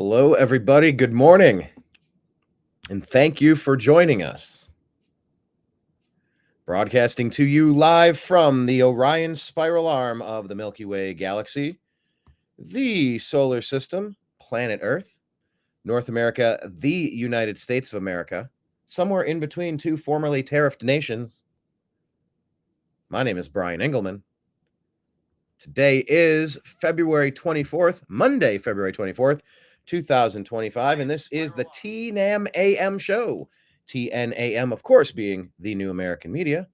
Hello, everybody. Good morning. And thank you for joining us. Broadcasting to you live from the Orion spiral arm of the Milky Way galaxy, the solar system, planet Earth, North America, the United States of America, somewhere in between two formerly tariffed nations. My name is Brian Engelman. Today is February 24th, Monday, February 24th, 2025, and this is the TNAM AM Show. TNAM, of course, being the New American Media.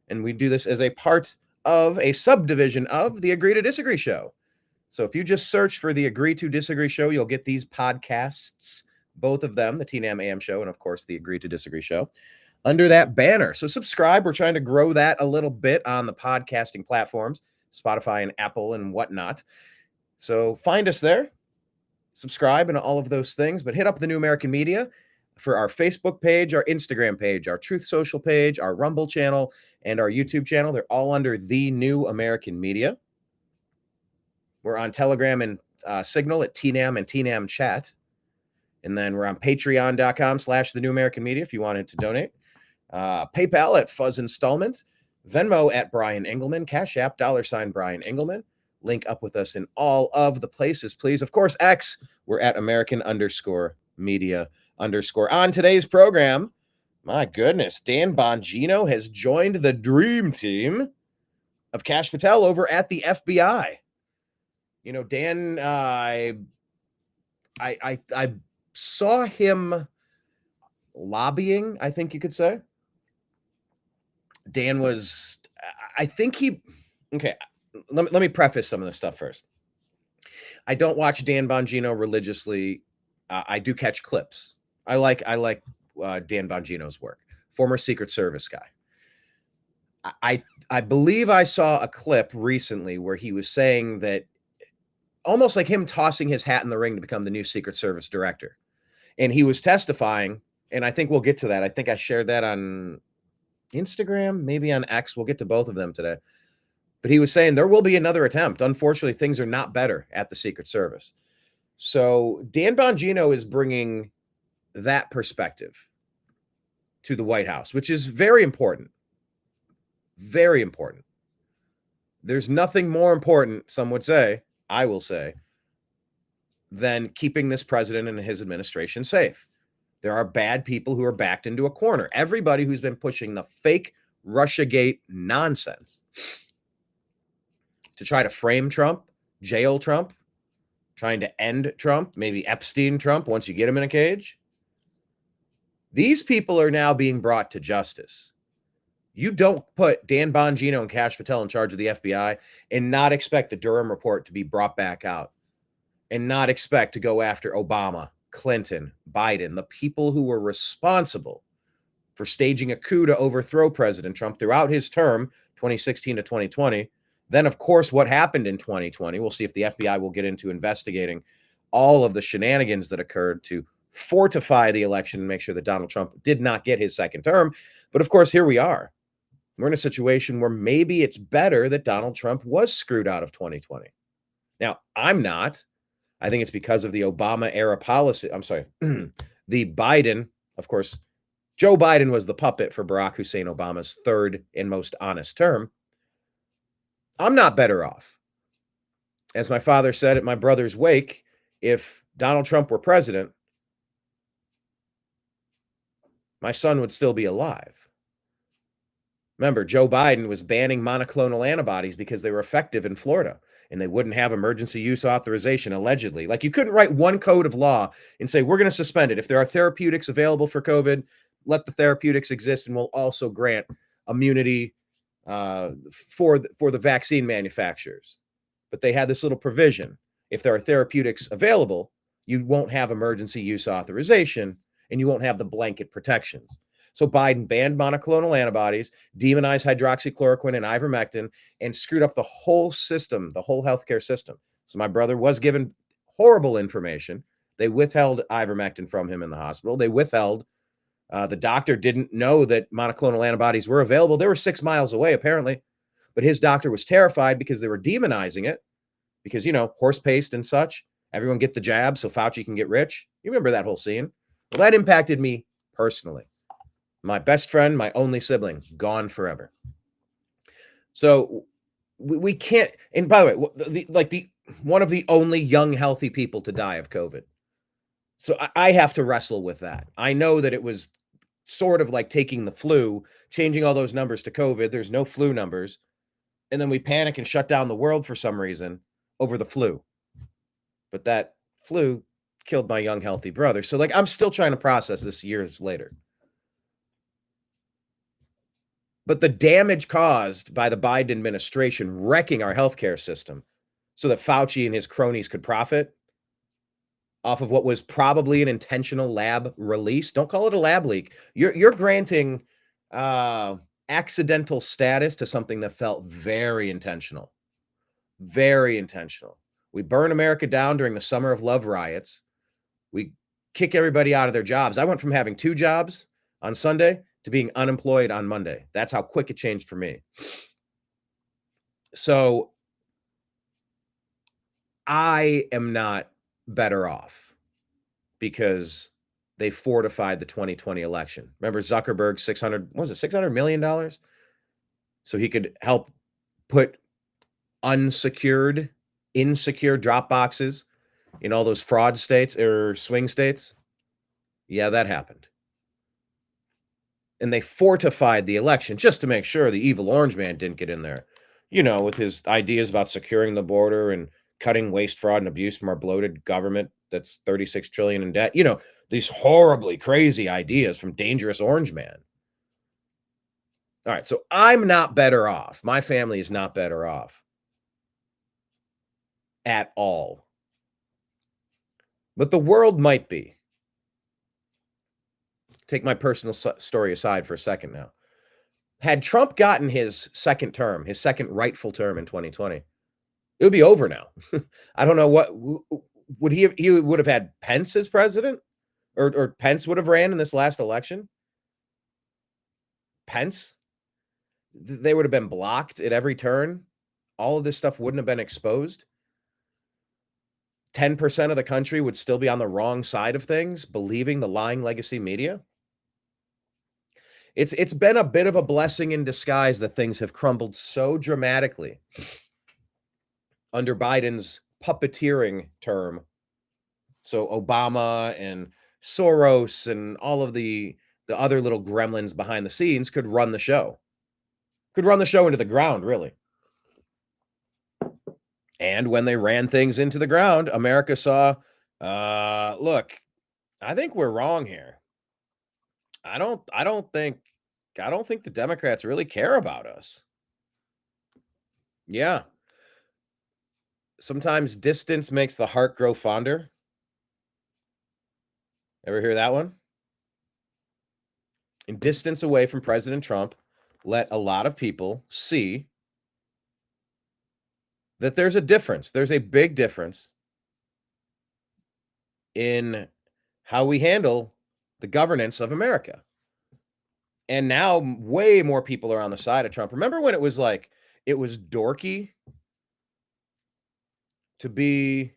And we do this as a part of a subdivision of the Agree to Disagree Show. So if you just search for the Agree to Disagree Show, you'll get these podcasts, both of them, the TNAM AM Show and, of course, the Agree to Disagree Show, under that banner. So subscribe. We're trying to grow that a little bit on the podcasting platforms, Spotify and Apple and whatnot. So find us there, subscribe and all of those things, but hit up the New American Media for our Facebook page, our Instagram page, our Truth Social page, our Rumble channel, and our YouTube channel. They're all under the New American Media. We're on Telegram and Signal at TNAM and TNAM Chat. And then we're on patreon.com/the New American Media if you wanted to donate. PayPal at Fuzz Installment. Venmo at Brian Engelman. Cash App, $ Brian Engelman. Link up with us in all of the places, please. Of course, X, we're at American_Media_. On today's program, my goodness, Dan Bongino has joined the dream team of Kash Patel over at the FBI. You know, Dan, I saw him lobbying, I think you could say. Dan was, I think he, okay, let me preface some of this stuff first. I don't watch Dan Bongino religiously. I do catch clips. I like Dan Bongino's work. Former Secret Service guy. I believe I saw a clip recently where he was saying that almost like him tossing his hat in the ring to become the new Secret Service director. And he was testifying, and I think we'll get to that. I think I shared that on Instagram, maybe on X. We'll get to both of them today. But he was saying there will be another attempt. Unfortunately, things are not better at the Secret Service. So Dan Bongino is bringing that perspective to the White House, which is very important. Very important. There's nothing more important, some would say, I will say, than keeping this president and his administration safe. There are bad people who are backed into a corner. Everybody who's been pushing the fake Russiagate nonsense to try to frame Trump, jail Trump, trying to end Trump, maybe Epstein Trump once you get him in a cage. These people are now being brought to justice. You don't put Dan Bongino and Kash Patel in charge of the FBI and not expect the Durham report to be brought back out and not expect to go after Obama, Clinton, Biden, the people who were responsible for staging a coup to overthrow President Trump throughout his term, 2016 to 2020. Then, of course, what happened in 2020, we'll see if the FBI will get into investigating all of the shenanigans that occurred to fortify the election and make sure that Donald Trump did not get his second term. But of course, here we are. We're in a situation where maybe it's better that Donald Trump was screwed out of 2020. Now, I'm not. I think it's because of the Obama era policy. I'm sorry, the Biden, of course, Joe Biden was the puppet for Barack Hussein Obama's third and most honest term. I'm not better off. As my father said at my brother's wake, if Donald Trump were president, my son would still be alive. Remember, Joe Biden was banning monoclonal antibodies because they were effective in Florida and they wouldn't have emergency use authorization, allegedly. Like, you couldn't write one code of law and say, we're going to suspend it. If there are therapeutics available for COVID, let the therapeutics exist, and we'll also grant immunity for the vaccine manufacturers. But they had this little provision. If there are therapeutics available, you won't have emergency use authorization and you won't have the blanket protections. So Biden banned monoclonal antibodies, demonized hydroxychloroquine and ivermectin, and screwed up the whole system, the whole healthcare system. So my brother was given horrible information. They withheld ivermectin from him in the hospital. They withheld, the doctor didn't know that monoclonal antibodies were available. They were 6 miles away, apparently. But his doctor was terrified because they were demonizing it because, you know, horse paste and such. Everyone get the jab so Fauci can get rich. You remember that whole scene? Well, that impacted me personally. My best friend, my only sibling, gone forever. So we can't. And by the way, one of the only young, healthy people to die of COVID. So I have to wrestle with that. I know that it was sort of like taking the flu, changing all those numbers to COVID. There's no flu numbers. And then we panic and shut down the world for some reason over the flu. But that flu killed my young, healthy brother. So, like, I'm still trying to process this years later. But the damage caused by the Biden administration wrecking our healthcare system so that Fauci and his cronies could profit off of what was probably an intentional lab release. Don't call it a lab leak. You're granting accidental status to something that felt very intentional. Very intentional. We burn America down during the Summer of Love riots. We kick everybody out of their jobs. I went from having 2 jobs on Sunday to being unemployed on Monday. That's how quick it changed for me. So I am not better off because they fortified the 2020 election. Remember Zuckerberg, $600 million? So he could help put insecure drop boxes in all those fraud states or swing states. Yeah, that happened. And they fortified the election just to make sure the evil orange man didn't get in there, with his ideas about securing the border and cutting waste, fraud, and abuse from our bloated government that's 36 trillion in debt. These horribly crazy ideas from dangerous orange man. All right, so I'm not better off. My family is not better off at all. But the world might be. Take my personal story aside for a second now. Had Trump gotten his second rightful term in 2020, it would be over now. I don't know what would he would have had Pence as president, or Pence would have ran in this last election. Pence, they would have been blocked at every turn. All of this stuff wouldn't have been exposed. 10% of the country would still be on the wrong side of things, believing the lying legacy media. It's been a bit of a blessing in disguise that things have crumbled so dramatically under Biden's puppeteering term. So Obama and Soros and all of the other little gremlins behind the scenes could run the show. Could run the show into the ground, really. And when they ran things into the ground, America saw, look, I think we're wrong here. I don't think the Democrats really care about us. Yeah. Sometimes distance makes the heart grow fonder. Ever hear that one? And distance away from President Trump let a lot of people see that there's a difference. There's a big difference in how we handle the governance of America. And now way more people are on the side of Trump. Remember when it was dorky to be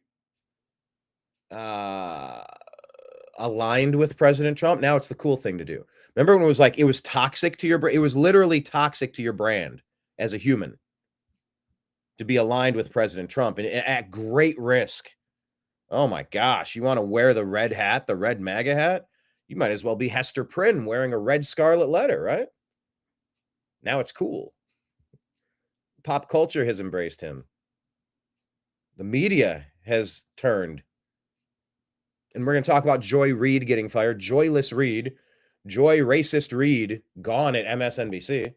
aligned with President Trump? Now it's the cool thing to do. Remember when it was toxic to your it was literally toxic to your brand as a human to be aligned with President Trump, and at great risk. Oh my gosh, you want to wear the red hat, the red MAGA hat? You might as well be Hester Prynne wearing a red scarlet letter, right? Now it's cool. Pop culture has embraced him. The media has turned. And we're going to talk about Joy Reid getting fired. Joyless Reid. Joy Racist-Reid gone at MSNBC.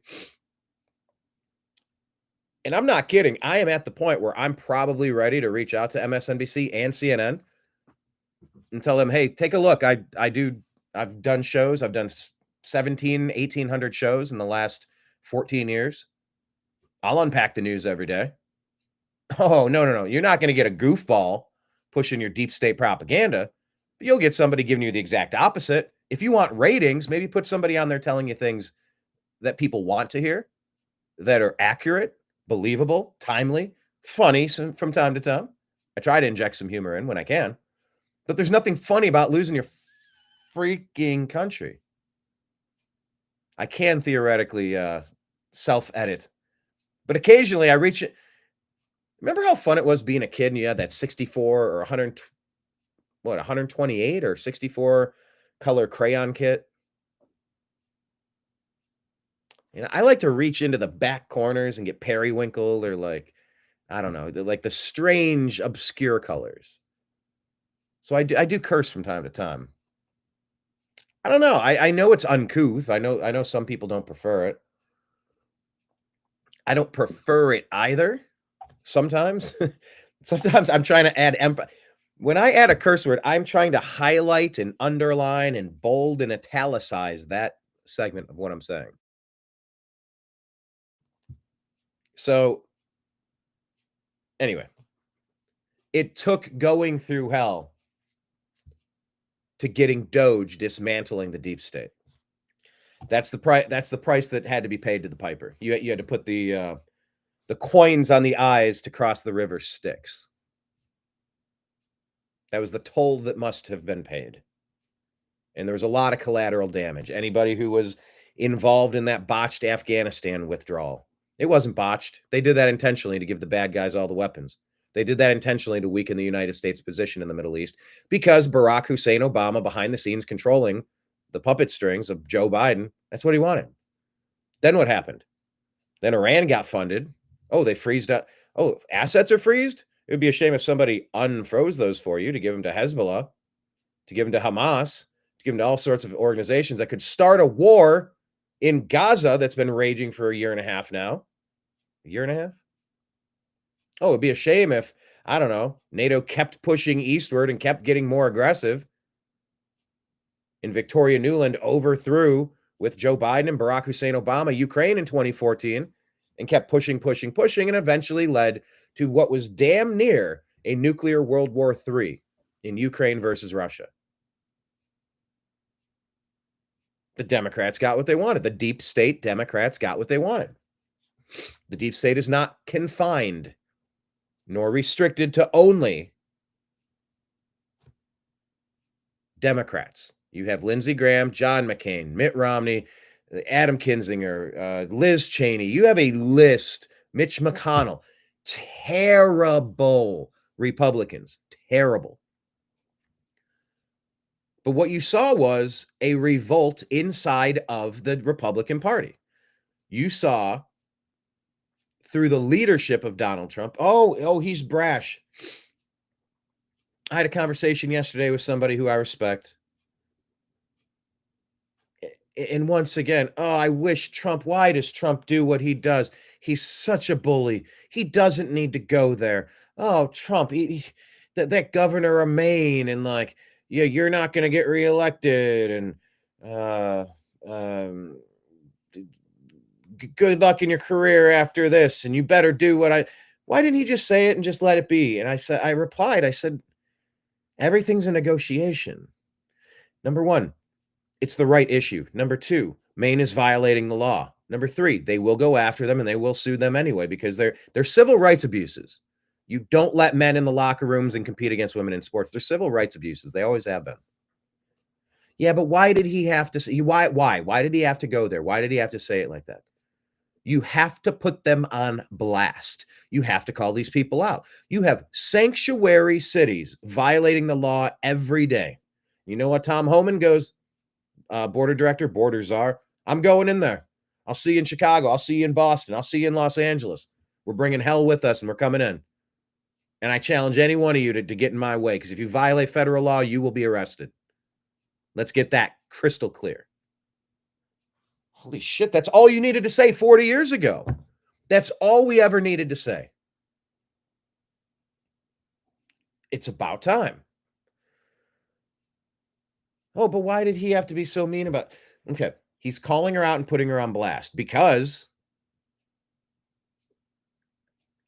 And I'm not kidding. I am at the point where I'm probably ready to reach out to MSNBC and CNN and tell them, hey, take a look. I've done shows. I've done 1,800 shows in the last 14 years. I'll unpack the news every day. Oh, no. You're not going to get a goofball pushing your deep state propaganda, but you'll get somebody giving you the exact opposite. If you want ratings, maybe put somebody on there telling you things that people want to hear, that are accurate, believable, timely, funny from time to time. I try to inject some humor in when I can, but there's nothing funny about losing your freaking country. I can theoretically self-edit, but occasionally I reach it. Remember how fun it was being a kid and you had that 64 or 100, 128 or 64 color crayon kit? I like to reach into the back corners and get periwinkle or like, I don't know, like the strange, obscure colors. So I do curse from time to time. I don't know. I know it's uncouth. I know some people don't prefer it. I don't prefer it either. Sometimes. Sometimes I'm trying to add when I add a curse word, I'm trying to highlight and underline and bold and italicize that segment of what I'm saying. So anyway, it took going through hell to getting Doge dismantling the deep state. That's the price. That's the price that had to be paid to the piper. You had to put the coins on the eyes to cross the river Styx. That was the toll that must have been paid. And there was a lot of collateral damage. Anybody who was involved in that botched Afghanistan withdrawal, it wasn't botched. They did that intentionally to give the bad guys all the weapons. They did that intentionally to weaken the United States' position in the Middle East because Barack Hussein Obama, behind the scenes, controlling the puppet strings of Joe Biden, that's what he wanted. Then what happened? Then Iran got funded. Oh, they freezed up. Oh, assets are freezed? It would be a shame if somebody unfroze those for you to give them to Hezbollah, to give them to Hamas, to give them to all sorts of organizations that could start a war in Gaza that's been raging for a year and a half now. A year and a half? Oh, it'd be a shame if, I don't know, NATO kept pushing eastward and kept getting more aggressive. And Victoria Nuland overthrew, with Joe Biden and Barack Hussein Obama, Ukraine in 2014 and kept pushing, and eventually led to what was damn near a nuclear World War III in Ukraine versus Russia. The Democrats got what they wanted. The deep state Democrats got what they wanted. The deep state is not confined nor restricted to only Democrats. You have Lindsey Graham, John McCain, Mitt Romney, Adam Kinzinger, Liz Cheney. You have a list. Mitch McConnell. Terrible Republicans. Terrible. But what you saw was a revolt inside of the Republican Party. You saw through the leadership of Donald Trump. Oh, he's brash. I had a conversation yesterday with somebody who I respect. And once again, I wish Trump, why does Trump do what he does? He's such a bully. He doesn't need to go there. Oh, Trump, that governor of Maine, and like, yeah, you're not going to get reelected, and good luck in your career after this, and you better do why didn't he just say it and just let it be? And I replied, everything's a negotiation. Number one, it's the right issue. Number two, Maine is violating the law. Number three, they will go after them and they will sue them anyway because they're civil rights abuses. You don't let men in the locker rooms and compete against women in sports. They're civil rights abuses. They always have been. Yeah, but why did he have to say why? Why did he have to go there? Why did he have to say it like that? You have to put them on blast. You have to call these people out. You have sanctuary cities violating the law every day. You know what Tom Homan goes, border director, border czar, I'm going in there. I'll see you in Chicago. I'll see you in Boston. I'll see you in Los Angeles. We're bringing hell with us and we're coming in. And I challenge any one of you to get in my way because if you violate federal law, you will be arrested. Let's get that crystal clear. Holy shit, that's all you needed to say 40 years ago. That's all we ever needed to say. It's about time. Oh, but why did he have to be so mean about it? Okay, he's calling her out and putting her on blast because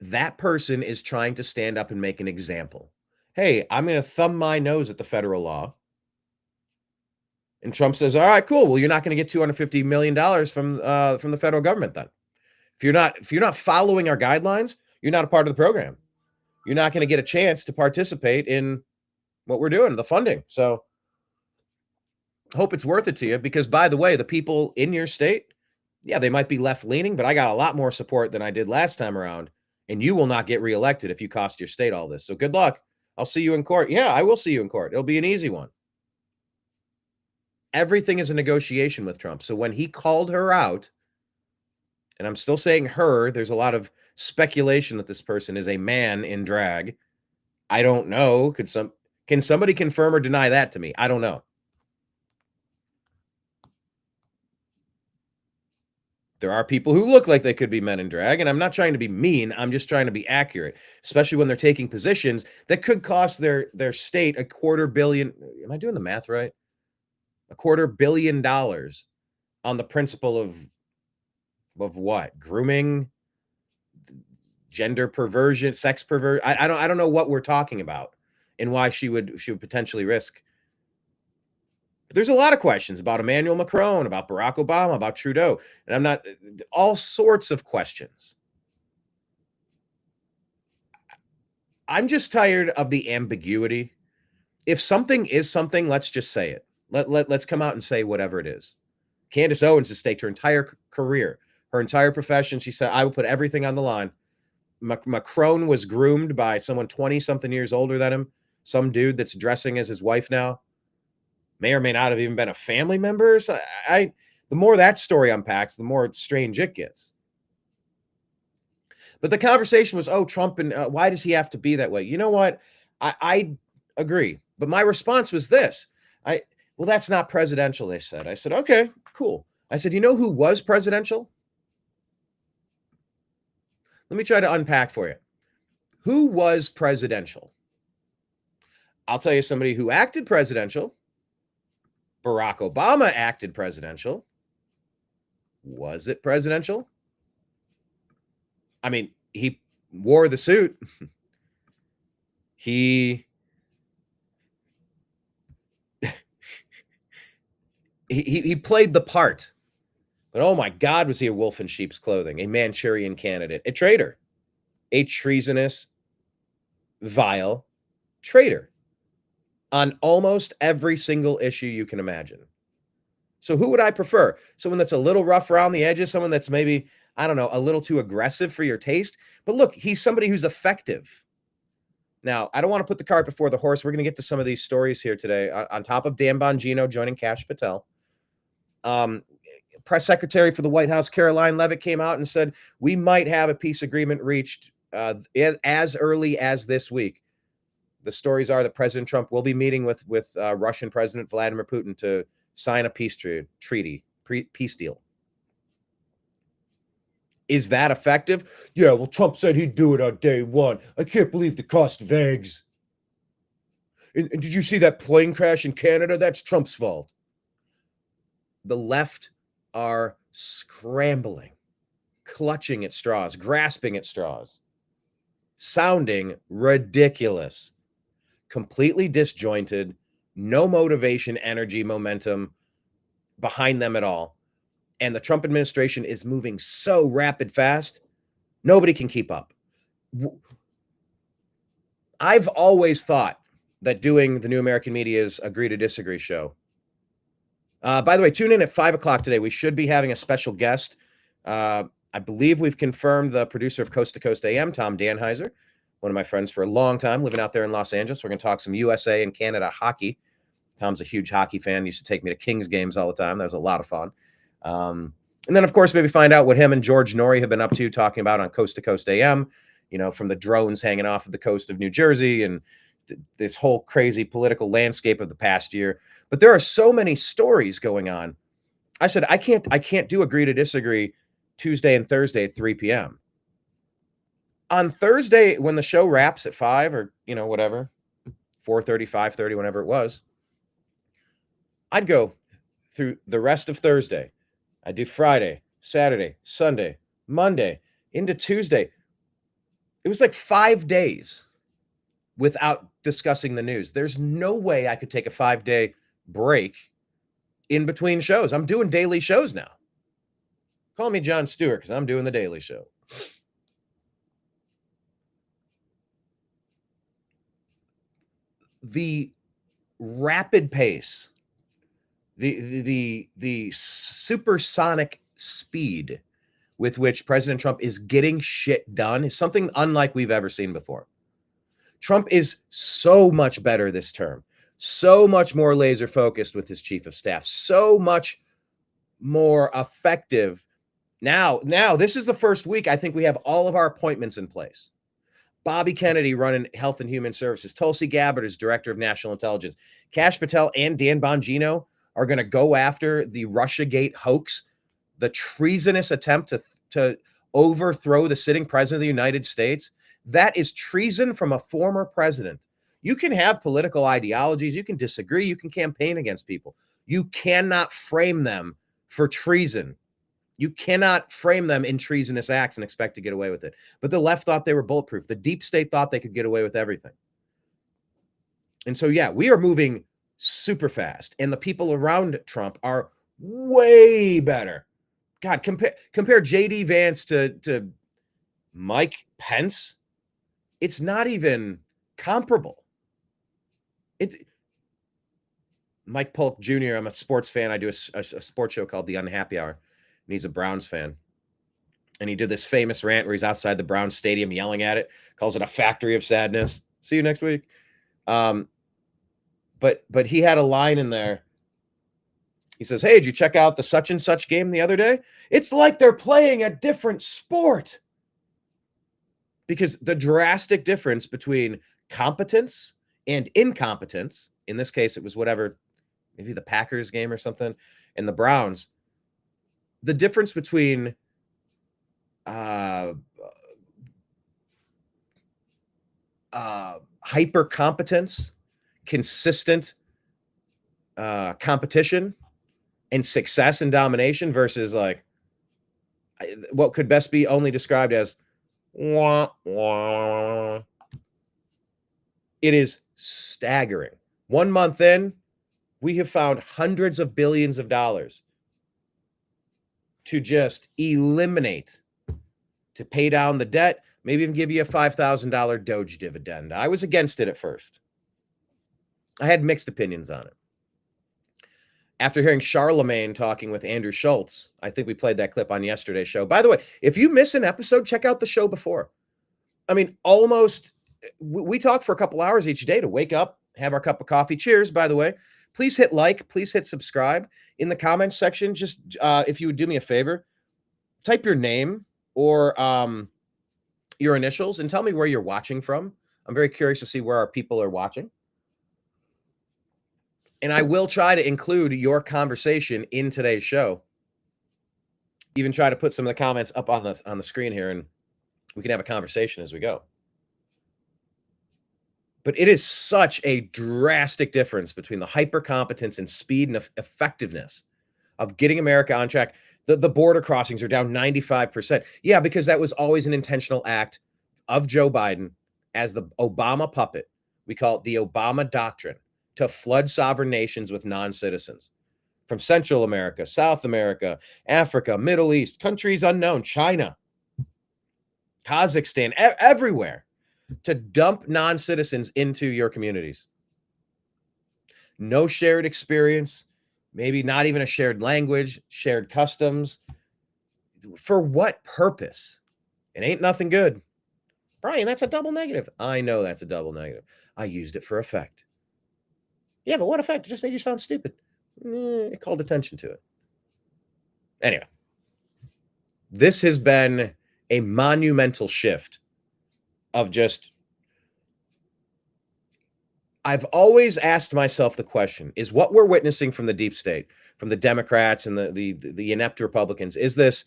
that person is trying to stand up and make an example. Hey, I'm going to thumb my nose at the federal law. And Trump says, all right, cool. Well, you're not going to get $250 million from the federal government then. If you're not following our guidelines, you're not a part of the program. you're not going to get a chance to participate in what we're doing, the funding. So hope it's worth it to you, because, by the way, the people in your state, yeah, they might be left leaning, but I got a lot more support than I did last time around. And you will not get reelected if you cost your state all this. So good luck. I'll see you in court. Yeah, I will see you in court. It'll be an easy one. Everything is a negotiation with Trump. So when he called her out, and I'm still saying her, there's a lot of speculation that this person is a man in drag. I don't know. Can somebody confirm or deny that to me? I don't know. There are people who look like they could be men in drag, and I'm not trying to be mean. I'm just trying to be accurate, especially when they're taking positions that could cost their state $250 million. Am I doing the math right? $250 million on the principle of what? Grooming, gender perversion, sex perversion. I don't know what we're talking about and why she would potentially risk. But there's a lot of questions about Emmanuel Macron, about Barack Obama, about Trudeau, and I'm not, all sorts of questions. I'm just tired of the ambiguity. If something is something, let's just say it. Let's come out and say whatever it is. Candace Owens has staked her entire career, her entire profession. She said, I will put everything on the line. Macron was groomed by someone 20-something years older than him, some dude that's dressing as his wife now. May or may not have even been a family member. So the more that story unpacks, the more strange it gets. But the conversation was, oh, Trump, and why does he have to be that way? You know what? I agree. But my response was this. Well, that's not presidential, they said. I said, okay, cool. I said, you know who was presidential? Let me try to unpack for you. Who was presidential? I'll tell you somebody who acted presidential. Barack Obama acted presidential. Was it presidential? I mean, he wore the suit. He played the part. But oh my God, was he a wolf in sheep's clothing, a Manchurian candidate, a traitor, a treasonous, vile traitor on almost every single issue you can imagine. So who would I prefer? Someone that's a little rough around the edges, someone that's maybe, I don't know, a little too aggressive for your taste. But look, he's somebody who's effective. Now, I don't want to put the cart before the horse. We're going to get to some of these stories here today. On top of Dan Bongino joining Kash Patel, press secretary for the White House, Caroline Leavitt, came out and said, we might have a peace agreement reached as early as this week. The stories are that President Trump will be meeting with Russian President Vladimir Putin to sign a peace deal. Is that effective? Yeah, well, Trump said he'd do it on day one. I can't believe the cost of eggs. And did you see that plane crash in Canada? That's Trump's fault. The left are scrambling, clutching at straws, grasping at straws, sounding ridiculous, completely disjointed, no motivation, energy, momentum behind them at all. And the Trump administration is moving so rapid fast, nobody can keep up. I've always thought that doing the New American Media's Agree to Disagree show. By the way, tune in at 5 o'clock today. We should be having a special guest. I believe we've confirmed the producer of Coast to Coast AM, Tom Danheiser, one of my friends for a long time, living out there in Los Angeles. We're going to talk some USA and Canada hockey. Tom's a huge hockey fan. Used to take me to Kings games all the time. That was a lot of fun. And then, of course, maybe find out what him and George Norrie have been up to, talking about on Coast to Coast AM, you know, from the drones hanging off of the coast of New Jersey and this whole crazy political landscape of the past year. But there are so many stories going on. I said, I can't do Agree to Disagree Tuesday and Thursday at 3 p.m. On Thursday, when the show wraps at 5 or, you know, whatever, 4:30, 5:30, whenever it was, I'd go through the rest of Thursday. I do Friday, Saturday, Sunday, Monday, into Tuesday. It was like 5 days without discussing the news. There's no way I could take a 5-day break in between shows. I'm doing daily shows now. Call me Jon Stewart because I'm doing the Daily Show. the rapid pace, the supersonic speed with which President Trump is getting shit done is something unlike we've ever seen before. Trump is so much better this term, so much more laser focused with his chief of staff, so much more effective. Now, this is the first week I think we have all of our appointments in place. Bobby Kennedy running Health and Human Services, Tulsi Gabbard is Director of National Intelligence, Kash Patel and Dan Bongino are going to go after the Russiagate hoax, the treasonous attempt to overthrow the sitting president of the United States. That is treason from a former president. You can have political ideologies, you can disagree, you can campaign against people. You cannot frame them for treason. You cannot frame them in treasonous acts and expect to get away with it. But the left thought they were bulletproof. The deep state thought they could get away with everything. And so, yeah, we are moving super fast. And the people around Trump are way better. God, compare J.D. Vance to Mike Pence. It's not even comparable. Mike Polk Jr., I'm a sports fan. I do a sports show called The Unhappy Hour. And he's a Browns fan. And he did this famous rant where he's outside the Browns stadium yelling at it, calls it a factory of sadness. See you next week. But he had a line in there. He says, hey, did you check out the such and such game the other day? It's like they're playing a different sport. Because the drastic difference between competence and incompetence, in this case, it was whatever, maybe the Packers game or something, and the Browns, the difference between hyper competence, consistent competition, and success and domination versus like what could best be only described as wah, wah. It is staggering. 1 month in, we have found hundreds of billions of dollars to just eliminate, to pay down the debt, maybe even give you a $5,000 Doge dividend. I was against it at first. I had mixed opinions on it. After hearing Charlemagne talking with Andrew Schultz, I think we played that clip on yesterday's show. By the way, if you miss an episode, check out the show before. I mean, we talk for a couple hours each day to wake up, have our cup of coffee. Cheers, by the way. Please hit like, please hit subscribe. In the comments section, just if you would do me a favor, type your name or your initials and tell me where you're watching from. I'm very curious to see where our people are watching. And I will try to include your conversation in today's show. Even try to put some of the comments up on the screen here, and we can have a conversation as we go. But it is such a drastic difference between the hypercompetence and speed and effectiveness of getting America on track. The border crossings are down 95%. Yeah, because that was always an intentional act of Joe Biden as the Obama puppet. We call it the Obama doctrine, to flood sovereign nations with non-citizens from Central America, South America, Africa, Middle East, countries unknown, China, Kazakhstan, everywhere, to dump non-citizens into your communities. No shared experience, maybe not even a shared language, shared customs. For what purpose? It ain't nothing good. Brian, that's a double negative. I know that's a double negative. I used it for effect. Yeah, but what effect? It just made you sound stupid. It called attention to it. Anyway, this has been a monumental shift of just, I've always asked myself the question, is what we're witnessing from the deep state, from the Democrats and the inept Republicans, is this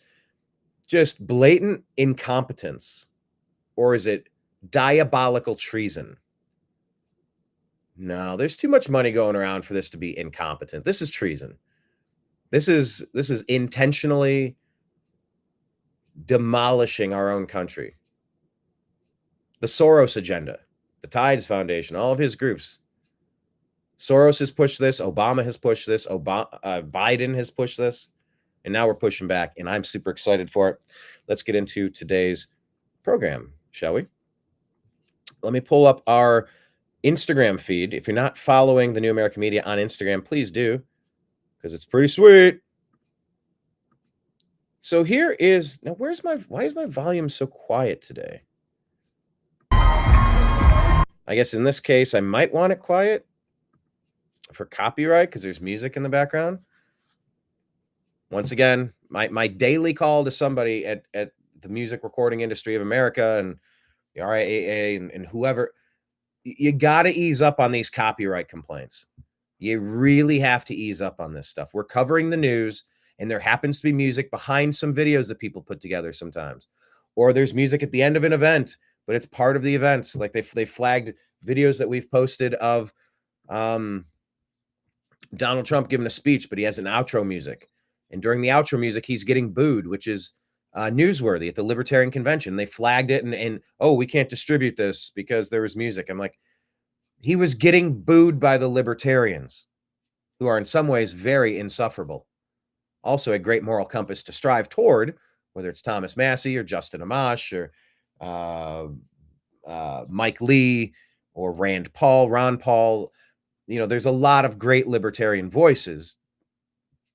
just blatant incompetence, or is it diabolical treason? No, there's too much money going around for this to be incompetent. This is treason. This is intentionally demolishing our own country. The Soros agenda, the Tides Foundation, all of his groups. Soros has pushed this. Obama has pushed this. Biden has pushed this. And now we're pushing back, and I'm super excited for it. Let's get into today's program, shall we? Let me pull up our Instagram feed. If you're not following the New American Media on Instagram, please do, because it's pretty sweet. So here is now. Why is my volume so quiet today? I guess in this case, I might want it quiet for copyright because there's music in the background. Once again, my daily call to somebody at the Music Recording Industry of America and the RIAA and whoever, you got to ease up on these copyright complaints. You really have to ease up on this stuff. We're covering the news, and there happens to be music behind some videos that people put together sometimes. Or there's music at the end of an event, but it's part of the event. Like they flagged videos that we've posted of Donald Trump giving a speech, but he has an outro music. And during the outro music, he's getting booed, which is newsworthy at the Libertarian Convention. They flagged it and oh, we can't distribute this because there was music. I'm like, he was getting booed by the libertarians, who are in some ways very insufferable. Also a great moral compass to strive toward, whether it's Thomas Massey or Justin Amash or Mike Lee or Ron Paul. You know, there's a lot of great libertarian voices,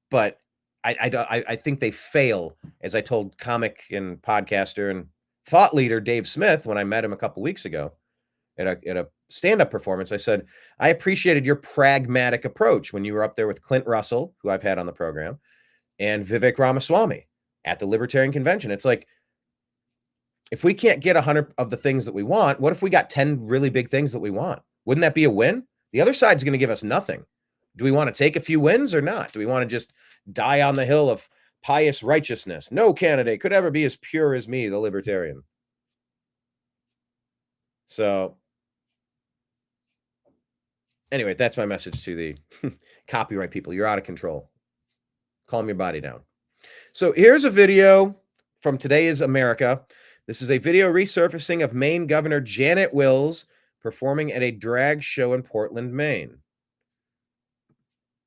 but I think they fail, as I told comic and podcaster and thought leader Dave Smith when I met him a couple weeks ago at a stand-up performance. I said, I appreciated your pragmatic approach when you were up there with Clint Russell, who I've had on the program, and Vivek Ramaswamy at the Libertarian Convention. It's like, if we can't get 100 of the things that we want, what if we got 10 really big things that we want? Wouldn't that be a win? The other side's going to give us nothing. Do we want to take a few wins or not? Do we want to just die on the hill of pious righteousness? No candidate could ever be as pure as me, the libertarian. So anyway, that's my message to the copyright people. You're out of control. Calm your body down. So here's a video from Today is America. This is a video resurfacing of Maine Governor Janet Wills performing at a drag show in Portland, Maine.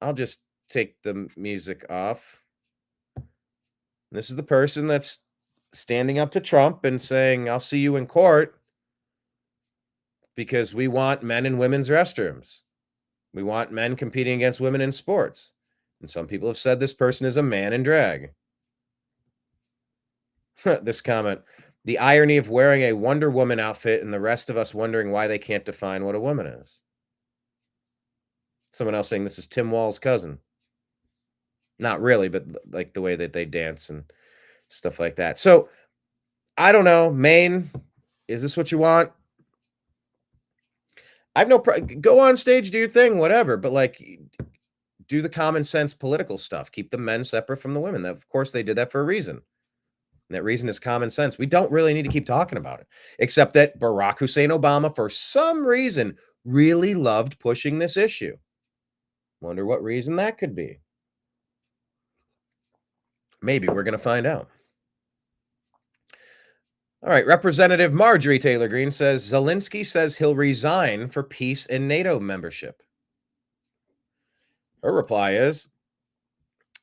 I'll just take the music off. This is the person that's standing up to Trump and saying, I'll see you in court because we want men in women's restrooms. We want men competing against women in sports. And some people have said this person is a man in drag. This comment, the irony of wearing a Wonder Woman outfit and the rest of us wondering why they can't define what a woman is. Someone else saying this is Tim Wall's cousin. Not really, but like the way that they dance and stuff like that. So I don't know, Maine, is this what you want? I have no go on stage, do your thing, whatever, but like do the common sense political stuff. Keep the men separate from the women. Of course, they did that for a reason. And that reason is common sense. We don't really need to keep talking about it, except that Barack Hussein Obama, for some reason, really loved pushing this issue. Wonder what reason that could be. Maybe we're going to find out. All right, Representative Marjorie Taylor Greene says Zelensky says he'll resign for peace and NATO membership. Her reply is,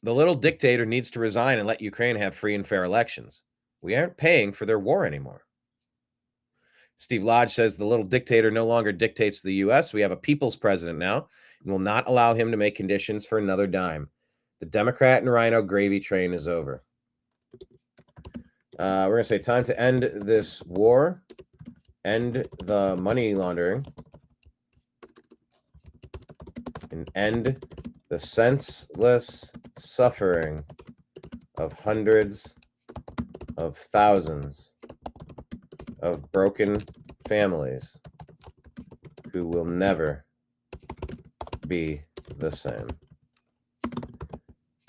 the little dictator needs to resign and let Ukraine have free and fair elections. We aren't paying for their war anymore. Steve Lodge says the little dictator no longer dictates to the U.S. We have a people's president now and will not allow him to make conditions for another dime. The Democrat and Rhino gravy train is over. We're going to say time to end this war, end the money laundering, and end the senseless suffering of hundreds of thousands of broken families who will never be the same.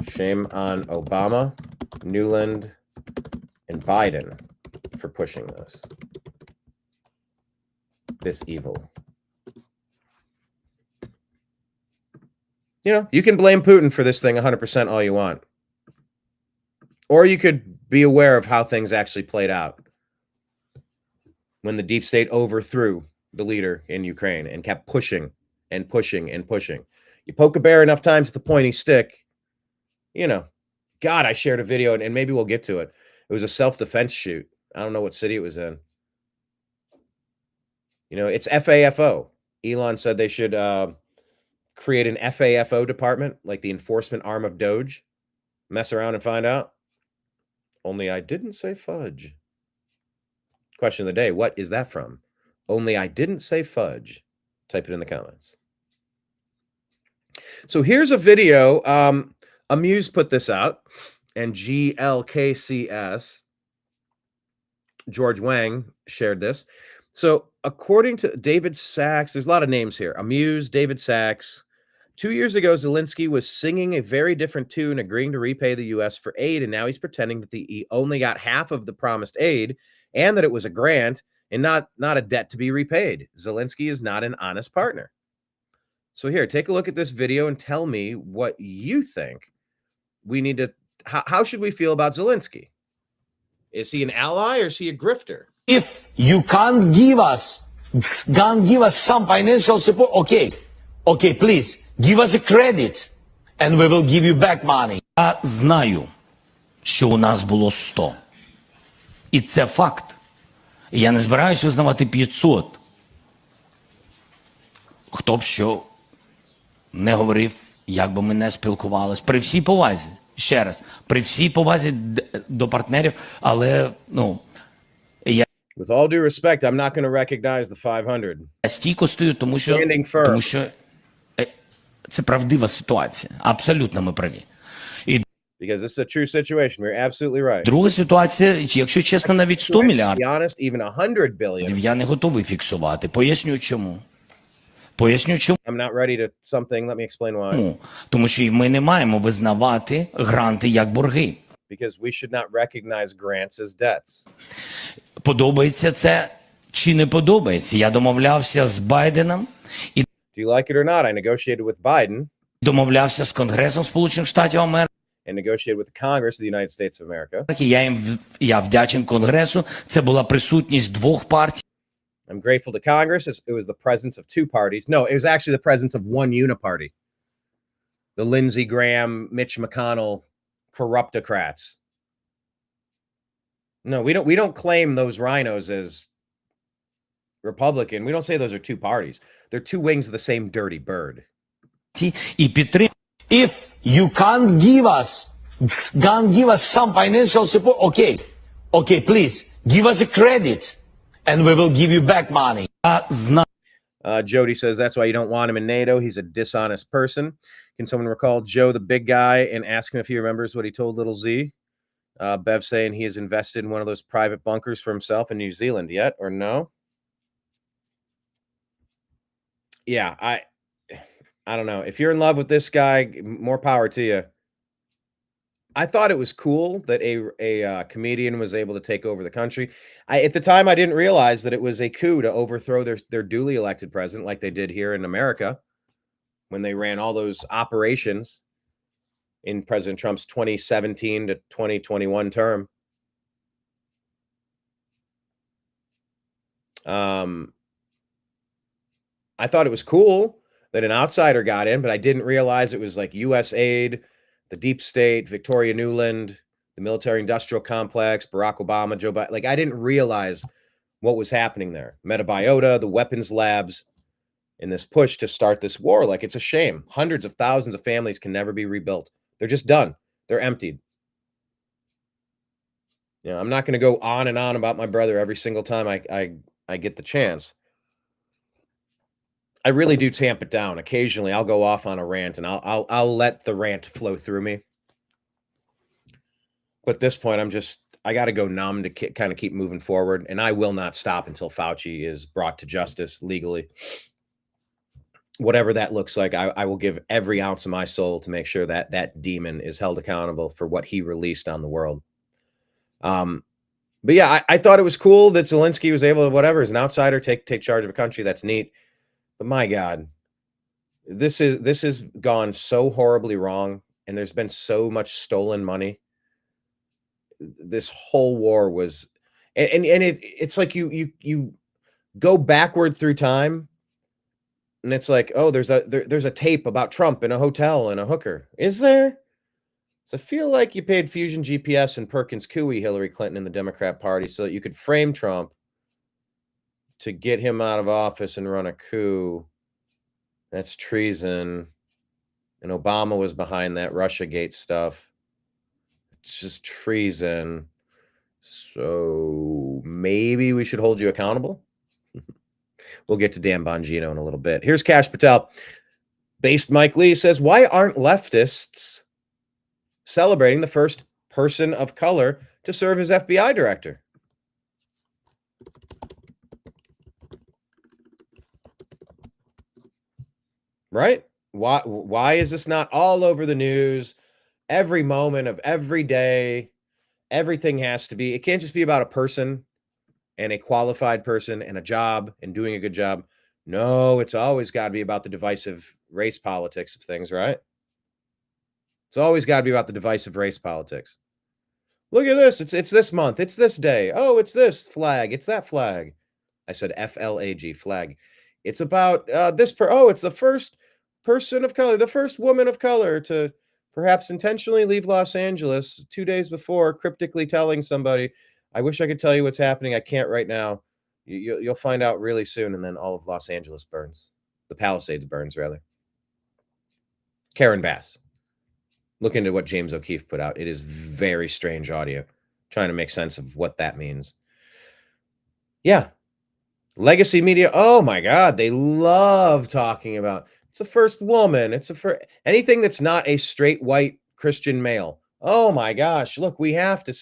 Shame on Obama, Newland, and Biden for pushing this evil. You know, you can blame Putin for this thing 100% all you want. Or you could be aware of how things actually played out when the deep state overthrew the leader in Ukraine and kept pushing and pushing and pushing. You poke a bear enough times with the pointy stick, you know. God, I shared a video, and maybe we'll get to it. It was a self-defense shoot. I don't know what city it was in. You know, it's FAFO. Elon said they should create an FAFO department, like the enforcement arm of Doge. Mess around and find out. Only I didn't say fudge. Question of the day, what is that from? Only I didn't say fudge. Type it in the comments. So here's a video. Amuse put this out, and GLKCS, George Wang, shared this. So according to David Sachs, there's a lot of names here. Amuse, David Sachs. 2 years ago, Zelensky was singing a very different tune, agreeing to repay the U.S. for aid, and now he's pretending that he only got half of the promised aid and that it was a grant and not a debt to be repaid. Zelensky is not an honest partner. So here, take a look at this video and tell me what you think we need to, how should we feel about Zelensky? Is he an ally or is he a grifter? If you can't give us some financial support, okay, please, give us a credit and we will give you back money. Я знаю, що у нас було 100. І це факт. Я не збираюсь визнавати 500. Хто б що не говорив, як би ми не спілкувалися. При всій повазі, ще раз, при всій повазі до партнерів, але, With all due respect, I'm not going to recognize the 500. Я стійко стою, тому що це правдива ситуація. Абсолютно ми праві. Because this is a true situation. You're absolutely right. Друга ситуація, якщо чесно, навіть 100 мільярдів. To be honest, even 100 billion. Я не готовий фіксувати. Поясню чому. I'm not ready to something. Let me explain why. Тому що ми не маємо визнавати гранти як борги. Because we should not recognize grants as debts. Подобається це чи не подобається? Я домовлявся з Байденом і Do you like it or not? I negotiated with Biden. Домовлявся з Конгресом Сполучених Штатів Америки. And negotiated with the Congress of the United States of America. Я вдячен Конгресу. Це була присутність двох партій. I'm grateful to Congress. It was the presence of two parties. No, it was actually the presence of one uniparty. The Lindsey Graham, Mitch McConnell, corruptocrats. No, we don't claim those rhinos as Republican. We don't say those are two parties. They're two wings of the same dirty bird. If you can't give us some financial support, okay, please, give us a credit and we will give you back money. Jody says that's why you don't want him in NATO. He's a dishonest person. Can someone recall Joe, the big guy, and ask him if he remembers what he told little Z? Bev saying he has invested in one of those private bunkers for himself in New Zealand yet, or no? Yeah, I don't know. If you're in love with this guy, more power to you. I thought it was cool that a comedian was able to take over the country. At the time, I didn't realize that it was a coup to overthrow their duly elected president like they did here in America when they ran all those operations in President Trump's 2017 to 2021 term. I thought it was cool that an outsider got in, but I didn't realize it was like U.S. aid, the deep state, Victoria Nuland, the military-industrial complex, Barack Obama, Joe Biden. Like, I didn't realize what was happening there. Metabiota, the weapons labs, in this push to start this war. Like, it's a shame. Hundreds of thousands of families can never be rebuilt. They're just done. They're emptied. You know, I'm not going to go on and on about my brother every single time I get the chance. I really do tamp it down. Occasionally, I'll go off on a rant, and I'll let the rant flow through me. But at this point, I got to go numb to kind of keep moving forward, and I will not stop until Fauci is brought to justice legally. Whatever that looks like, I will give every ounce of my soul to make sure that that demon is held accountable for what he released on the world. But yeah, I thought it was cool that Zelensky was able to, whatever, as an outsider, take charge of a country. That's neat. But my God, this has gone so horribly wrong, and there's been so much stolen money. This whole war was, and it's like you go backward through time, and it's like, oh, there's a tape about Trump in a hotel and a hooker. Is there? So I feel like you paid Fusion GPS and Perkins Coie Hillary Clinton and the Democrat Party so that you could frame Trump to get him out of office and run a coup. That's treason. And Obama was behind that Russiagate stuff. It's just treason. So maybe we should hold you accountable. We'll get to Dan Bongino in a little bit. Here's Kash Patel. Based Mike Lee says, why aren't leftists celebrating the first person of color to serve as FBI director? Right? Why is this not all over the news? Every moment of every day, everything has to be, it can't just be about a person and a qualified person and a job and doing a good job. No, it's always got to be about the divisive race politics of things, right? It's always got to be about the divisive race politics. Look at this. It's this month. It's this day. Oh, it's this flag. It's that flag. I said FLAG, flag. It's about it's the first person of color, the first woman of color to perhaps intentionally leave Los Angeles 2 days before, cryptically telling somebody, I wish I could tell you what's happening. I can't right now. You'll find out really soon. And then all of Los Angeles burns. The Palisades burns, rather. Karen Bass. Look into what James O'Keefe put out. It is very strange audio. Trying to make sense of what that means. Yeah. Legacy media. Oh my God. They love talking about it's the first woman. It's anything that's not a straight white Christian male. Oh my gosh. Look, we have to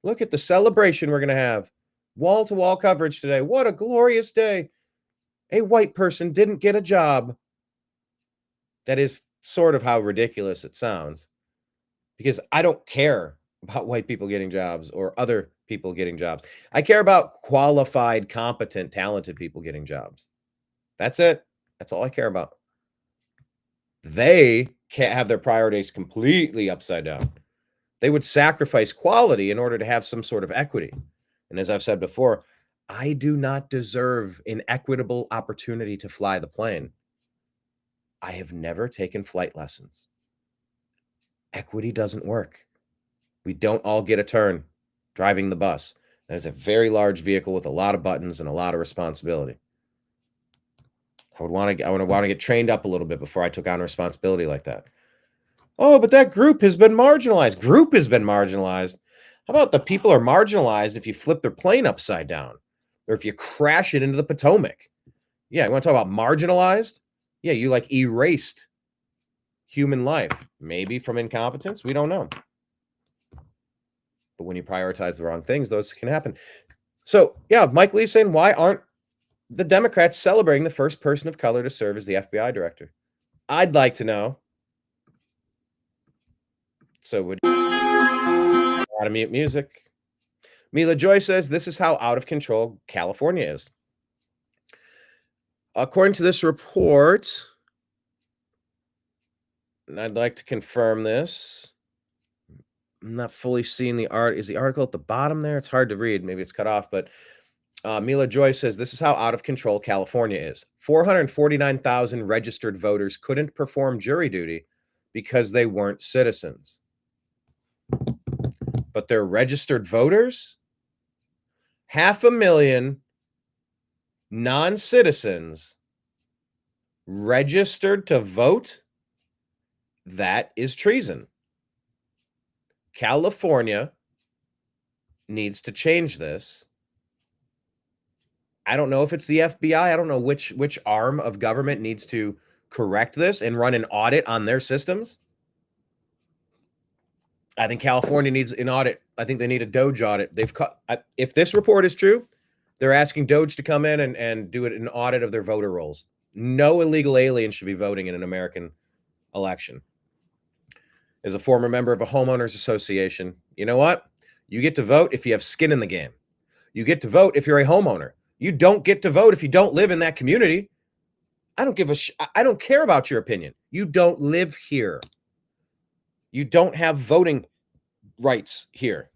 look at the celebration we're going to have. Wall to wall coverage today. What a glorious day. A white person didn't get a job. That is sort of how ridiculous it sounds. Because I don't care about white people getting jobs or other people getting jobs. I care about qualified, competent, talented people getting jobs. That's it. That's all I care about. They can't have their priorities completely upside down. They would sacrifice quality in order to have some sort of equity. And as I've said before, I do not deserve an equitable opportunity to fly the plane. I have never taken flight lessons. Equity doesn't work. We don't all get a turn driving the bus. That is a very large vehicle with a lot of buttons and a lot of responsibility. I would want to get trained up a little bit before I took on a responsibility like that. Oh, but that group has been marginalized. Group has been marginalized. How about the people are marginalized if you flip their plane upside down or if you crash it into the Potomac? Yeah, you want to talk about marginalized? Yeah, you like erased human life. Maybe from incompetence. We don't know. But when you prioritize the wrong things, those can happen. So, yeah, Mike Lee saying, why aren't the Democrats celebrating the first person of color to serve as the FBI director? I'd like to know. So would how to mute music. Mila Joy says, this is how out of control California is. According to this report, and I'd like to confirm this. I'm not fully seeing the art. Is the article at the bottom there? It's hard to read. Maybe it's cut off, but Mila Joy says, this is how out of control California is. 449,000 registered voters couldn't perform jury duty because they weren't citizens. But they're registered voters? 500,000 non-citizens registered to vote? That is treason. California needs to change this. I don't know if it's the FBI. I don't know which arm of government needs to correct this and run an audit on their systems. I think California needs an audit. I think they need a Doge audit. If this report is true, they're asking Doge to come in and do an audit of their voter rolls. No illegal alien should be voting in an American election. As a former member of a homeowners association, you know what? You get to vote if you have skin in the game. You get to vote if you're a homeowner. You don't get to vote if you don't live in that community. I don't care about your opinion. You don't live here. You don't have voting rights here.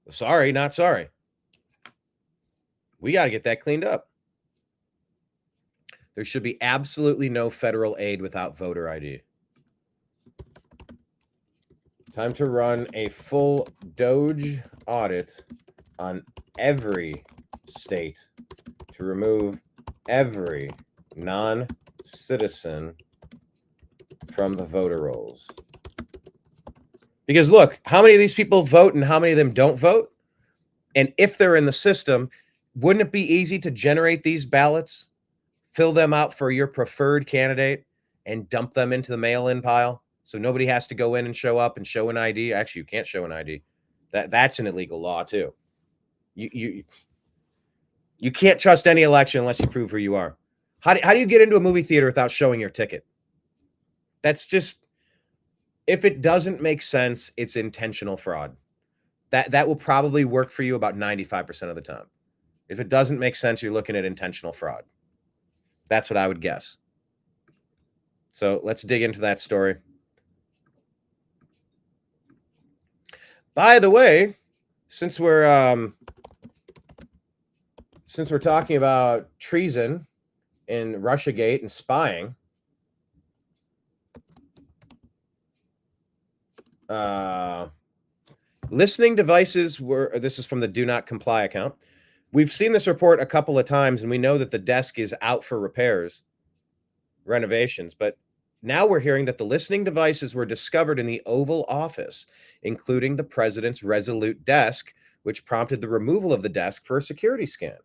Sorry, not sorry. We got to get that cleaned up. There should be absolutely no federal aid without voter ID. Time to run a full Doge audit on every state to remove every non-citizen from the voter rolls. Because look, how many of these people vote and how many of them don't vote? And if they're in the system, wouldn't it be easy to generate these ballots, fill them out for your preferred candidate, and dump them into the mail-in pile? So nobody has to go in and show up and show an ID. Actually, you can't show an ID. That's an illegal law too. You can't trust any election unless you prove who you are. How do you get into a movie theater without showing your ticket? That's just, if it doesn't make sense, it's intentional fraud. That will probably work for you about 95% of the time. If it doesn't make sense, you're looking at intentional fraud. That's what I would guess. So let's dig into that story. By the way, since we're talking about treason and Russiagate and spying, listening devices were, this is from the Do Not Comply account. We've seen this report a couple of times, and we know that the desk is out for repairs, renovations, but now we're hearing that the listening devices were discovered in the Oval Office, including the president's Resolute desk, which prompted the removal of the desk for a security scan.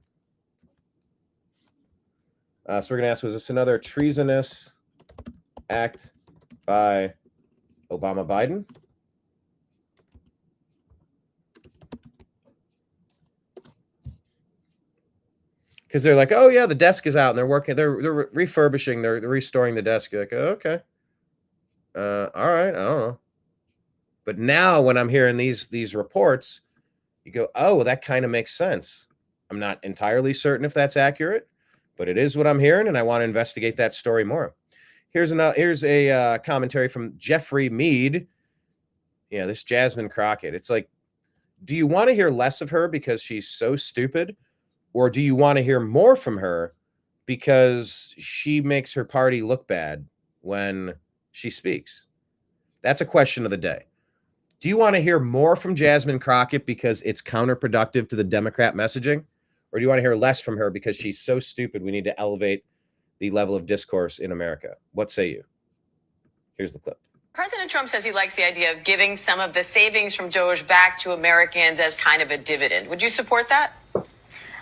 So we're going to ask, was this another treasonous act by Obama Biden? Because they're like, oh yeah, the desk is out, and they're working, they're refurbishing, they're restoring the desk. You're like, oh, okay, all right, I don't know. But now when I'm hearing these reports, you go, oh, well, that kind of makes sense. I'm not entirely certain if that's accurate, but it is what I'm hearing, and I want to investigate that story more. Here's a commentary from Jeffrey Mead. Yeah, this Jasmine Crockett. It's like, do you want to hear less of her because she's so stupid? Or do you want to hear more from her because she makes her party look bad when she speaks? That's a question of the day. Do you want to hear more from Jasmine Crockett because it's counterproductive to the Democrat messaging? Or do you want to hear less from her because she's so stupid we need to elevate the level of discourse in America? What say you? Here's the clip. President Trump says he likes the idea of giving some of the savings from DOGE back to Americans as kind of a dividend. Would you support that?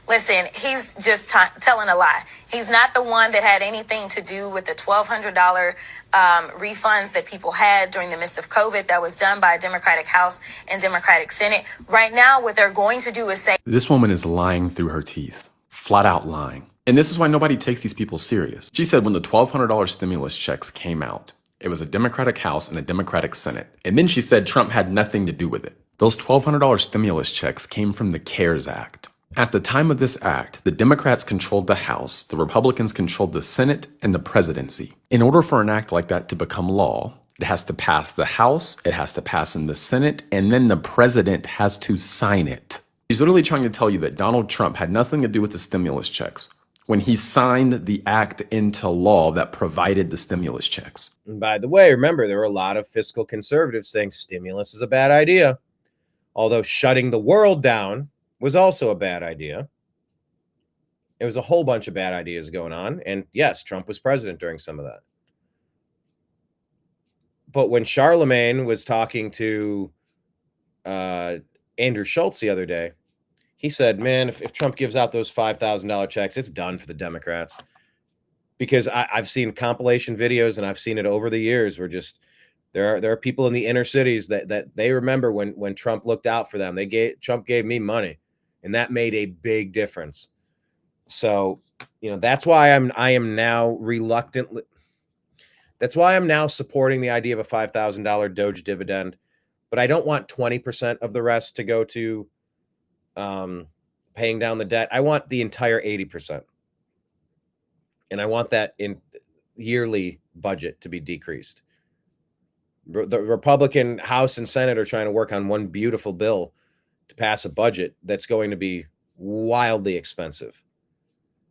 Listen, he's just telling a lie. He's not the one that had anything to do with the $1,200 refunds that people had during the midst of COVID. That was done by a Democratic House and Democratic Senate. Right now, what they're going to do is say... This woman is lying through her teeth, flat out lying. And this is why nobody takes these people serious. She said when the $1,200 stimulus checks came out, it was a Democratic House and a Democratic Senate. And then she said Trump had nothing to do with it. Those $1,200 stimulus checks came from the CARES Act. At the time of this act, the Democrats controlled the House, the Republicans controlled the Senate and the presidency. In order for an act like that to become law, it has to pass the House, it has to pass in the Senate, and then the president has to sign it. He's literally trying to tell you that Donald Trump had nothing to do with the stimulus checks when he signed the act into law that provided the stimulus checks. And by the way, remember, there were a lot of fiscal conservatives saying stimulus is a bad idea, although shutting the world down was also a bad idea. It was a whole bunch of bad ideas going on. And yes, Trump was president during some of that. But when Charlemagne was talking to Andrew Schultz the other day, he said, man, if Trump gives out those $5,000 checks, it's done for the Democrats. Because I've seen compilation videos, and I've seen it over the years, where just there are people in the inner cities that they remember when Trump looked out for them. Trump gave me money, and that made a big difference. So, that's why I am now reluctantly. That's why I'm now supporting the idea of a $5,000 Doge dividend, but I don't want 20% of the rest to go to paying down the debt. I want the entire 80%. And I want that in yearly budget to be decreased. The Republican House and Senate are trying to work on one beautiful bill to pass a budget that's going to be wildly expensive.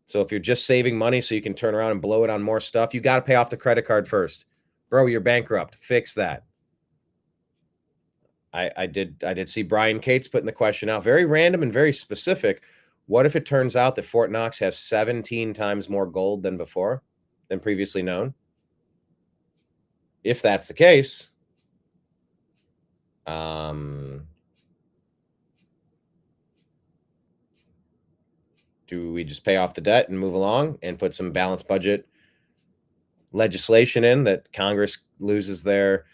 So if you're just saving money so you can turn around and blow it on more stuff, you got to pay off the credit card first. Bro, you're bankrupt. Fix that. I did see Brian Cates putting the question out, very random and very specific. What if it turns out that Fort Knox has 17 times more gold than previously known? If that's the case, do we just pay off the debt and move along and put some balanced budget legislation in that Congress loses their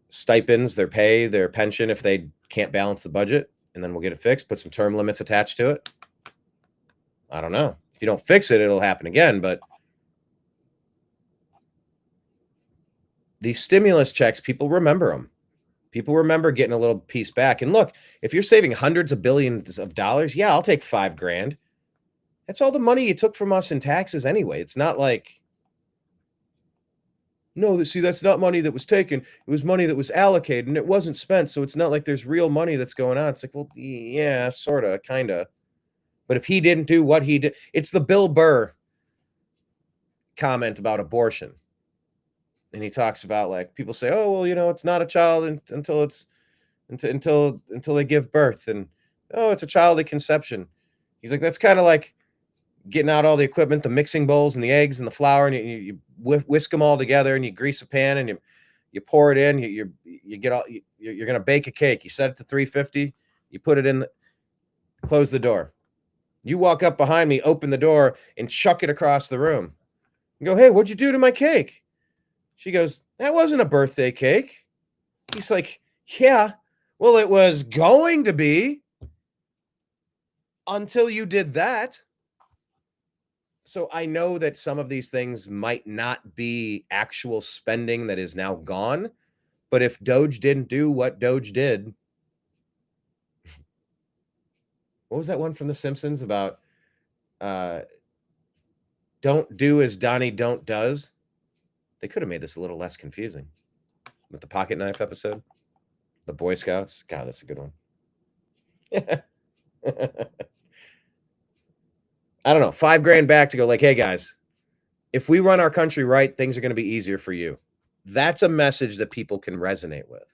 stipends, their pay, their pension if they can't balance the budget, and then we'll get it fixed, put some term limits attached to it? I don't know. If you don't fix it, it'll happen again, but these stimulus checks, people remember them. People remember getting a little piece back. And look, if you're saving hundreds of billions of dollars, yeah, I'll take $5,000. That's all the money you took from us in taxes anyway. It's not like, no, see, that's not money that was taken. It was money that was allocated and it wasn't spent. So it's not like there's real money that's going on. It's like, well, yeah, sort of, kind of. But if he didn't do what he did, it's the Bill Burr comment about abortion. And he talks about, like, people say, oh, well, you know, it's not a child until they give birth. And, oh, it's a child at conception. He's like, that's kind of like getting out all the equipment, the mixing bowls and the eggs and the flour, and you whisk them all together and you grease a pan and you pour it in. You're going to bake a cake. You set it to 350. You put it in, close the door. You walk up behind me, open the door, and chuck it across the room. And go, hey, what'd you do to my cake? She goes, that wasn't a birthday cake. He's like, yeah, well, it was going to be until you did that. So I know that some of these things might not be actual spending that is now gone. But if Doge didn't do what Doge did, what was that one from The Simpsons about don't do as Donnie Don't does? They could have made this a little less confusing with the pocket knife episode. The Boy Scouts. God, that's a good one. I don't know. $5,000 back to go like, hey, guys, if we run our country right, things are going to be easier for you. That's a message that people can resonate with.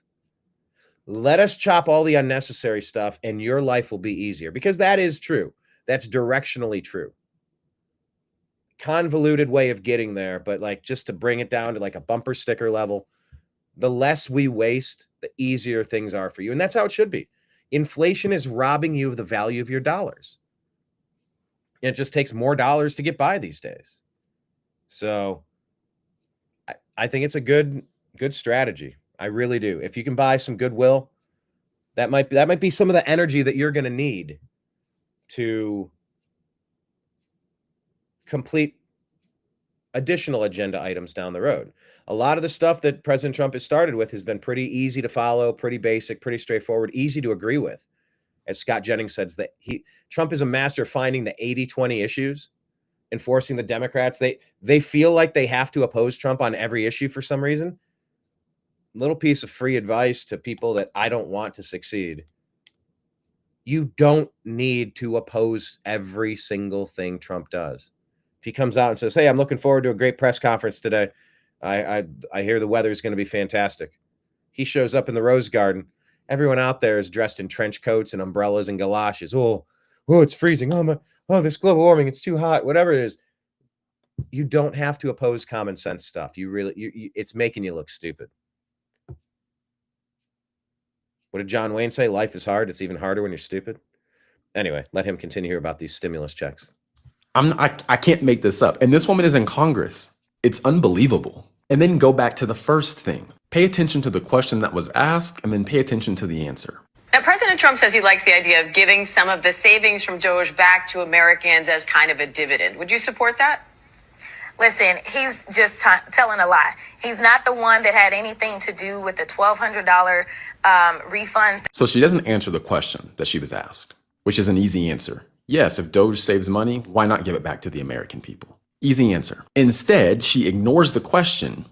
Let us chop all the unnecessary stuff and your life will be easier, because that is true. That's directionally true. Convoluted way of getting there, but like, just to bring it down to like a bumper sticker level, the less we waste, the easier things are for you. And that's how it should be. Inflation is robbing you of the value of your dollars. It just takes more dollars to get by these days. So I think it's a good strategy. I really do. If you can buy some goodwill, that might be some of the energy that you're going to need to complete additional agenda items down the road. A lot of the stuff that President Trump has started with has been pretty easy to follow, pretty basic, pretty straightforward, easy to agree with. As Scott Jennings says, that Trump is a master of finding the 80-20 issues and forcing the Democrats. They feel like they have to oppose Trump on every issue for some reason. Little piece of free advice to people that I don't want to succeed. You don't need to oppose every single thing Trump does. If he comes out and says, hey, I'm looking forward to a great press conference today. I hear the weather is going to be fantastic. He shows up in the Rose Garden. Everyone out there is dressed in trench coats and umbrellas and galoshes. Oh, it's freezing. Oh, this global warming, it's too hot. Whatever it is. You don't have to oppose common sense stuff. It's making you look stupid. What did John Wayne say? Life is hard. It's even harder when you're stupid. Anyway, let him continue here about these stimulus checks. I can't make this up. And this woman is in Congress. It's unbelievable. And then go back to the first thing. Pay attention to the question that was asked and then pay attention to the answer. Now, President Trump says he likes the idea of giving some of the savings from Doge back to Americans as kind of a dividend. Would you support that? Listen, he's just telling a lie. He's not the one that had anything to do with the $1,200 refunds. So she doesn't answer the question that she was asked, which is an easy answer. Yes, if Doge saves money, why not give it back to the American people? Easy answer. Instead, she ignores the question,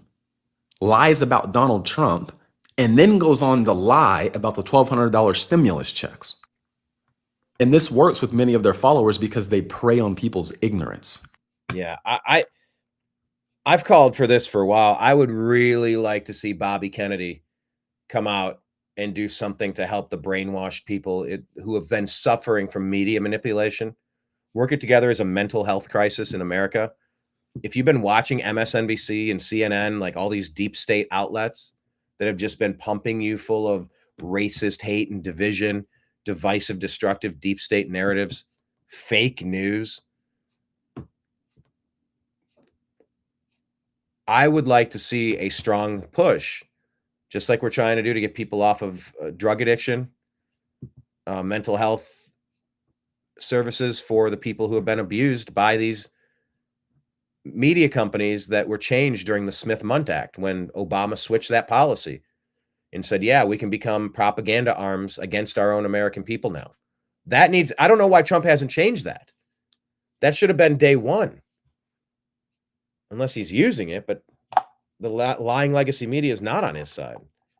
lies about Donald Trump, and then goes on to lie about the $1,200 stimulus checks. And this works with many of their followers because they prey on people's ignorance. Yeah, I've called for this for a while. I would really like to see Bobby Kennedy come out and do something to help the brainwashed people who have been suffering from media manipulation. Work it together as a mental health crisis in America. If you've been watching MSNBC and CNN, like all these deep state outlets that have just been pumping you full of racist hate and division, divisive, destructive, deep state narratives, fake news, I would like to see a strong push, just like we're trying to do to get people off of drug addiction, mental health services for the people who have been abused by these media companies that were changed during the Smith-Mundt Act when Obama switched that policy and said, yeah, we can become propaganda arms against our own American people now. That needs, I don't know why Trump hasn't changed that. That should have been day one. Unless he's using it, but the lying legacy media is not on his side.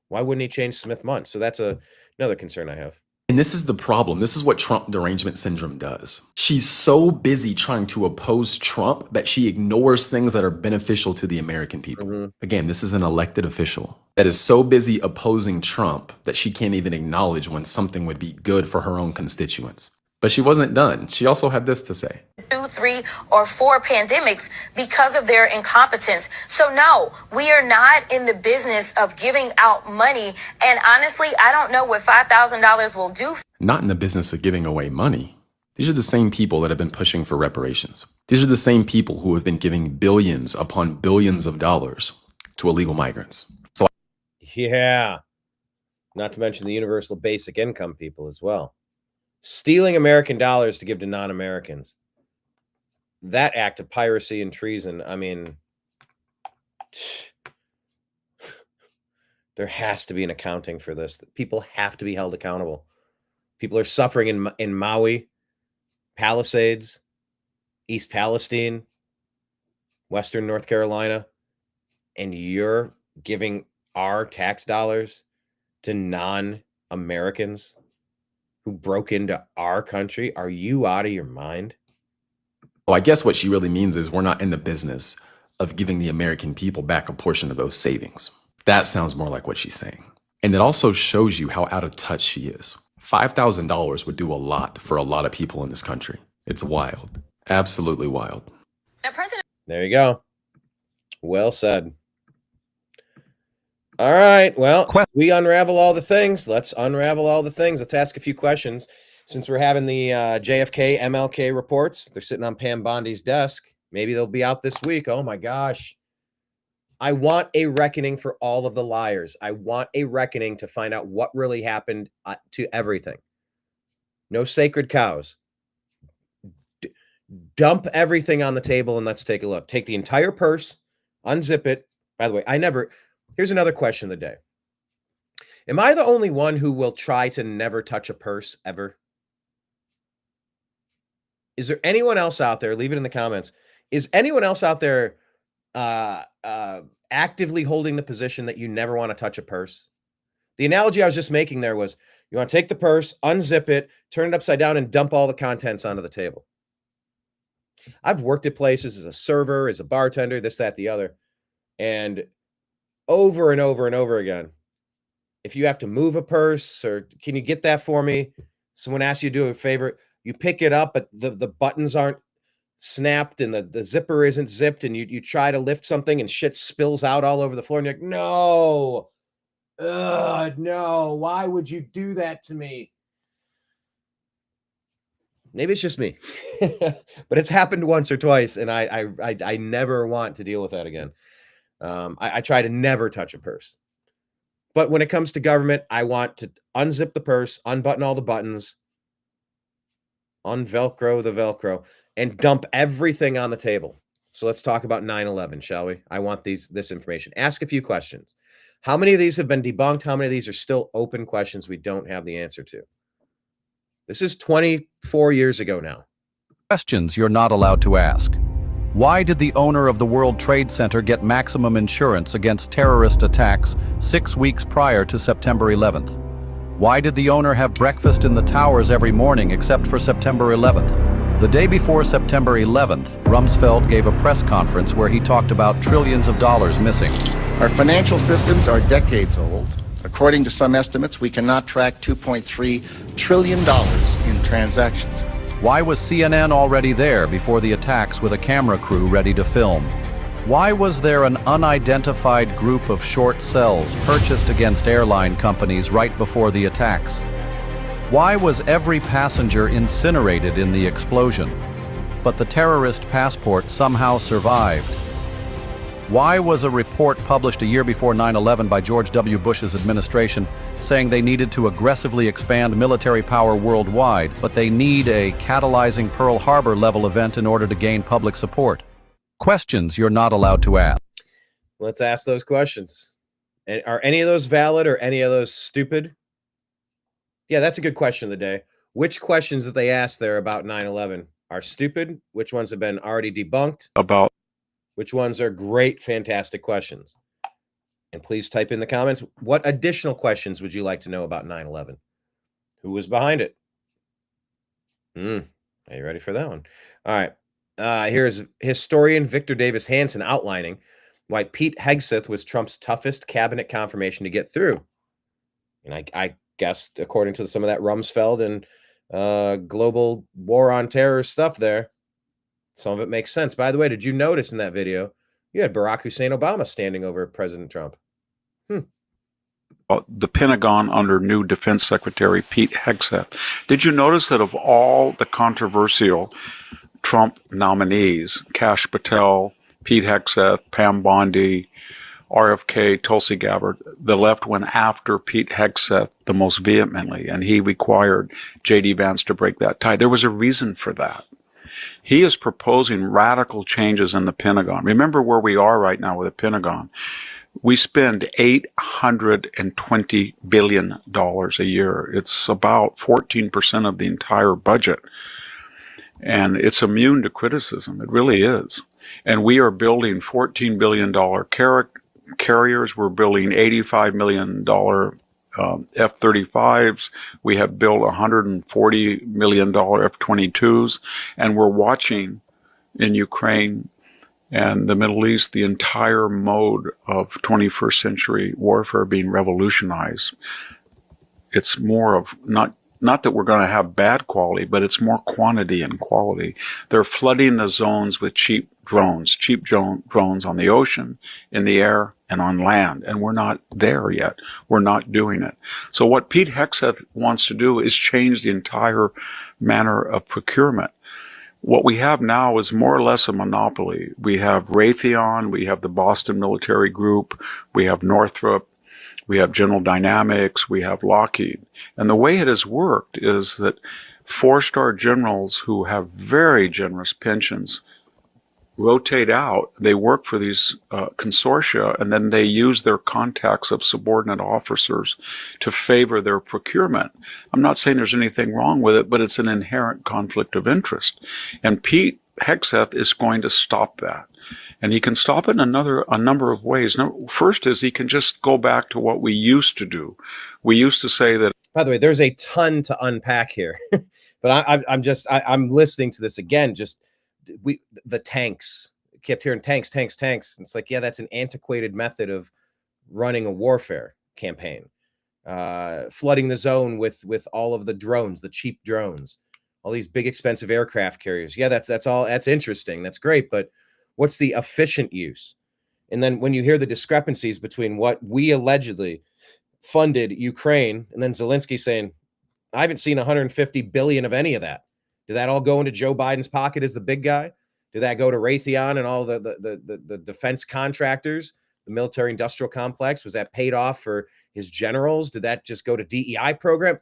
Why wouldn't he change Smith-Mundt? So that's another concern I have. And this is the problem. This is what Trump derangement syndrome does. She's so busy trying to oppose Trump that she ignores things that are beneficial to the American people. Again, this is an elected official that is so busy opposing Trump that she can't even acknowledge when something would be good for her own constituents. But she wasn't done. She also had this to say. 2, 3, or 4 pandemics because of their incompetence. So no, we are not in the business of giving out money. And honestly, I don't know what $5,000 will do. Not in the business of giving away money. These are the same people that have been pushing for reparations. These are the same people who have been giving billions upon billions of dollars to illegal migrants. So yeah, not to mention the universal basic income people as well. Stealing American dollars to give to non-Americans. That act of piracy and treason, I mean, there has to be an accounting for this. People have to be held accountable. People are suffering in Maui, Palisades, East Palestine, Western North Carolina, and you're giving our tax dollars to non-Americans who broke into our country. Are you out of your mind? Well, I guess what she really means is we're not in the business of giving the American people back a portion of those savings. That sounds more like what she's saying. And it also shows you how out of touch she is. $5,000 would do a lot for a lot of people in this country. It's wild. Absolutely wild. Now, President. There you go. Well said. All right. Well, we unravel all the things. Let's unravel all the things. Let's ask a few questions. Since we're having the JFK, MLK reports, they're sitting on Pam Bondi's desk. Maybe they'll be out this week. Oh, my gosh. I want a reckoning for all of the liars. I want a reckoning to find out what really happened to everything. No sacred cows. Dump everything on the table and let's take a look. Take the entire purse, unzip it. By the way, here's another question of the day. Am I the only one who will try to never touch a purse ever? Is there anyone else out there? Leave it in the comments. Is anyone else out there actively holding the position that you never want to touch a purse? The analogy I was just making there was you want to take the purse, unzip it, turn it upside down, and dump all the contents onto the table. I've worked at places as a server, as a bartender, this, that, the other. And over and over and over again, if you have to move a purse or can you get that for me? Someone asks you to do a favor. You pick it up, but the buttons aren't snapped and the zipper isn't zipped, and you try to lift something and shit spills out all over the floor. And you're like, no, no, why would you do that to me? Maybe it's just me, but it's happened once or twice, and I never want to deal with that again. I try to never touch a purse. But when it comes to government, I want to unzip the purse, unbutton all the buttons, unvelcro the Velcro, and dump everything on the table. So let's talk about 9/11, shall we? I want this information. Ask a few questions. How many of these have been debunked? How many of these are still open questions we don't have the answer to? This is 24 years ago now. Questions you're not allowed to ask. Why did the owner of the World Trade Center get maximum insurance against terrorist attacks 6 weeks prior to September 11th? Why did the owner have breakfast in the towers every morning except for September 11th? The day before September 11th, Rumsfeld gave a press conference where he talked about trillions of dollars missing. Our financial systems are decades old. According to some estimates, we cannot track $2.3 trillion in transactions. Why was CNN already there before the attacks with a camera crew ready to film? Why was there an unidentified group of short cells purchased against airline companies right before the attacks? Why was every passenger incinerated in the explosion, but the terrorist passport somehow survived? Why was a report published a year before 9/11 by George W. Bush's administration saying they needed to aggressively expand military power worldwide, but they need a catalyzing Pearl Harbor level event in order to gain public support? Questions you're not allowed to ask. Let's ask those questions. And are any of those valid or any of those stupid? Yeah, that's a good question of the day. Which questions that they asked there about 9/11 are stupid? Which ones have been already debunked? About which ones are great, fantastic questions? And please type in the comments. What additional questions would you like to know about 9/11? Who was behind it? Are you ready for that one? All right. Here's historian Victor Davis Hanson outlining why Pete Hegseth was Trump's toughest cabinet confirmation to get through. And I guess, according to some of that Rumsfeld and global war on terror stuff there, some of it makes sense. By the way, did you notice in that video, you had Barack Hussein Obama standing over President Trump? the Pentagon under new Defense Secretary Pete Hegseth. Did you notice that of all the controversial Trump nominees, Kash Patel, Pete Hegseth, Pam Bondi, RFK, Tulsi Gabbard, the left went after Pete Hegseth the most vehemently, and he required J.D. Vance to break that tie. There was a reason for that. He is proposing radical changes in the Pentagon. Remember where we are right now with the Pentagon. We spend $820 billion a year. It's about 14% of the entire budget. And it's immune to criticism. It really is. And we are building $14 billion carriers. We're building $85 million F-35s. We have built $140 million F-22s. And we're watching in Ukraine and the Middle East the entire mode of 21st century warfare being revolutionized. It's more of not that we're going to have bad quality, but it's more quantity and quality. They're flooding the zones with cheap drones on the ocean, in the air, and on land. And we're not there yet. We're not doing it. So what Pete Hegseth wants to do is change the entire manner of procurement. What we have now is more or less a monopoly. We have Raytheon, we have the Boston Military Group, we have Northrop, we have General Dynamics, we have Lockheed. And the way it has worked is that four-star generals who have very generous pensions rotate out. They work for these consortia, and then they use their contacts of subordinate officers to favor their procurement. I'm not saying there's anything wrong with it, but it's an inherent conflict of interest. And Pete Hegseth is going to stop that. And he can stop it in a number of ways. First is he can just go back to what we used to do. We used to say that. By the way, there's a ton to unpack here, but I'm listening to this again. The tanks, kept hearing tanks. It's like, yeah, that's an antiquated method of running a warfare campaign. Flooding the zone with all of the drones, the cheap drones, all these big expensive aircraft carriers. Yeah, that's interesting. That's great, but what's the efficient use? And then when you hear the discrepancies between what we allegedly funded Ukraine and then Zelensky saying, I haven't seen 150 billion of any of that. Did that all go into Joe Biden's pocket as the big guy? Did that go to Raytheon and all the defense contractors, the military industrial complex? Was that paid off for his generals? Did that just go to DEI program?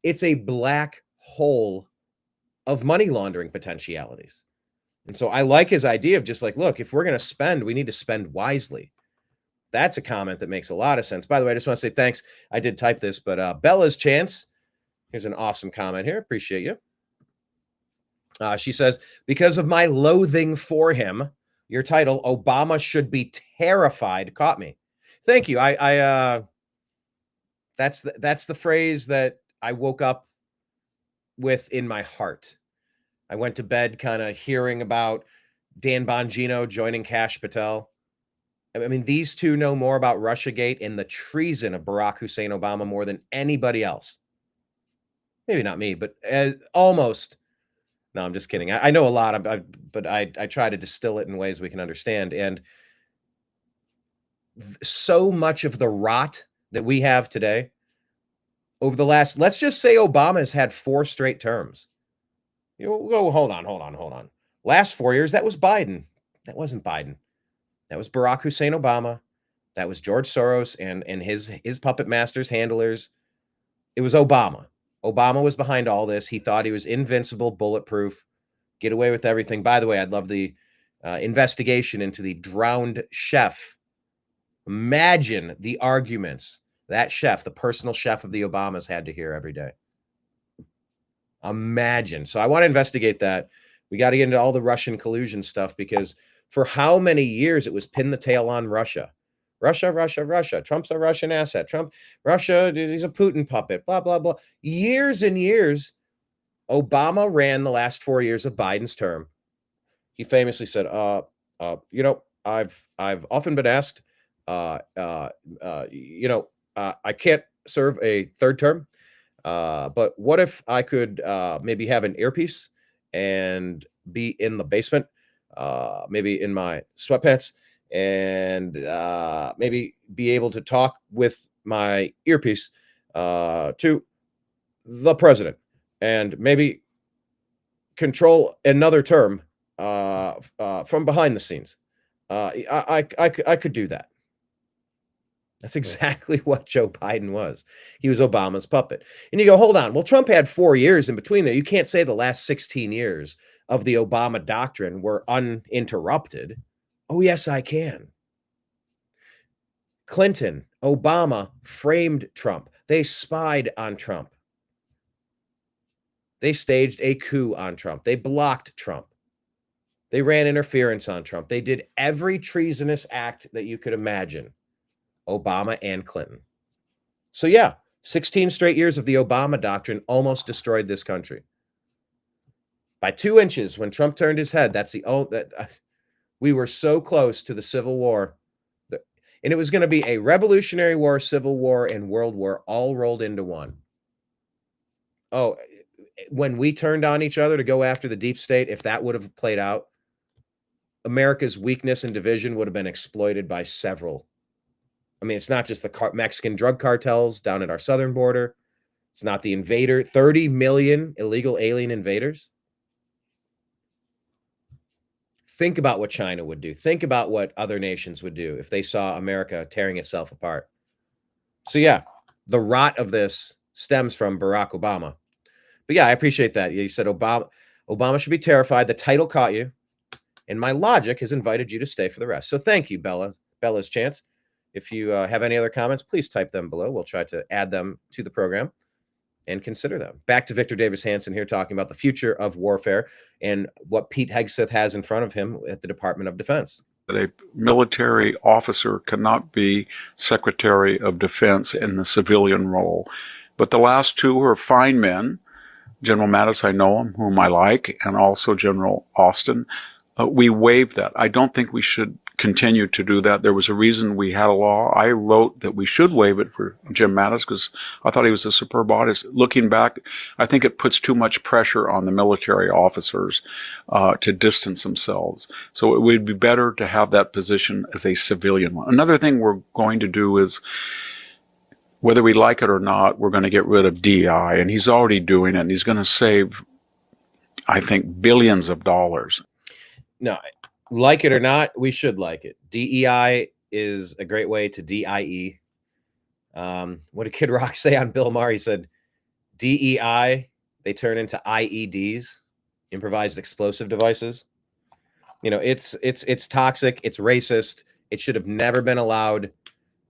It's a black hole of money laundering potentialities. And so I like his idea of just like, look, if we're going to spend, we need to spend wisely. That's a comment that makes a lot of sense. By the way, I just want to say thanks. I did type this, but Bella's Chance, here's an awesome comment here. Appreciate you. She says, because of my loathing for him, your title, Obama should be terrified, caught me. Thank you. That's the phrase that I woke up with in my heart. I went to bed kind of hearing about Dan Bongino joining Kash Patel. I mean, these two know more about Russiagate and the treason of Barack Hussein Obama more than anybody else. Maybe not me, but almost. No, I'm just kidding. I know a lot, but I try to distill it in ways we can understand. And so much of the rot that we have today over the last, let's just say Obama has had 4 straight terms. Hold on. Last 4 years, that was Biden. That wasn't Biden. That was Barack Hussein Obama. That was George Soros and his puppet masters, handlers. It was Obama. Obama was behind all this. He thought he was invincible, bulletproof, get away with everything. By the way, I'd love the investigation into the drowned chef. Imagine the arguments that chef, the personal chef of the Obamas, had to hear every day. Imagine. So I want to investigate that. We got to get into all the Russian collusion stuff, because for how many years it was pin the tail on Russia. Russia. Trump's a Russian asset. Russia, he's a Putin puppet, blah, blah, blah. Years and years. Obama ran the last 4 years of Biden's term. He famously said, I've often been asked, I can't serve a third term, but what if I could maybe have an earpiece and be in the basement, maybe in my sweatpants, and maybe be able to talk with my earpiece to the president, and maybe control another term from behind the scenes. I could do that. That's exactly what Joe Biden was. He was Obama's puppet. And you go, hold on. Well, Trump had 4 years in between there. You can't say the last 16 years of the Obama doctrine were uninterrupted. Oh, yes, I can. Clinton, Obama framed Trump. They spied on Trump. They staged a coup on Trump. They blocked Trump. They ran interference on Trump. They did every treasonous act that you could imagine. Obama and Clinton. So yeah, 16 straight years of the Obama doctrine almost destroyed this country. By 2 inches when Trump turned his head. That's we were so close to the Civil War. And it was going to be a Revolutionary War, Civil War, and World War all rolled into one. Oh, when we turned on each other to go after the deep state, if that would have played out, America's weakness and division would have been exploited by several. I mean, it's not just the Mexican drug cartels down at our southern border. It's not the invader, 30 million illegal alien invaders. Think about what China would do. Think about what other nations would do if they saw America tearing itself apart. So yeah, the rot of this stems from Barack Obama. But yeah, I appreciate that. You said Obama should be terrified. The title caught you. And my logic has invited you to stay for the rest. So thank you, Bella's Chance. If you have any other comments, please type them below. We'll try to add them to the program and consider them. Back to Victor Davis Hanson here, talking about the future of warfare and what Pete Hegseth has in front of him at the Department of Defense. That a military officer cannot be Secretary of Defense in the civilian role. But the last two are fine men. General Mattis, I know him, whom I like, and also General Austin. We waived that. I don't think we should continue to do that. There was a reason we had a law. I wrote that we should waive it for Jim Mattis because I thought he was a superb artist. Looking back, I think it puts too much pressure on the military officers to distance themselves. So it would be better to have that position as a civilian one. Another thing we're going to do is, whether we like it or not, we're going to get rid of DEI, and he's already doing it, and he's going to save, I think, billions of dollars. No, like it or not, we should like it. DEI is a great way to DIE. What did Kid Rock say on Bill Maher? He said, DEI, they turn into IEDs, improvised explosive devices. You know, it's toxic. It's racist. It should have never been allowed.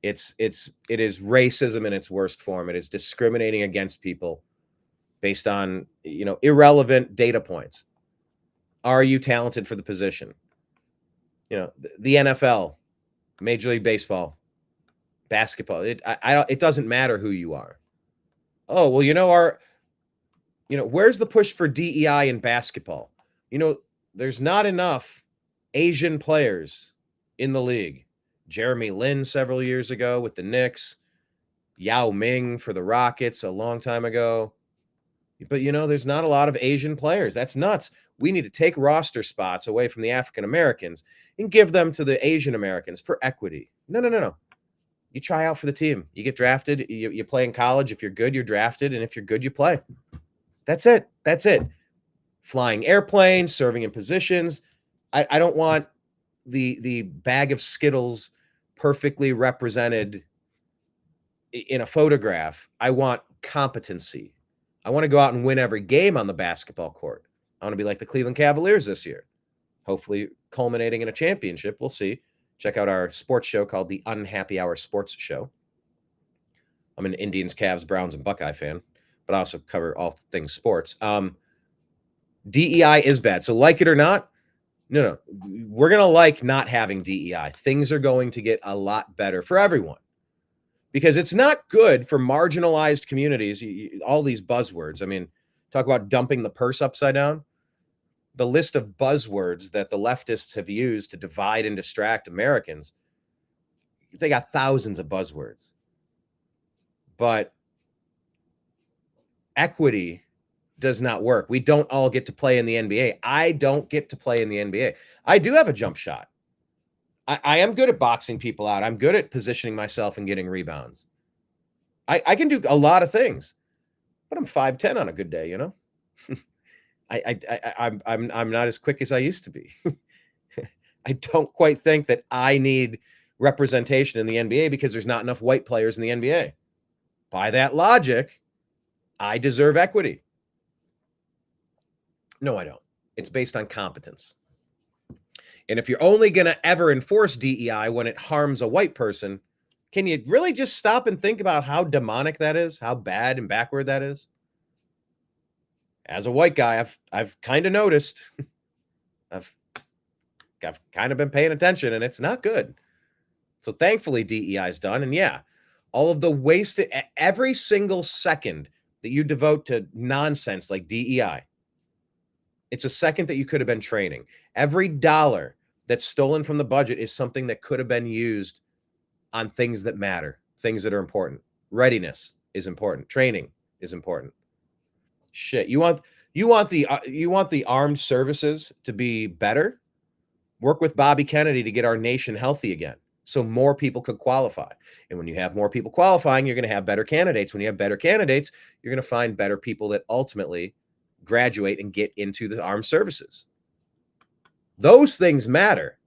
It is racism in its worst form. It is discriminating against people based on, irrelevant data points. Are you talented for the position? The NFL, Major League Baseball, basketball. It doesn't matter who you are. Oh, well, where's the push for DEI in basketball? There's not enough Asian players in the league. Jeremy Lin several years ago with the Knicks, Yao Ming for the Rockets a long time ago. But, there's not a lot of Asian players. That's nuts. We need to take roster spots away from the African Americans and give them to the Asian Americans for equity. No. You try out for the team. You get drafted. You play in college. If you're good, you're drafted. And if you're good, you play. That's it. Flying airplanes, serving in positions. I don't want the bag of Skittles perfectly represented in a photograph. I want competency. I want to go out and win every game on the basketball court. I want to be like the Cleveland Cavaliers this year, hopefully culminating in a championship. We'll see. Check out our sports show called the Unhappy Hour Sports Show. I'm an Indians, Cavs, Browns, and Buckeye fan, but I also cover all things sports. DEI is bad. So like it or not, no. We're going to like not having DEI. Things are going to get a lot better for everyone. Because it's not good for marginalized communities, all these buzzwords. I mean, talk about dumping the purse upside down. The list of buzzwords that the leftists have used to divide and distract Americans, they got thousands of buzzwords. But equity does not work. We don't all get to play in the NBA. I don't get to play in the NBA. I do have a jump shot. I am good at boxing people out. I'm good at positioning myself and getting rebounds. I can do a lot of things, but I'm 5'10" on a good day, I'm not as quick as I used to be. I don't quite think that I need representation in the NBA because there's not enough white players in the NBA. By that logic, I deserve equity. No, I don't. It's based on competence. And if you're only going to ever enforce DEI when it harms a white person, can you really just stop and think about how demonic that is? How bad and backward that is? As a white guy, I've kind of noticed. I've kind of been paying attention, and it's not good. So thankfully, DEI is done. And yeah, all of the wasted, every single second that you devote to nonsense like DEI, it's a second that you could have been training. Every dollar that's stolen from the budget is something that could have been used on things that matter, things that are important. Readiness is important. Training is important. Shit, you want the armed services to be better? Work with Bobby Kennedy to get our nation healthy again, so more people could qualify. And when you have more people qualifying, you're going to have better candidates. When you have better candidates, you're going to find better people that ultimately graduate and get into the armed services. Those things matter.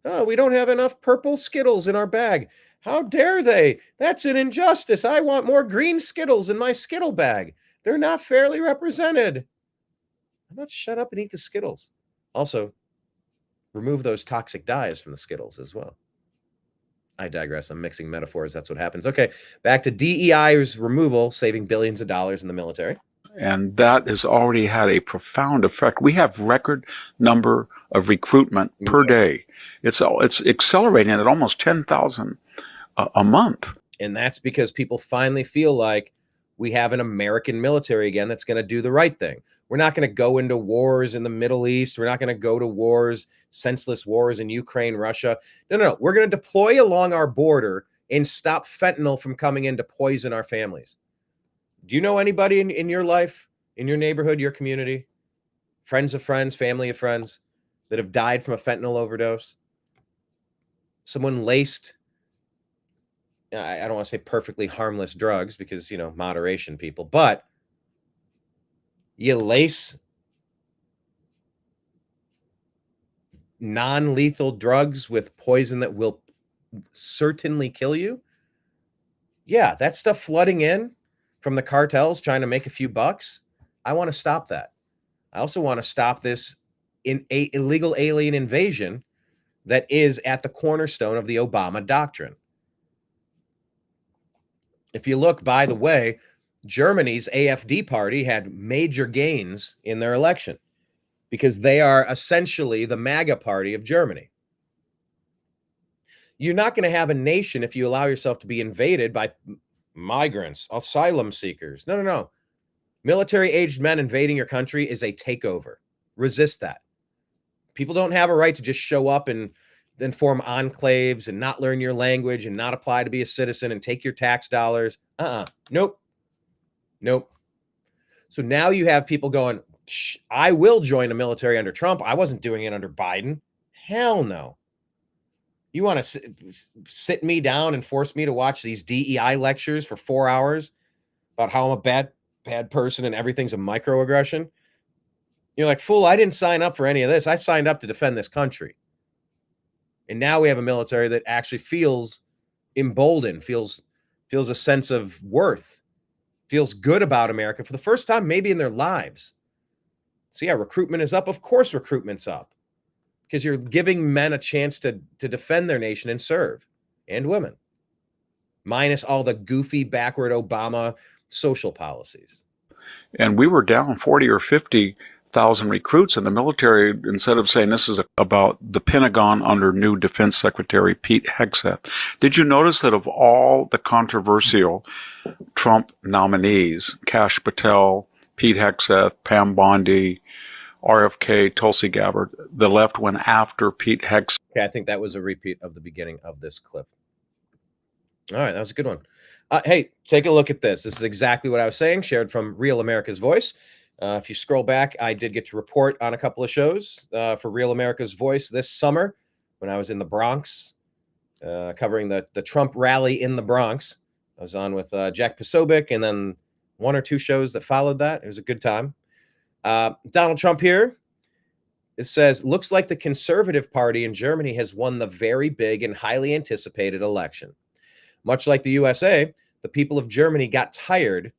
Oh, we don't have enough purple Skittles in our bag. How dare they? That's an injustice. I want more green Skittles in my Skittle bag. They're not fairly represented. How about shut up and eat the Skittles? Also, remove those toxic dyes from the Skittles as well. I digress. I'm mixing metaphors. That's what happens. Okay, back to DEI's removal, saving billions of dollars in the military. And that has already had a profound effect. We have record number of recruitment per day. It's accelerating at almost 10,000 a month. And that's because people finally feel like we have an American military again that's going to do the right thing. We're not going to go into wars in the Middle East. We're not going to go to wars, senseless wars in Ukraine, Russia. No. We're going to deploy along our border and stop fentanyl from coming in to poison our families. Do you know anybody in your life, in your neighborhood, your community, friends of friends, family of friends that have died from a fentanyl overdose? Someone laced, I don't want to say perfectly harmless drugs because, moderation, people, but you lace non-lethal drugs with poison that will certainly kill you. Yeah, that stuff flooding in from the cartels trying to make a few bucks. I want to stop that. I also want to stop this illegal alien invasion that is at the cornerstone of the Obama doctrine. If you look, by the way, Germany's AfD party had major gains in their election because they are essentially the MAGA party of Germany. You're not going to have a nation if you allow yourself to be invaded by migrants, asylum seekers. No. Military-aged men invading your country is a takeover. Resist that. People don't have a right to just show up and then form enclaves and not learn your language and not apply to be a citizen and take your tax dollars. Nope. So now you have people going, I will join the military under Trump. I wasn't doing it under Biden. Hell no. You want to sit me down and force me to watch these DEI lectures for 4 hours about how I'm a bad person and everything's a microaggression? You're like, fool, I didn't sign up for any of this. I signed up to defend this country. And now we have a military that actually feels emboldened, feels a sense of worth, feels good about America for the first time maybe in their lives. So yeah, recruitment is up. Of course recruitment's up, because you're giving men a chance to defend their nation and serve, and women, minus all the goofy, backward Obama social policies. And we were down 40 or 50,000 recruits in the military. Instead of saying this is about the Pentagon under new Defense Secretary Pete Hegseth. Did you notice that of all the controversial Trump nominees, Kash Patel, Pete Hegseth, Pam Bondi, RFK, Tulsi Gabbard, the left went after Pete Hegseth? Okay, I think that was a repeat of the beginning of this clip. All right, that was a good one. Hey, take a look at this. This is exactly what I was saying, shared from Real America's Voice. If you scroll back, I did get to report on a couple of shows for Real America's Voice this summer when I was in the Bronx, covering the Trump rally in the Bronx. I was on with Jack Posobiec and then 1 or 2 shows that followed that. It was a good time. Donald Trump here. It says, looks like the Conservative Party in Germany has won the very big and highly anticipated election. Much like the USA, the people of Germany got tired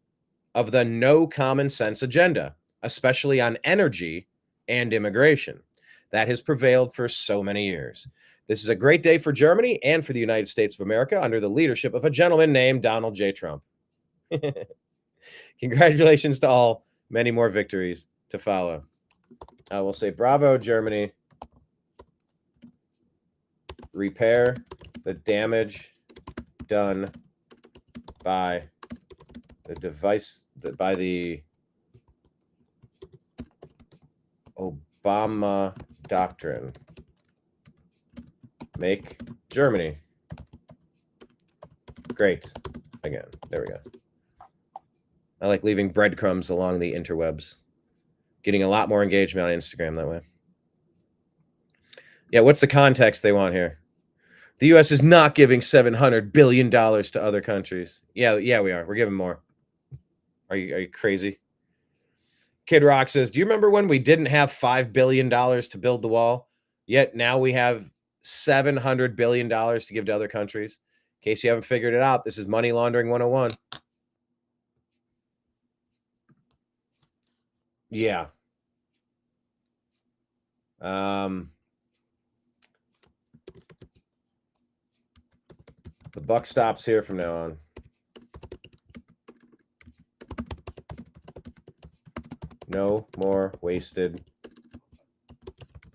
of the no common sense agenda, especially on energy and immigration. That has prevailed for so many years. This is a great day for Germany and for the United States of America under the leadership of a gentleman named Donald J. Trump. Congratulations to all. Many more victories to follow. I will say bravo, Germany. Repair the damage done by the device, by the Obama doctrine. Make Germany great again. There we go. I like leaving breadcrumbs along the interwebs. Getting a lot more engagement on Instagram that way. Yeah, what's the context they want here? The U.S. is not giving $700 billion to other countries. Yeah, we are. We're giving more. Are you crazy? Kid Rock says, do you remember when we didn't have $5 billion to build the wall? Yet now we have $700 billion to give to other countries. In case you haven't figured it out, this is money laundering 101. Yeah. The buck stops here from now on. No more wasted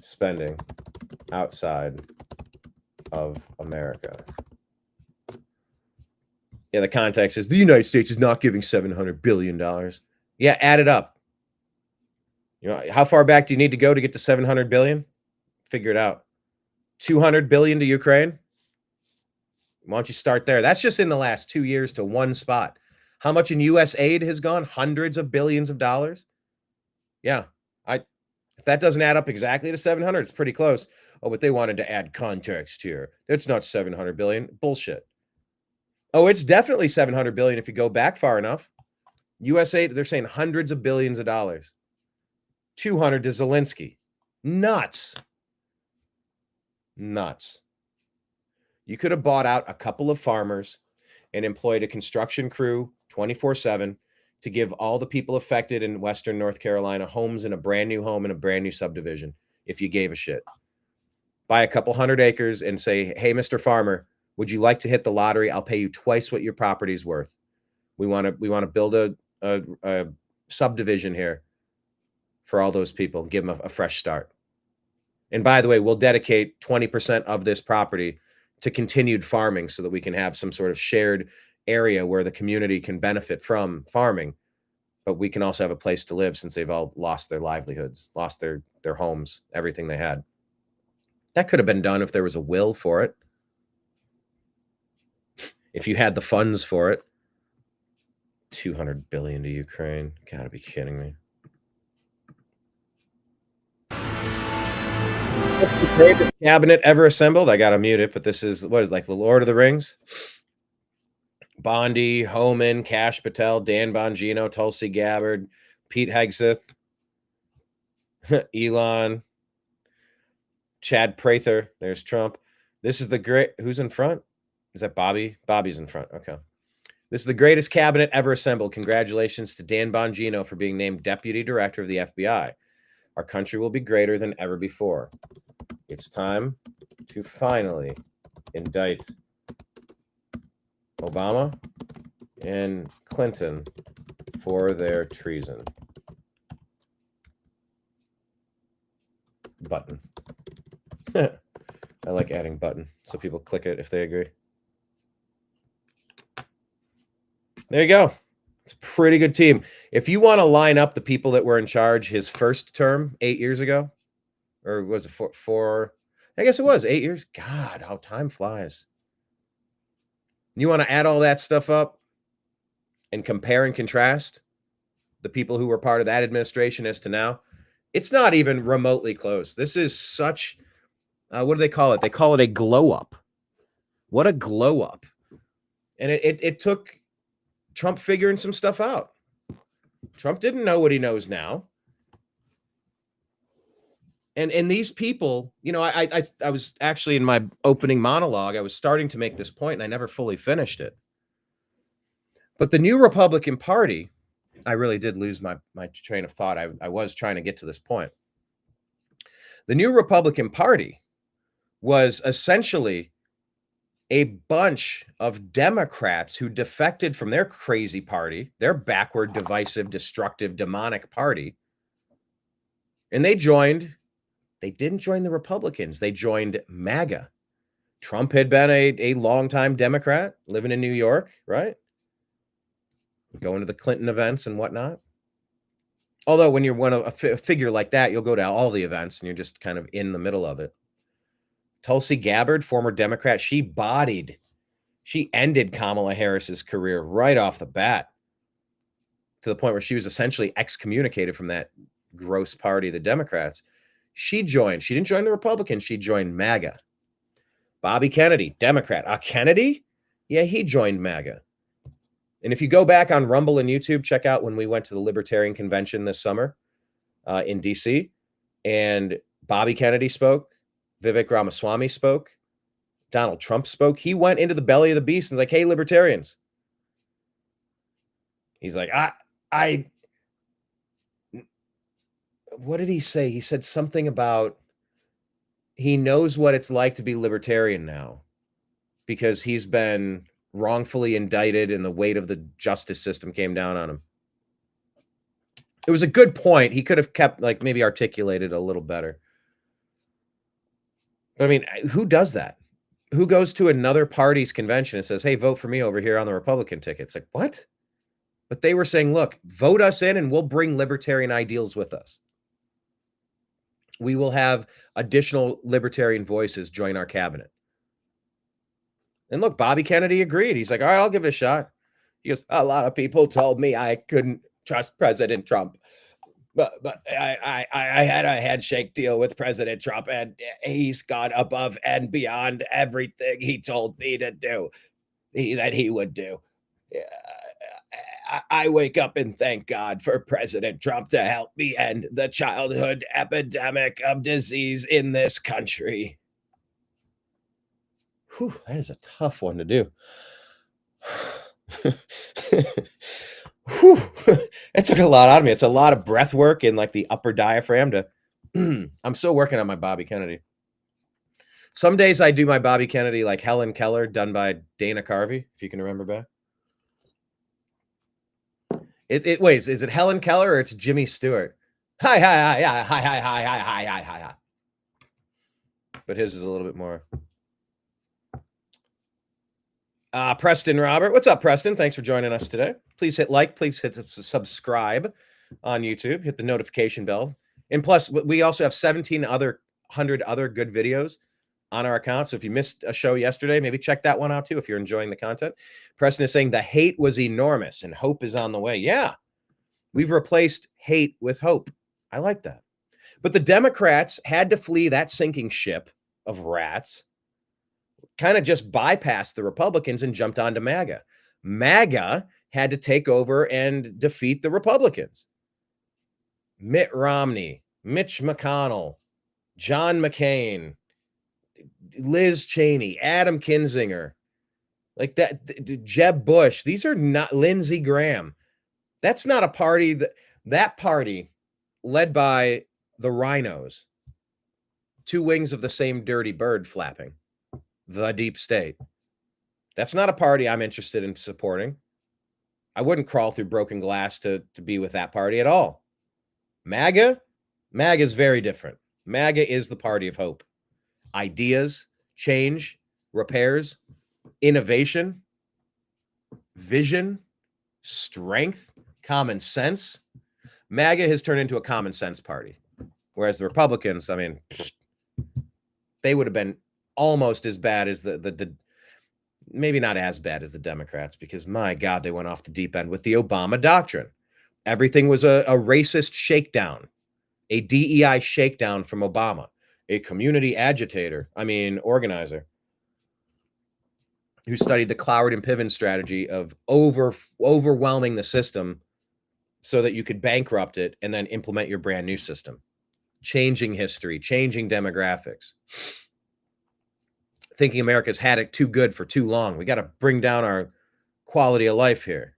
spending outside of America. Yeah, the context is the United States is not giving $700 billion. Yeah, add it up. You know, how far back do you need to go to get to 700 billion? Figure it out. 200 billion to Ukraine. Why don't you start there? That's just in the last 2 years to one spot. How much in U.S. aid has gone? Hundreds of billions of dollars. Yeah, if that doesn't add up exactly to 700, it's pretty close. Oh, but they wanted to add context here. It's not 700 billion. Bullshit. Oh, it's definitely 700 billion if you go back far enough. U.S. aid, they're saying hundreds of billions of dollars. 200 to Zelensky. Nuts. You could have bought out a couple of farmers and employed a construction crew 24/7 to give all the people affected in Western North Carolina homes in a brand new home in a brand new subdivision if you gave a shit. Buy a couple hundred acres and say, hey, Mr. Farmer, would you like to hit the lottery? I'll pay you twice what your property's worth. We want to build a subdivision here for all those people. Give them a fresh start. And by the way, we'll dedicate 20% of this property to continued farming so that we can have some sort of shared area where the community can benefit from farming, but we can also have a place to live since they've all lost their livelihoods, lost their homes, everything they had. That could have been done if there was a will for it. If you had the funds for it. 200 billion to Ukraine. Gotta be kidding me. What's the greatest cabinet ever assembled? I gotta mute it, but this is what is like the Lord of the Rings. Bondi, Homan, Kash Patel, Dan Bongino, Tulsi Gabbard, Pete Hegseth, Elon, Chad Prather. There's Trump. This is the great. Who's in front? Is that Bobby? Bobby's in front. Okay. This is the greatest cabinet ever assembled. Congratulations to Dan Bongino for being named Deputy Director of the FBI. Our country will be greater than ever before. It's time to finally indict Obama and Clinton for their treason. Button. I like adding button so people click it if they agree. There you go. It's a pretty good team. If you want to line up the people that were in charge his first term 8 years ago, or was it four? I guess it was 8 years. God, how time flies. You want to add all that stuff up and compare and contrast the people who were part of that administration as to now, it's not even remotely close. This is such, what do they call it? They call it a glow up. What a glow up. And it took Trump figuring some stuff out. Trump didn't know what he knows now. And these people, you know, I was actually in my opening monologue, I was starting to make this point and I never fully finished it. But the new Republican Party, I really did lose my train of thought. I was trying to get to this point. The new Republican Party was essentially a bunch of Democrats who defected from their crazy party, their backward, divisive, destructive, demonic party. And they didn't join the Republicans. They joined MAGA. Trump had been a longtime Democrat living in New York, right? Going to the Clinton events and whatnot. Although when you're a figure like that, you'll go to all the events and you're just kind of in the middle of it. Tulsi Gabbard, former Democrat, she ended Kamala Harris's career right off the bat to the point where she was essentially excommunicated from that gross party, the Democrats. She didn't join the Republicans. She joined MAGA. Bobby Kennedy, Democrat. Kennedy? Yeah, he joined MAGA. And if you go back on Rumble and YouTube, check out when we went to the Libertarian Convention this summer in DC, and Bobby Kennedy spoke, Vivek Ramaswamy spoke, Donald Trump spoke. He went into the belly of the beast and was like, hey, libertarians. He's like, what did he say? He said something about he knows what it's like to be libertarian now because he's been wrongfully indicted and the weight of the justice system came down on him. It was a good point. He could have kept, like, maybe articulated a little better. But I mean, who does that? Who goes to another party's convention and says, hey, vote for me over here on the Republican ticket? It's like, what? But they were saying, look, vote us in and we'll bring libertarian ideals with us. We will have additional libertarian voices join our cabinet. And look, Bobby Kennedy agreed. He's like, all right, I'll give it a shot. He goes, a lot of people told me I couldn't trust President Trump. But I had a handshake deal with President Trump, and he's gone above and beyond everything he told me to do, that he would do. I wake up and thank God for President Trump to help me end the childhood epidemic of disease in this country. Whew, that is a tough one to do. Whew, it took a lot out of me. It's a lot of breath work and like the upper diaphragm to. I'm still working on my Bobby Kennedy. Some days I do my Bobby Kennedy like Helen Keller, done by Dana Carvey, if you can remember back. Wait, is it Helen Keller or it's Jimmy Stewart? Hi. But his is a little bit more. Preston Robert. What's up, Preston? Thanks for joining us today. Please hit like. Please hit subscribe on YouTube. Hit the notification bell. And plus, we also have 1,700 other good videos on our account. So if you missed a show yesterday, maybe check that one out too if you're enjoying the content. Preston is saying the hate was enormous and hope is on the way. Yeah, we've replaced hate with hope. I like that. But the Democrats had to flee that sinking ship of rats, kind of just bypassed the Republicans and jumped onto MAGA. MAGA had to take over and defeat the Republicans. Mitt Romney, Mitch McConnell, John McCain, Liz Cheney, Adam Kinzinger, like that, Jeb Bush. These are not Lindsey Graham. That's not a party that party led by the rhinos, two wings of the same dirty bird flapping, the deep state. That's not a party I'm interested in supporting. I wouldn't crawl through broken glass to be with that party at all. MAGA is very different. MAGA is the party of hope. Ideas, change, repairs, innovation, vision, strength, common sense. MAGA has turned into a common sense party. Whereas the Republicans, I mean, they would have been almost as bad as the maybe not as bad as the Democrats, because my God, they went off the deep end with the Obama doctrine. Everything was a racist shakedown, a DEI shakedown from Obama, a community organizer who studied the Cloward and Piven strategy of overwhelming the system so that you could bankrupt it and then implement your brand new system. Changing history, changing demographics. Thinking America's had it too good for too long. We got to bring down our quality of life here.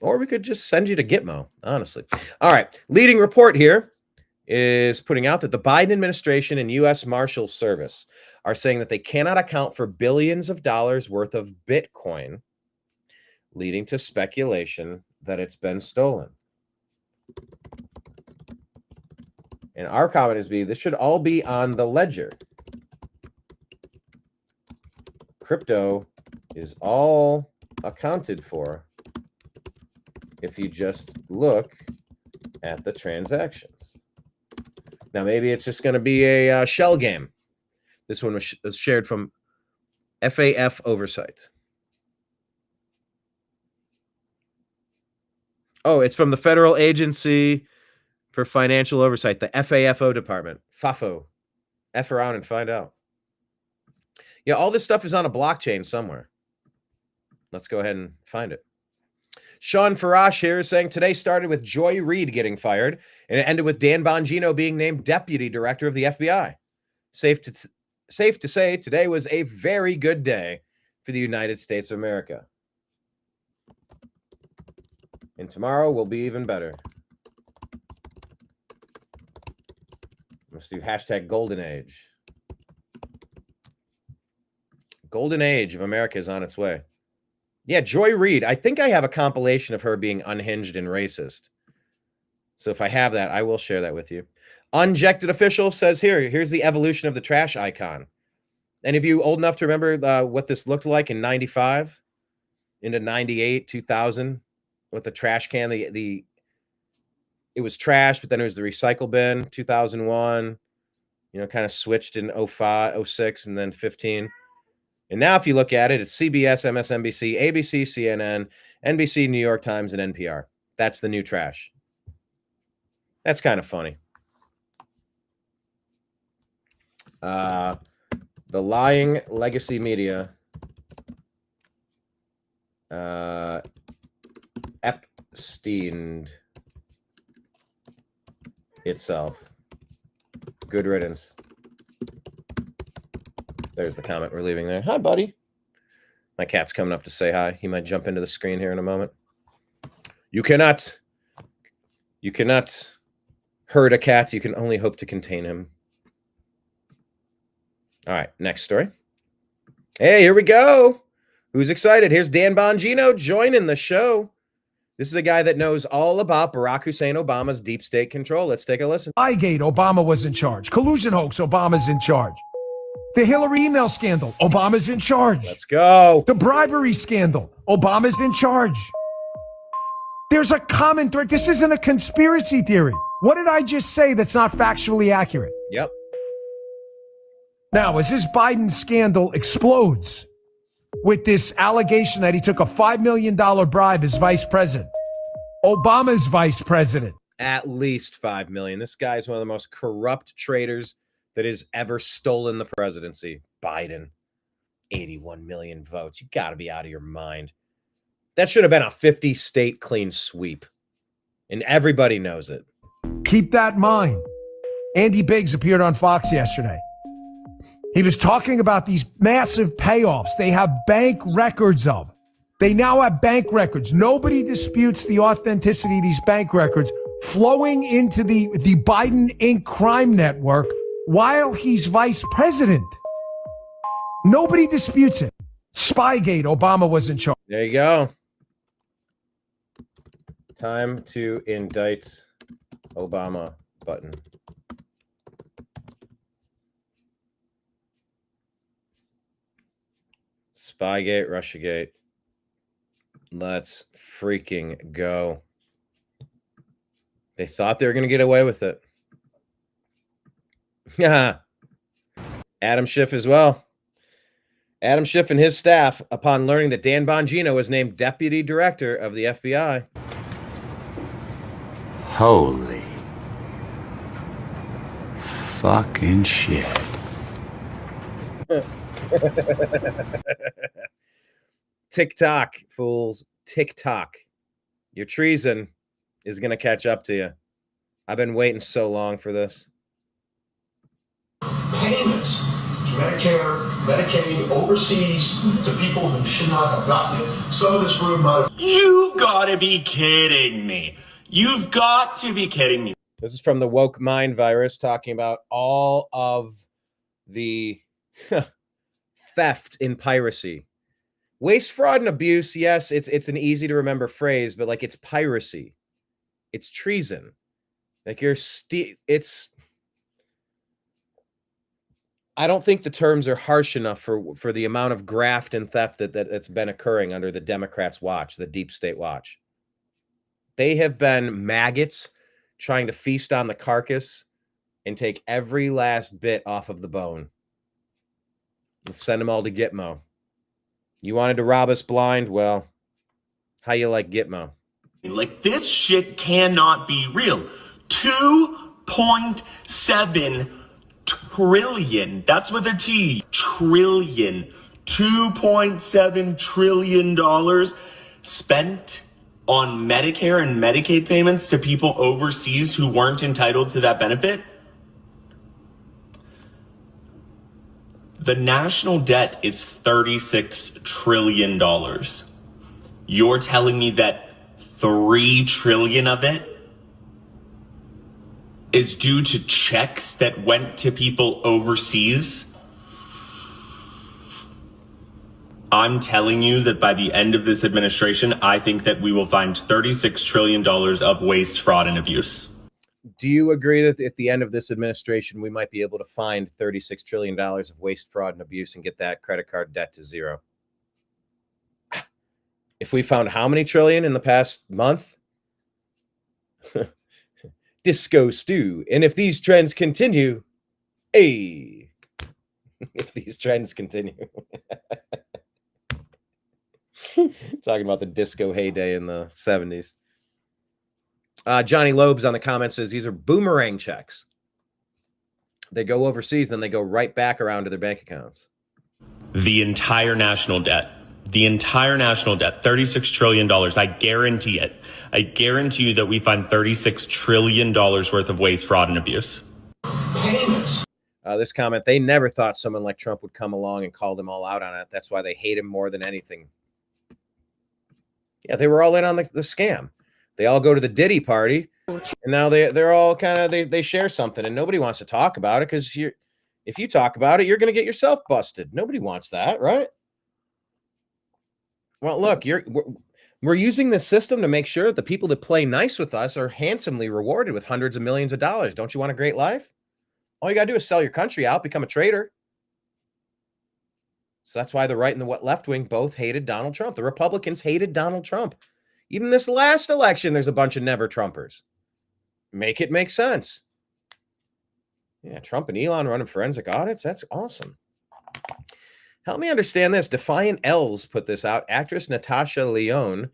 Or we could just send you to Gitmo, honestly. All right. Leading report here is putting out that the Biden administration and U.S. Marshal Service are saying that they cannot account for billions of dollars worth of Bitcoin, leading to speculation that it's been stolen. And our comment is this should all be on the ledger. Crypto is all accounted for if you just look at the transactions. Now, maybe it's just going to be a shell game. This one was shared from FAF Oversight. Oh, it's from the Federal Agency for Financial Oversight, the FAFO department. FAFO. F around and find out. Yeah, all this stuff is on a blockchain somewhere. Let's go ahead and find it. Sean Farash here is saying today started with Joy Reid getting fired, and it ended with Dan Bongino being named deputy director of the FBI. Safe to say today was a very good day for the United States of America. And tomorrow will be even better. Let's do hashtag Golden Age. Golden Age of America is on its way. Yeah, Joy Reid. I think I have a compilation of her being unhinged and racist. So if I have that, I will share that with you. Unjected Official says here's the evolution of the trash icon. Any of you old enough to remember what this looked like in 95 into 98, 2000 with the trash can? It was trash, but then it was the recycle bin. 2001, kind of switched in 05, 06, and then 15. And now if you look at it, it's CBS, MSNBC, ABC, CNN, NBC, New York Times, and NPR. That's the new trash. That's kind of funny. The lying legacy media. Epstein itself. Good riddance. There's the comment we're leaving there. Hi, buddy. My cat's coming up to say hi. He might jump into the screen here in a moment. You cannot herd a cat. You can only hope to contain him. All right, next story. Hey, here we go. Who's excited? Here's Dan Bongino joining the show. This is a guy that knows all about Barack Hussein Obama's deep state control. Let's take a listen. Spygate, Obama was in charge. Collusion hoax, Obama's in charge. The Hillary email scandal, Obama's in charge. Let's go. The bribery scandal, Obama's in charge. There's a common thread. This isn't a conspiracy theory. What did I just say that's not factually accurate? Yep. Now, as this Biden scandal explodes with this allegation that he took a $5 million bribe as vice president, Obama's vice president. At least 5 million. This guy is one of the most corrupt traitors that has ever stolen the presidency. Biden, 81 million votes. You got to be out of your mind. That should have been a 50-state clean sweep. And everybody knows it. Keep that in mind. Andy Biggs appeared on Fox yesterday. He was talking about these massive payoffs they have bank records of. They now have bank records. Nobody disputes the authenticity of these bank records flowing into the Biden Inc. crime network while he's vice president. Nobody disputes it. Spygate, Obama was in charge. There you go. Time to indict Obama button. Spygate, Russiagate. Let's freaking go. They thought they were going to get away with it. Yeah. Adam Schiff as well. Adam Schiff and his staff, upon learning that Dan Bongino was named deputy director of the FBI. Holy fucking shit. TikTok, fools. TikTok. Your treason is going to catch up to you. I've been waiting so long for this. Payments to Medicare, Medicaid, overseas to people who should not have gotten it. Some of this room might have... You've got to be kidding me. You've got to be kidding me. This is from the woke mind virus, talking about all of the theft in piracy. Waste, fraud, and abuse. Yes, it's an easy to remember phrase, but like it's piracy. It's treason. Like it's I don't think the terms are harsh enough for the amount of graft and theft that's been occurring under the Democrats' watch, the deep state watch. They have been maggots trying to feast on the carcass and take every last bit off of the bone. Let's send them all to Gitmo. You wanted to rob us blind? Well, how you like Gitmo? Like, this shit cannot be real. 2.7 trillion. That's with a T. Trillion. $2.7 trillion spent on Medicare and Medicaid payments to people overseas who weren't entitled to that benefit. The national debt is $36 trillion. You're telling me that 3 trillion of it is due to checks that went to people overseas? I'm telling you that by the end of this administration, I think that we will find $36 trillion of waste, fraud, and abuse. Do you agree that at the end of this administration, we might be able to find $36 trillion of waste, fraud, and abuse and get that credit card debt to zero? If we found how many trillion in the past month? Disco stew. And if these trends continue, hey, if these trends continue. Talking about the disco heyday in the 70s. Johnny Loeb's on the comments says these are boomerang checks. They go overseas, then they go right back around to their bank accounts. The entire national debt, $36 trillion. I guarantee it. I guarantee you that we find $36 trillion worth of waste, fraud, and abuse. Payments. This comment, they never thought someone like Trump would come along and call them all out on it. That's why they hate him more than anything. Yeah, they were all in on the scam. They all go to the Diddy party, and now they're all kind of they share something, and nobody wants to talk about it because if you talk about it, you're going to get yourself busted. Nobody wants that, right? Well, look, we're using this system to make sure that the people that play nice with us are handsomely rewarded with hundreds of millions of dollars. Don't you want a great life? All you got to do is sell your country out, become a traitor. So that's why the right and the left wing both hated Donald Trump. The Republicans hated Donald Trump. Even this last election, there's a bunch of never Trumpers. Make it make sense. Yeah, Trump and Elon running forensic audits. That's awesome. Help me understand this. Defiant Elves put this out. Actress Natasha Lyonne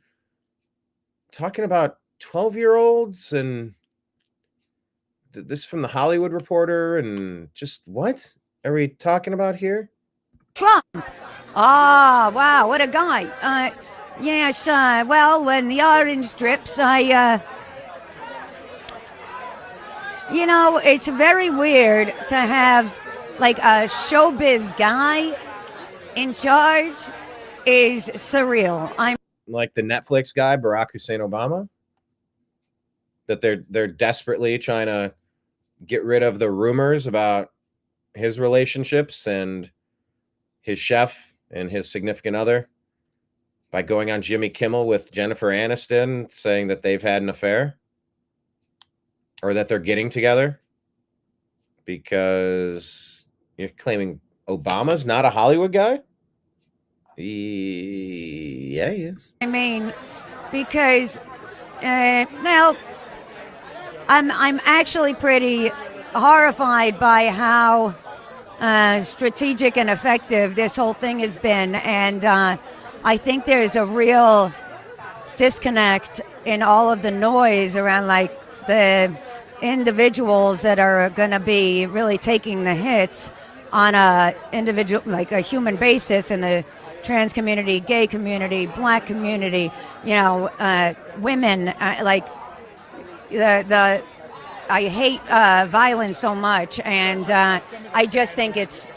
talking about 12-year-olds and this from the Hollywood Reporter, and just what are we talking about here? Trump. Ah, wow, what a guy. Yes, well, when the orange drips, you know, it's very weird to have like a showbiz guy in charge is surreal. I'm like the Netflix guy, Barack Hussein Obama, that they're desperately trying to get rid of the rumors about his relationships and his chef and his significant other by going on Jimmy Kimmel with Jennifer Aniston saying that they've had an affair or that they're getting together, because you're claiming Obama's not a Hollywood guy? Yeah, he is. I mean, because, well, I'm actually pretty horrified by how strategic and effective this whole thing has been, and I think there's a real disconnect in all of the noise around like the individuals that are going to be really taking the hits on a individual, like a human basis, in the trans community, gay community, black community, you know, women, like the I hate violence so much, and I just think it's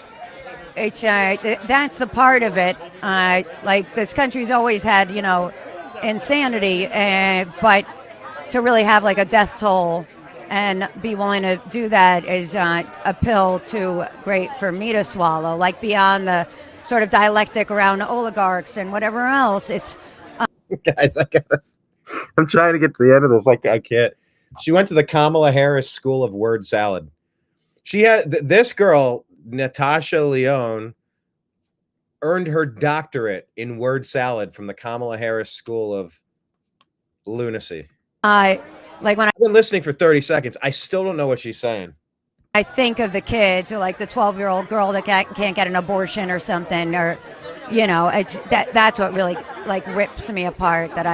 that's the part of it. Like this country's always had, you know, insanity, but to really have like a death toll and be willing to do that is a pill too great for me to swallow. Like beyond the sort of dialectic around oligarchs and whatever else, it's guys, I'm trying to get to the end of this. Like I can't. She went to the Kamala Harris School of Word Salad. She had this girl, Natasha Lyonne, earned her doctorate in word salad from the Kamala Harris School of Lunacy. like when I've been listening for 30 seconds, I still don't know what she's saying. I think of the kids, or like the 12-year-old girl that can't get an abortion or something, or you know, it's that's what really like rips me apart. That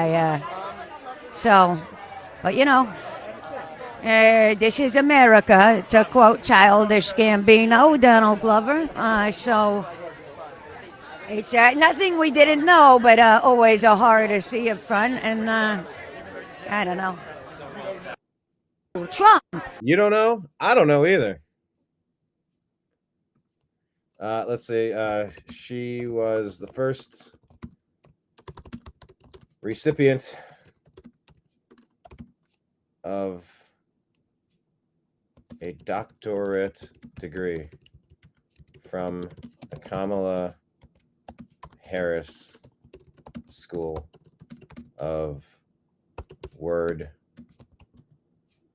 but you know. This is America, to quote Childish Gambino, Donald Glover. So it's nothing we didn't know, but always a horror to see up front. And I don't know. Trump. You don't know? I don't know either. Let's see. She was the first recipient of a doctorate degree from the Kamala Harris School of Word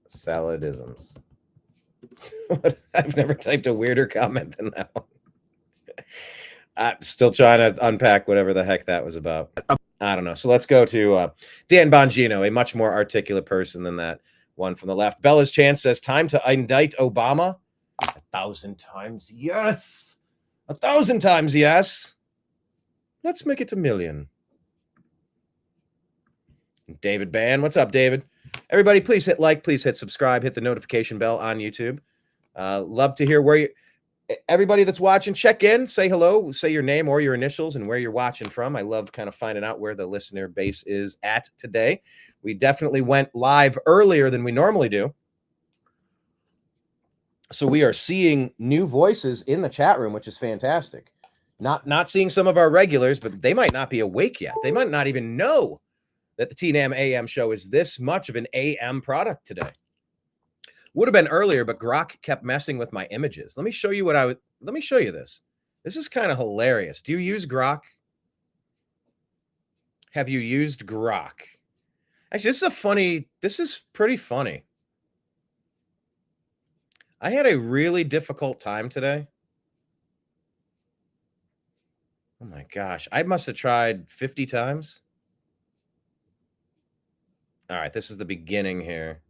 Saladisms. I've never typed a weirder comment than that one. I'm still trying to unpack whatever the heck that was about. I don't know. So let's go to Dan Bongino, a much more articulate person than that one from the left. Bella's Chance says, time to indict Obama. 1,000 times yes. 1,000 times yes. Let's make it a million. David Ban, what's up, David? Everybody, please hit like, please hit subscribe, hit the notification bell on YouTube. Love to hear where you, everybody that's watching, check in, say hello, say your name or your initials and where you're watching from. I love kind of finding out where the listener base is at today. We definitely went live earlier than we normally do. So we are seeing new voices in the chat room, which is fantastic. Not seeing some of our regulars, but they might not be awake yet. They might not even know that the TNAM AM show is this much of an AM product today. Would have been earlier, but Grok kept messing with my images. Let me show you let me show you this. This is kind of hilarious. Do you use Grok? Have you used Grok? Actually, this is pretty funny. I had a really difficult time today. Oh my gosh. I must have tried 50 times. All right, this is the beginning here.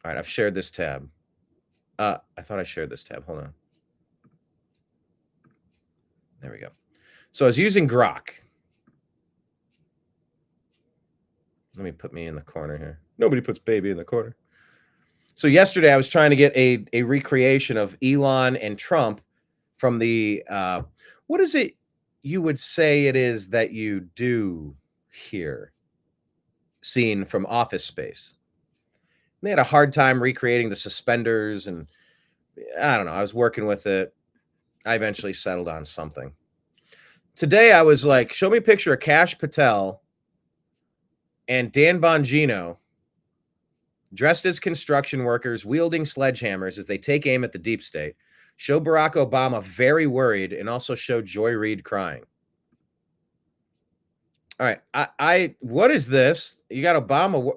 All right, I've shared this tab. I thought I shared this tab. Hold on. There we go. So I was using Grok. Let me put me in the corner here. Nobody puts baby in the corner. So yesterday I was trying to get a recreation of Elon and Trump from the what is it you would say it is that you do here? Scene from Office Space. They had a hard time recreating the suspenders, and I don't know. I was working with it. I eventually settled on something. Today I was like, show me a picture of Kash Patel and Dan Bongino dressed as construction workers wielding sledgehammers as they take aim at the deep state. Show Barack Obama very worried, and also show Joy Reid crying. All right, I what is this? You got Obama.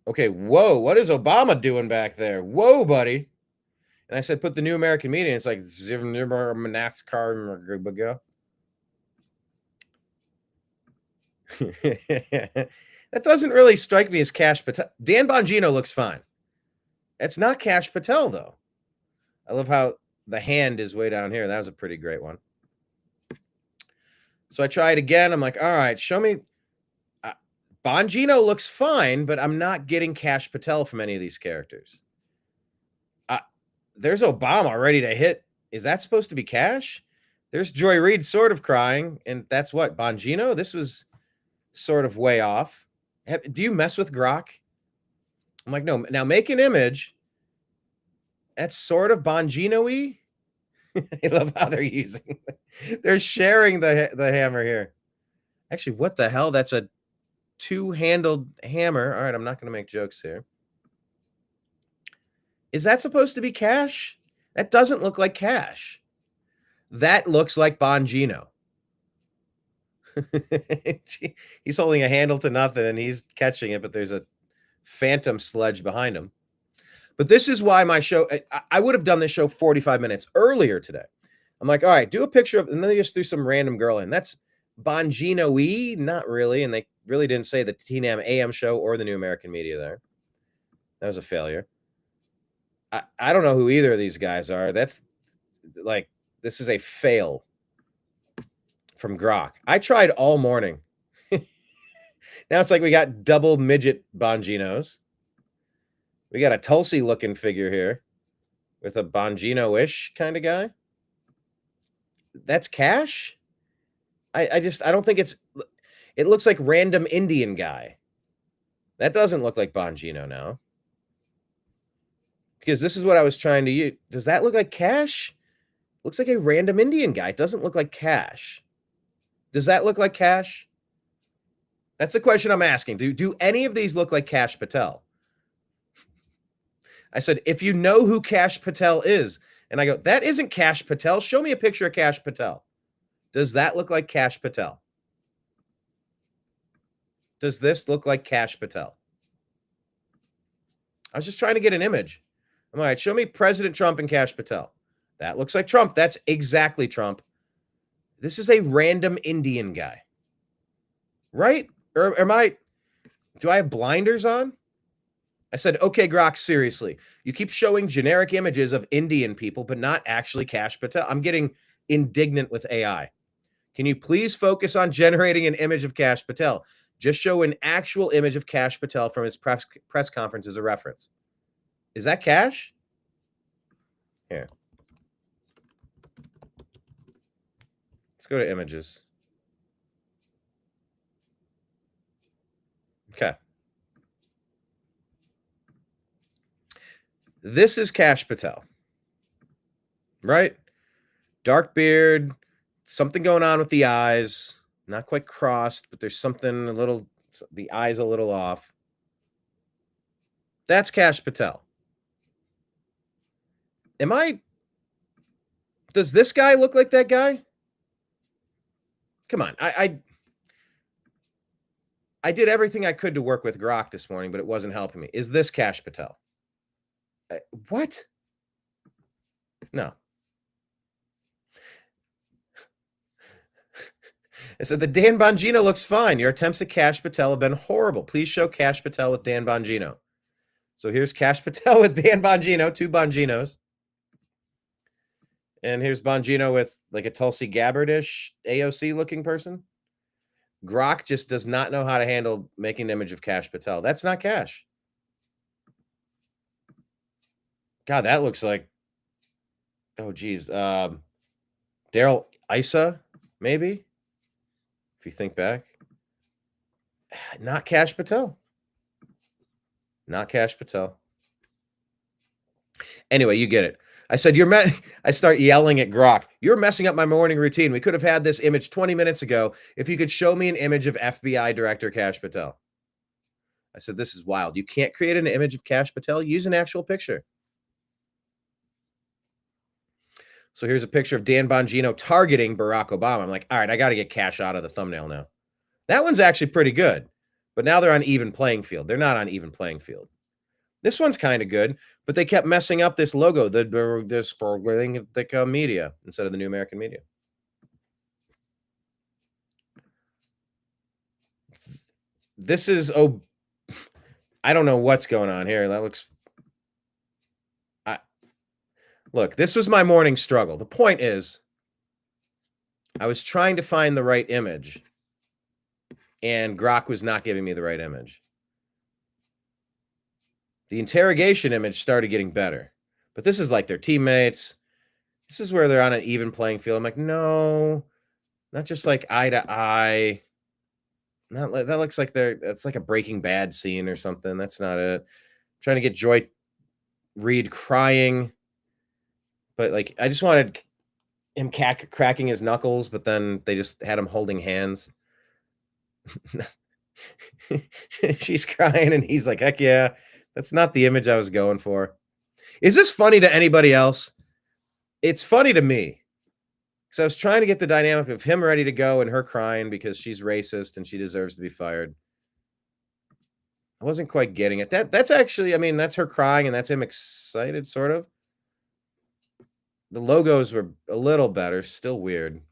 Okay, whoa, what is Obama doing back there? Whoa, buddy. And I said, put the New American Media. And it's like, NASCAR. That doesn't really strike me as Kash Patel. Dan Bongino looks fine. It's not Kash Patel, though. I love how the hand is way down here. That was a pretty great one. So I tried again. I'm like, all right, show me. Bongino looks fine, but I'm not getting Kash Patel from any of these characters. There's Obama ready to hit. Is that supposed to be Kash? There's Joy Reid sort of crying, and that's what, Bongino? This was sort of way off. Do you mess with Grok? I'm like, no. Now make an image. That's sort of Bongino-y. I love how they're using it. They're sharing the hammer here. Actually, what the hell? That's a two-handled hammer. All right, I'm not going to make jokes here. Is that supposed to be Kash? That doesn't look like Kash. That looks like Bongino. He's holding a handle to nothing, and he's catching it, but there's a phantom sledge behind him. But this is why my show, I would have done this show 45 minutes earlier today. I'm like, all right, do a picture of, and then they just threw some random girl in. That's Bongino-y? Not really. And they really didn't say the TNAM AM Show or the New American Media there. That was a failure. I don't know who either of these guys are. That's like, this is a fail from Grok. I tried all morning. Now it's like we got double midget Bonginos. We got a Tulsi looking figure here with a Bongino-ish kind of guy. That's Kash? I don't think it looks like random Indian guy. That doesn't look like Bongino now. Because this is what I was trying to use. Does that look like Kash? Looks like a random Indian guy. It doesn't look like Kash. Does that look like Kash? That's the question I'm asking. Do any of these look like Kash Patel? I said, if you know who Kash Patel is, and I go, that isn't Kash Patel. Show me a picture of Kash Patel. Does that look like Kash Patel? Does this look like Kash Patel? I was just trying to get an image. I'm like, show me President Trump and Kash Patel. That looks like Trump. That's exactly Trump. This is a random Indian guy. Right? Or do I have blinders on? I said, okay, Grok, seriously. You keep showing generic images of Indian people, but not actually Kash Patel. I'm getting indignant with AI. Can you please focus on generating an image of Kash Patel? Just show an actual image of Kash Patel from his press conference as a reference. Is that Kash? Here. Let's go to images. Okay. This is Kash Patel. Right? Dark beard, something going on with the eyes. Not quite crossed, but there's something a little, the eyes a little off. That's Kash Patel. Does this guy look like that guy? Come on. I did everything I could to work with Grok this morning, but it wasn't helping me. Is this Kash Patel? What? No. I said, the Dan Bongino looks fine. Your attempts at Kash Patel have been horrible. Please show Kash Patel with Dan Bongino. So here's Kash Patel with Dan Bongino, 2 Bonginos. And here's Bongino with like a Tulsi Gabbard-ish AOC looking person. Grok just does not know how to handle making an image of Kash Patel. That's not Kash. God, that looks like, oh geez, Daryl Issa, maybe, if you think back. Not Kash Patel. Not Kash Patel. Anyway, you get it. I said, I start yelling at Grok. You're messing up my morning routine. We could have had this image 20 minutes ago if you could show me an image of FBI Director Kash Patel. I said, this is wild. You can't create an image of Kash Patel. Use an actual picture. So here's a picture of Dan Bongino targeting Barack Obama. I'm like, all right, I got to get Kash out of the thumbnail now. That one's actually pretty good. But now they're on even playing field. They're not on even playing field. This one's kind of good, but they kept messing up this logo, the media, instead of the New American Media. This is, I don't know what's going on here. That looks, look, this was my morning struggle. The point is, I was trying to find the right image, and Grok was not giving me the right image. The interrogation image started getting better, but this is like their teammates. This is where they're on an even playing field. I'm like, no, not just like eye to eye. Not like, that looks like that's like a Breaking Bad scene or something. That's not it. I'm trying to get Joy Reid crying, but like I just wanted him cracking his knuckles, but then they just had him holding hands. She's crying, and he's like, heck yeah. That's not the image I was going for. Is this funny to anybody else? It's funny to me. Because I was trying to get the dynamic of him ready to go and her crying because she's racist and she deserves to be fired. I wasn't quite getting it. That's actually, I mean, that's her crying and that's him excited, sort of. The logos were a little better. Still weird.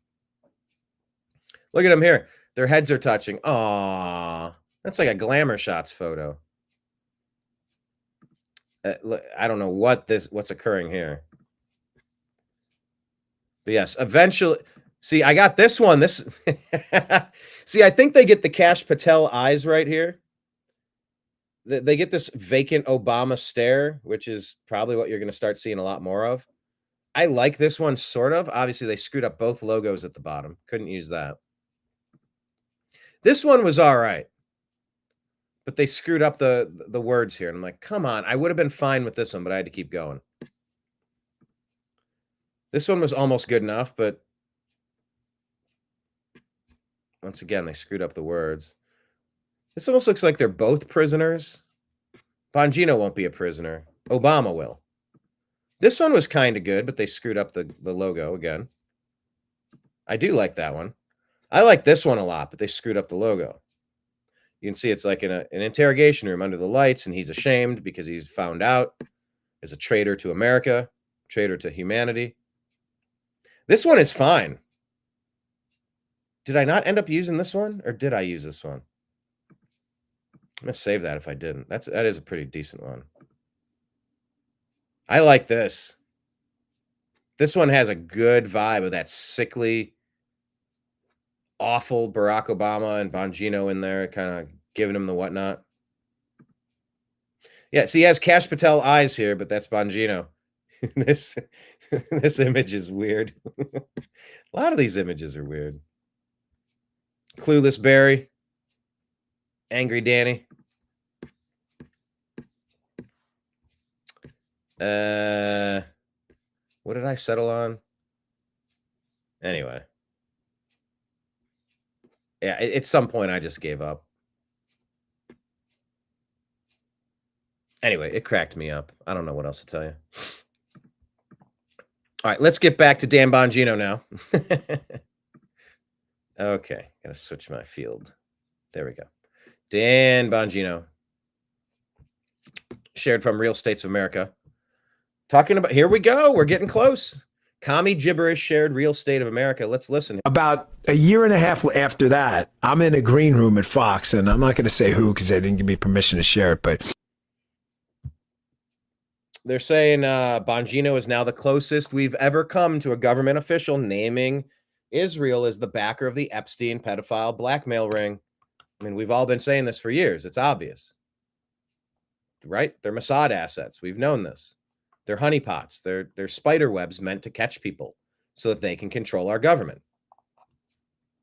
Look at them here. Their heads are touching. Aww. That's like a Glamour Shots photo. I don't know what's occurring here. But yes, eventually, see, I got this one. See, I think they get the Kash Patel eyes right here. They get this vacant Obama stare, which is probably what you're going to start seeing a lot more of. I like this one, sort of. Obviously, they screwed up both logos at the bottom. Couldn't use that. This one was all right. But they screwed up the words here. And I'm like, come on. I would have been fine with this one, but I had to keep going. This one was almost good enough, but once again, they screwed up the words. This almost looks like they're both prisoners. Bongino won't be a prisoner. Obama will. This one was kind of good, but they screwed up the logo again. I do like that one. I like this one a lot, but they screwed up the logo. You can see it's like in an interrogation room under the lights, and he's ashamed because he's found out as a traitor to America, traitor to humanity. This one is fine. Did I not end up using this one, or did I use this one? I'm gonna save that if I didn't. That is a pretty decent one. I like this. This one has a good vibe of that sickly, awful Barack Obama and Bongino in there, kind of giving him the whatnot. Yeah, see, he has Kash Patel eyes here, but that's Bongino. This image is weird. A lot of these images are weird. Clueless Barry. Angry Danny. What did I settle on? Anyway. Yeah, at some point I just gave up. Anyway, it cracked me up. I don't know what else to tell you. All right, let's get back to Dan Bongino now. Okay, gotta switch my field. There we go. Dan Bongino. Shared from Real States of America. Talking about, here we go. We're getting close. Commie gibberish shared Real State of America. Let's listen. About a year and a half after that, I'm in a green room at Fox, and I'm not going to say who because they didn't give me permission to share it, but They're saying Bongino is now the closest we've ever come to a government official naming Israel as the backer of the Epstein pedophile blackmail ring. I mean, we've all been saying this for years. It's obvious, right? They're Mossad assets. We've known this. They're honeypots. They're spider webs meant to catch people so that they can control our government.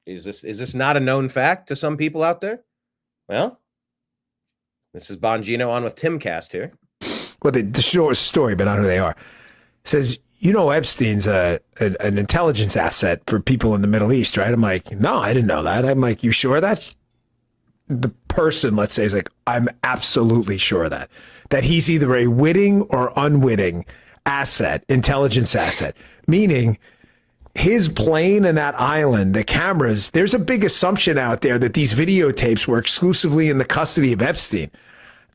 Is this not a known fact to some people out there? Well, this is Bongino on with Timcast here. Well, the short story, but not who they are, says, you know, Epstein's an intelligence asset for people in the Middle East, right? I'm like, no, I didn't know that. I'm like, you sure of that? The person, let's say, is like, I'm absolutely sure of that he's either a witting or unwitting asset, intelligence asset, meaning his plane and that island, the cameras, there's a big assumption out there that these videotapes were exclusively in the custody of Epstein.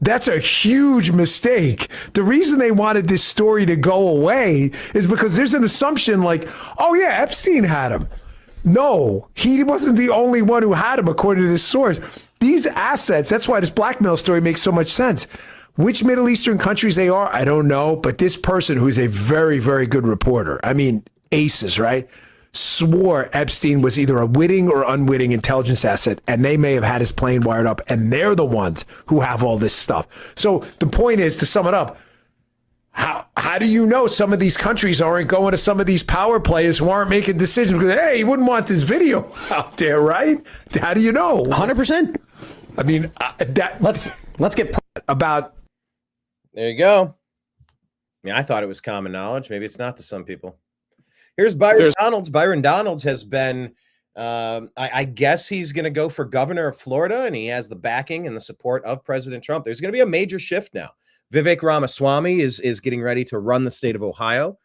That's a huge mistake. The reason they wanted this story to go away is because there's an assumption like, oh yeah, Epstein had him. No, he wasn't the only one who had him, according to this source. These assets, that's why this blackmail story makes so much sense. Which Middle Eastern countries they are, I don't know. But this person, who's a very, very good reporter, I mean, aces, right? Swore Epstein was either a witting or unwitting intelligence asset, and they may have had his plane wired up, and they're the ones who have all this stuff. So the point is, to sum it up, how do you know some of these countries aren't going to some of these power players who aren't making decisions? Because, hey, you wouldn't want this video out there, right? How do you know? 100%. I mean, let's get about. There you go. I mean, I thought it was common knowledge. Maybe it's not to some people. Here's Byron Donalds. Byron Donalds has been, I guess he's going to go for governor of Florida, and he has the backing and the support of President Trump. There's going to be a major shift now. Vivek Ramaswamy is getting ready to run the state of Ohio.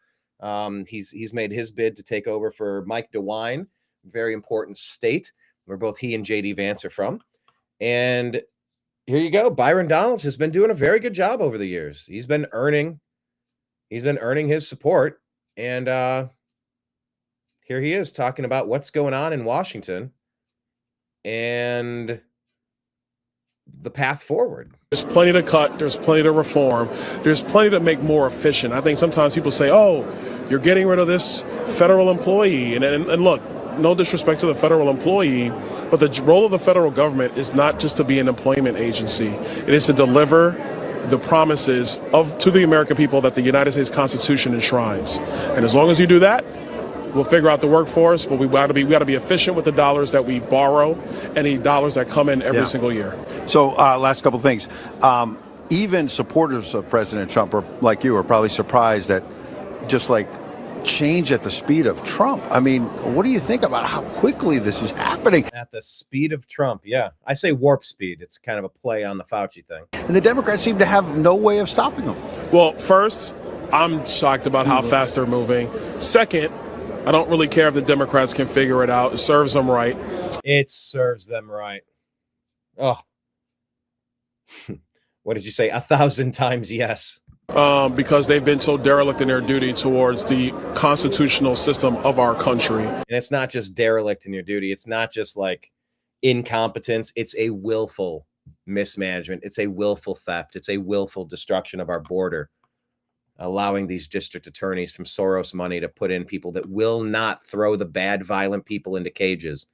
He's made his bid to take over for Mike DeWine, very important state where both he and J.D. Vance are from. And here you go. Byron Donalds has been doing a very good job over the years. He's been earning his support. And here he is talking about what's going on in Washington and the path forward. There's plenty to cut. There's plenty to reform. There's plenty to make more efficient. I think sometimes people say, oh, you're getting rid of this federal employee. And look, no disrespect to the federal employee, but the role of the federal government is not just to be an employment agency. It is to deliver the promises to the American people that the United States Constitution enshrines. And as long as you do that, we'll figure out the workforce, but we got to be efficient with the dollars that we borrow and the dollars that come in every single year. So last couple of things. Even supporters of President Trump, like you, are probably surprised at just like change at the speed of Trump. I mean, what do you think about how quickly this is happening? At the speed of Trump, yeah. I say warp speed. It's kind of a play on the Fauci thing. And the Democrats seem to have no way of stopping them. Well, first, I'm shocked about how fast they're moving. Second, I don't really care if the Democrats can figure it out. It serves them right. It serves them right. Oh. What did you say? 1,000 times yes. Because they've been so derelict in their duty towards the constitutional system of our country. And it's not just derelict in your duty. It's not just like incompetence. It's a willful mismanagement. It's a willful theft. It's a willful destruction of our border, allowing these district attorneys from Soros money to put in people that will not throw the bad, violent people into cages,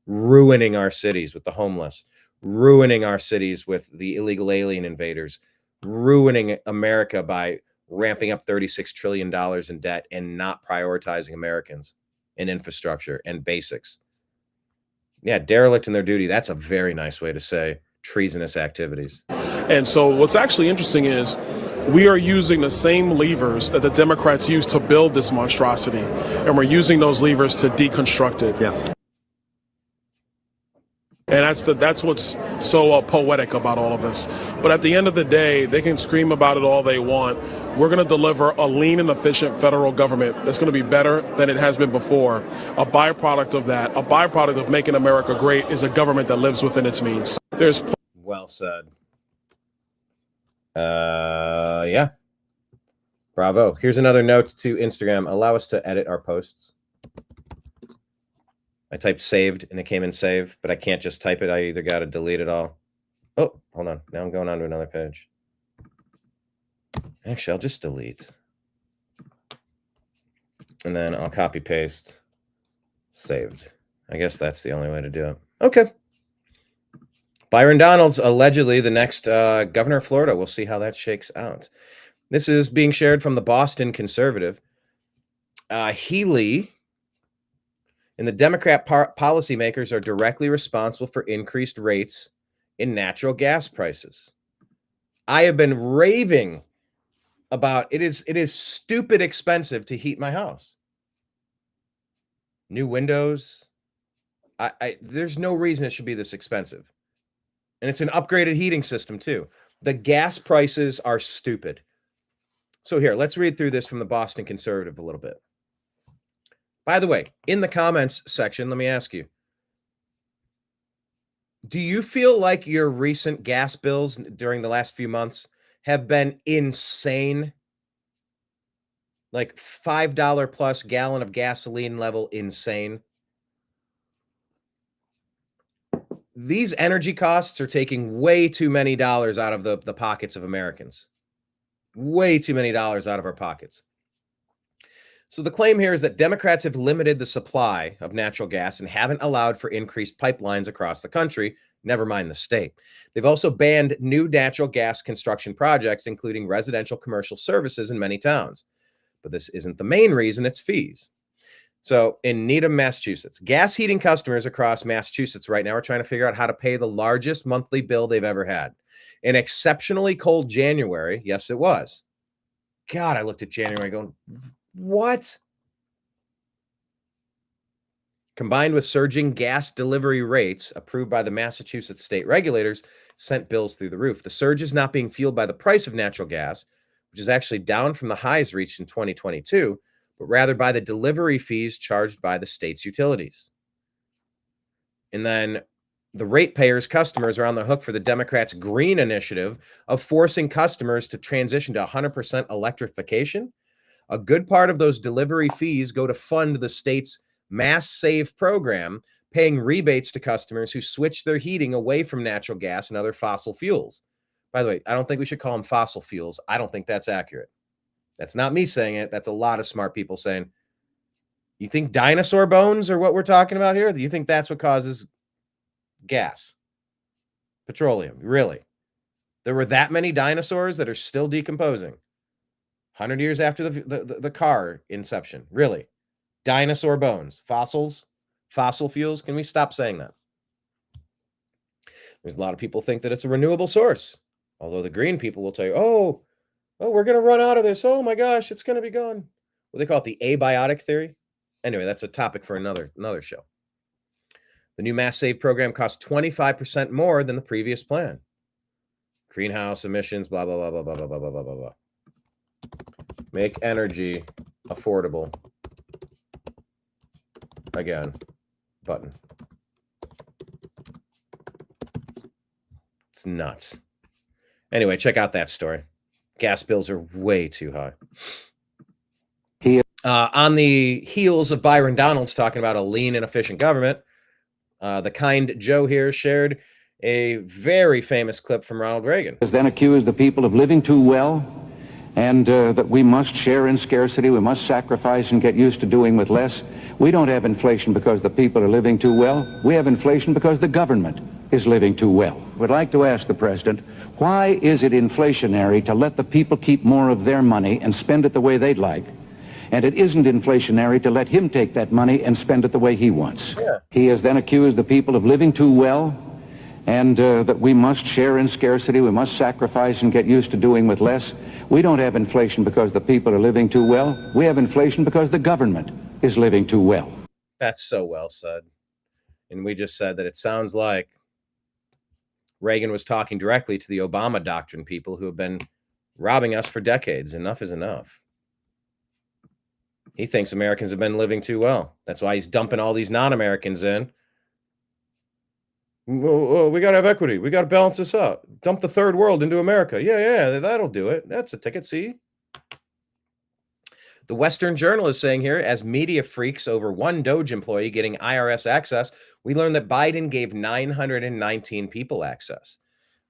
ruining our cities with the homeless, ruining our cities with the illegal alien invaders, ruining America by ramping up $36 trillion in debt and not prioritizing Americans and infrastructure and basics. Yeah, derelict in their duty. That's a very nice way to say treasonous activities. And so what's actually interesting is we are using the same levers that the Democrats used to build this monstrosity, and we're using those levers to deconstruct it. Yeah. And that's what's so poetic about all of this. But at the end of the day, they can scream about it all they want. We're going to deliver a lean and efficient federal government that's going to be better than it has been before. A byproduct of that, a byproduct of making America great, is a government that lives within its means. Well said. Yeah. Bravo. Here's another note to Instagram. Allow us to edit our posts. I typed saved and it came in save, but I can't just type it. I either got to delete it all. Oh, hold on. Now I'm going on to another page. Actually, I'll just delete. And then I'll copy paste. Saved. I guess that's the only way to do it. Okay. Byron Donalds, allegedly the next governor of Florida. We'll see how that shakes out. This is being shared from the Boston Conservative. Healy and the Democrat policymakers are directly responsible for increased rates in natural gas prices. I have been raving about it is stupid expensive to heat my house. New windows. There's no reason it should be this expensive. And it's an upgraded heating system too. The gas prices are stupid. So here, let's read through this from the Boston Conservative a little bit. By the way, in the comments section, let me ask you, do you feel like your recent gas bills during the last few months have been insane? Like $5 plus gallon of gasoline level insane? These energy costs are taking way too many dollars out of the pockets of Americans. Way too many dollars out of our pockets. So the claim here is that Democrats have limited the supply of natural gas and haven't allowed for increased pipelines across the country, never mind the state. They've also banned new natural gas construction projects, including residential commercial services in many towns. But this isn't the main reason, it's fees. So in Needham, Massachusetts, gas heating customers across Massachusetts right now are trying to figure out how to pay the largest monthly bill they've ever had. An exceptionally cold January, yes, it was. God, I looked at January going, what? Combined with surging gas delivery rates approved by the Massachusetts state regulators, sent bills through the roof. The surge is not being fueled by the price of natural gas, which is actually down from the highs reached in 2022, but rather by the delivery fees charged by the state's utilities. And then the ratepayers' customers are on the hook for the Democrats' green initiative of forcing customers to transition to 100% electrification. A good part of those delivery fees go to fund the state's Mass Save program, paying rebates to customers who switch their heating away from natural gas and other fossil fuels. By the way, I don't think we should call them fossil fuels. I don't think that's accurate. That's not me saying it. That's a lot of smart people saying, you think dinosaur bones are what we're talking about here? Do you think that's what causes gas? Petroleum, really? There were that many dinosaurs that are still decomposing 100 years after the car inception. Really? Dinosaur bones, fossils, fossil fuels. Can we stop saying that? There's a lot of people think that it's a renewable source. Although the green people will tell you, oh, we're going to run out of this. Oh my gosh, it's going to be gone. Well, they call it the abiotic theory. Anyway, that's a topic for another show. The new Mass Save program costs 25% more than the previous plan. Greenhouse emissions, blah, blah, blah, blah, blah, blah, blah, blah, blah, blah. Make energy affordable. Again, button. It's nuts. Anyway, check out that story. Gas bills are way too high. On the heels of Byron Donalds talking about a lean and efficient government, the kind Joe here shared a very famous clip from Ronald Reagan. Has then accused the people of living too well, and that we must share in scarcity, we must sacrifice and get used to doing with less. We don't have inflation because the people are living too well. We have inflation because the government is living too well. We'd like to ask the president, why is it inflationary to let the people keep more of their money and spend it the way they'd like? And it isn't inflationary to let him take that money and spend it the way he wants. Yeah. He has then accused the people of living too well, and that we must share in scarcity, we must sacrifice and get used to doing with less. We don't have inflation because the people are living too well. We have inflation because the government is living too well. That's so well said. And we just said that it sounds like Reagan was talking directly to the Obama doctrine people who have been robbing us for decades. Enough is enough. He thinks Americans have been living too well. That's why he's dumping all these non-Americans in. Oh, we got to have equity. We got to balance this out. Dump the third world into America. Yeah, that'll do it. That's a ticket. See? The Western Journal is saying here, as media freaks over one Doge employee getting IRS access, we learned that Biden gave 919 people access.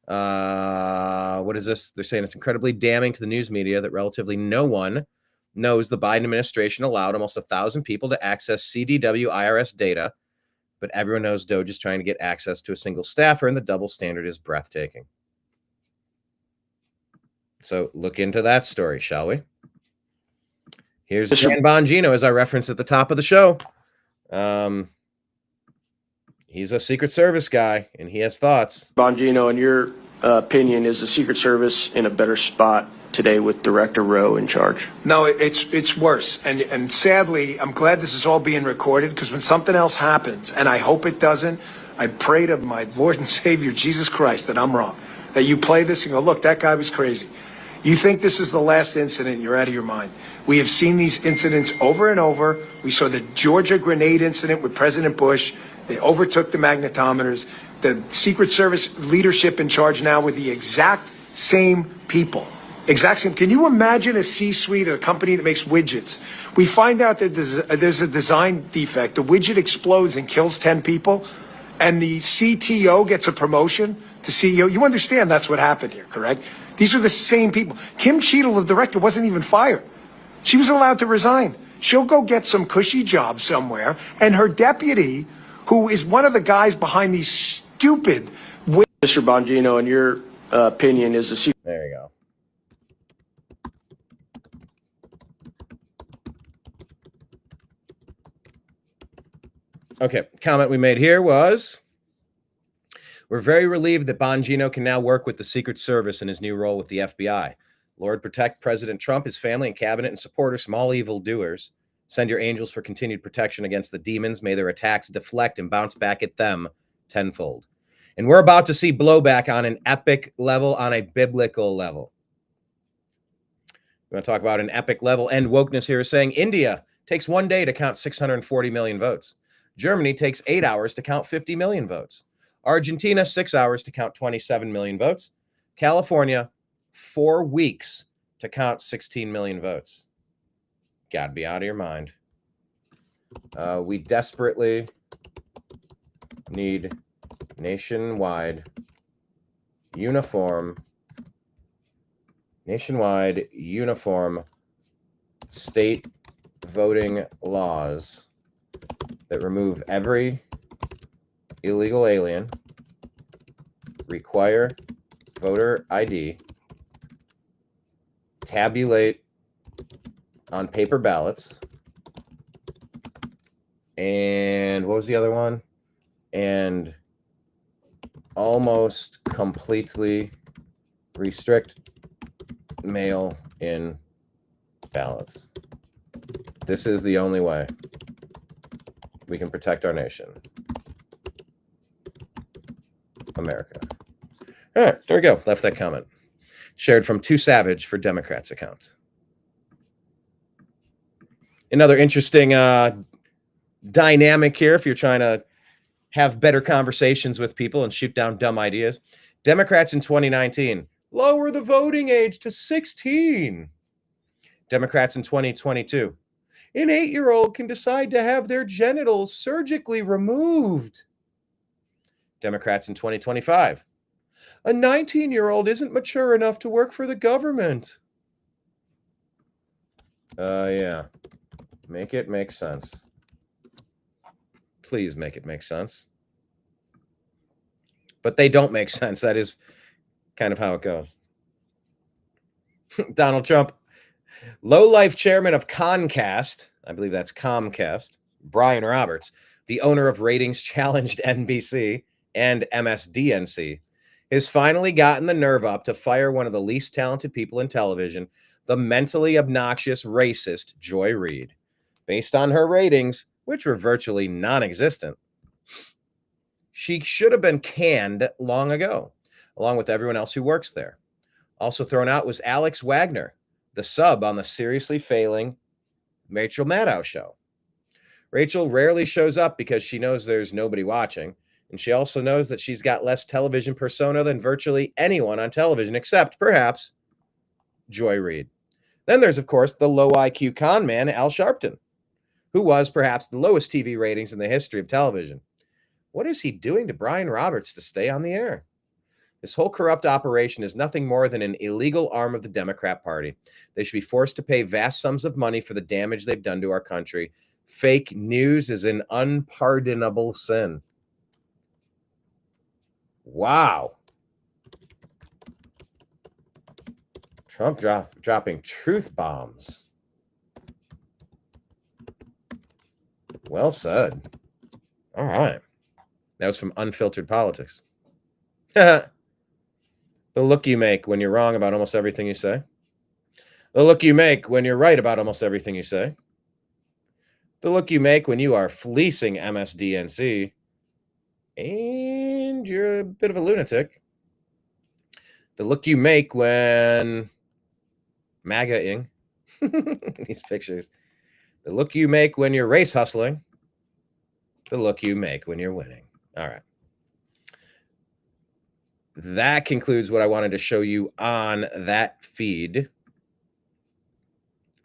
What is this? They're saying it's incredibly damning to the news media that relatively no one knows the Biden administration allowed almost 1,000 people to access CDW IRS data, but everyone knows Doge is trying to get access to a single staffer, and the double standard is breathtaking. So look into that story, shall we? Here's Dan Bongino, as I referenced at the top of the show. He's a Secret Service guy, and he has thoughts. Bongino, in your opinion, is the Secret Service in a better spot today with Director Rowe in charge? No, it's worse. And sadly, I'm glad this is all being recorded, because when something else happens, and I hope it doesn't, I pray to my Lord and Savior, Jesus Christ, that I'm wrong. That you play this and go, look, that guy was crazy. You think this is the last incident, you're out of your mind. We have seen these incidents over and over. We saw the Georgia grenade incident with President Bush. They overtook the magnetometers. The Secret Service leadership in charge now with the exact same people. Exact same. Can you imagine a C-suite at a company that makes widgets? We find out that there's a design defect. The widget explodes and kills 10 people, and the CTO gets a promotion to CEO. You understand that's what happened here, correct? These are the same people. Kim Cheadle, the director, wasn't even fired. She was allowed to resign. She'll go get some cushy job somewhere, and her deputy, who is one of the guys behind these stupid... Mr. Bongino, in your opinion, is the Secret... There you go. Okay, comment we made here was, we're very relieved that Bongino can now work with the Secret Service in his new role with the FBI. Lord, protect President Trump, his family and cabinet, and support from all evildoers. Send your angels for continued protection against the demons. May their attacks deflect and bounce back at them tenfold. And we're about to see blowback on an epic level, on a biblical level. We're going to talk about an epic level. And wokeness here is saying India takes 1 day to count 640 million votes. Germany takes 8 hours to count 50 million votes. Argentina, 6 hours to count 27 million votes. California, 4 weeks to count 16 million votes. Gotta be out of your mind. We desperately need nationwide uniform state voting laws that remove every illegal alien, require voter ID, tabulate on paper ballots, and what was the other one? And almost completely restrict mail-in ballots. This is the only way we can protect our nation. America. All right, there we go. Left that comment. Shared from Too Savage for Democrats account. Another interesting dynamic here, if you're trying to have better conversations with people and shoot down dumb ideas. Democrats in 2019, lower the voting age to 16. Democrats in 2022, an 8-year-old can decide to have their genitals surgically removed. Democrats in 2025, a 19-year-old isn't mature enough to work for the government. Yeah. Make it make sense. Please make it make sense. But they don't make sense. That is kind of how it goes. Donald Trump, low-life chairman of Comcast, I believe that's Comcast, Brian Roberts, the owner of ratings-challenged NBC and MSDNC, has finally gotten the nerve up to fire one of the least talented people in television, the mentally obnoxious racist Joy Reid, based on her ratings, which were virtually non-existent. She should have been canned long ago, along with everyone else who works there. Also thrown out was Alex Wagner, the sub on the seriously failing Rachel Maddow show. Rachel rarely shows up because she knows there's nobody watching, and she also knows that she's got less television persona than virtually anyone on television, except perhaps Joy Reid. Then there's, of course, the low IQ con man, Al Sharpton, who was perhaps the lowest TV ratings in the history of television. What is he doing to Brian Roberts to stay on the air? This whole corrupt operation is nothing more than an illegal arm of the Democrat Party. They should be forced to pay vast sums of money for the damage they've done to our country. Fake news is an unpardonable sin. Wow. Trump dropping truth bombs. Well said. All right. That was from Unfiltered Politics. The look you make when you're wrong about almost everything you say. The look you make when you're right about almost everything you say. The look you make when you are fleecing MSDNC. And you're a bit of a lunatic. The look you make when MAGA-ing. These pictures. The look you make when you're race hustling. The look you make when you're winning. All right. That concludes what I wanted to show you on that feed.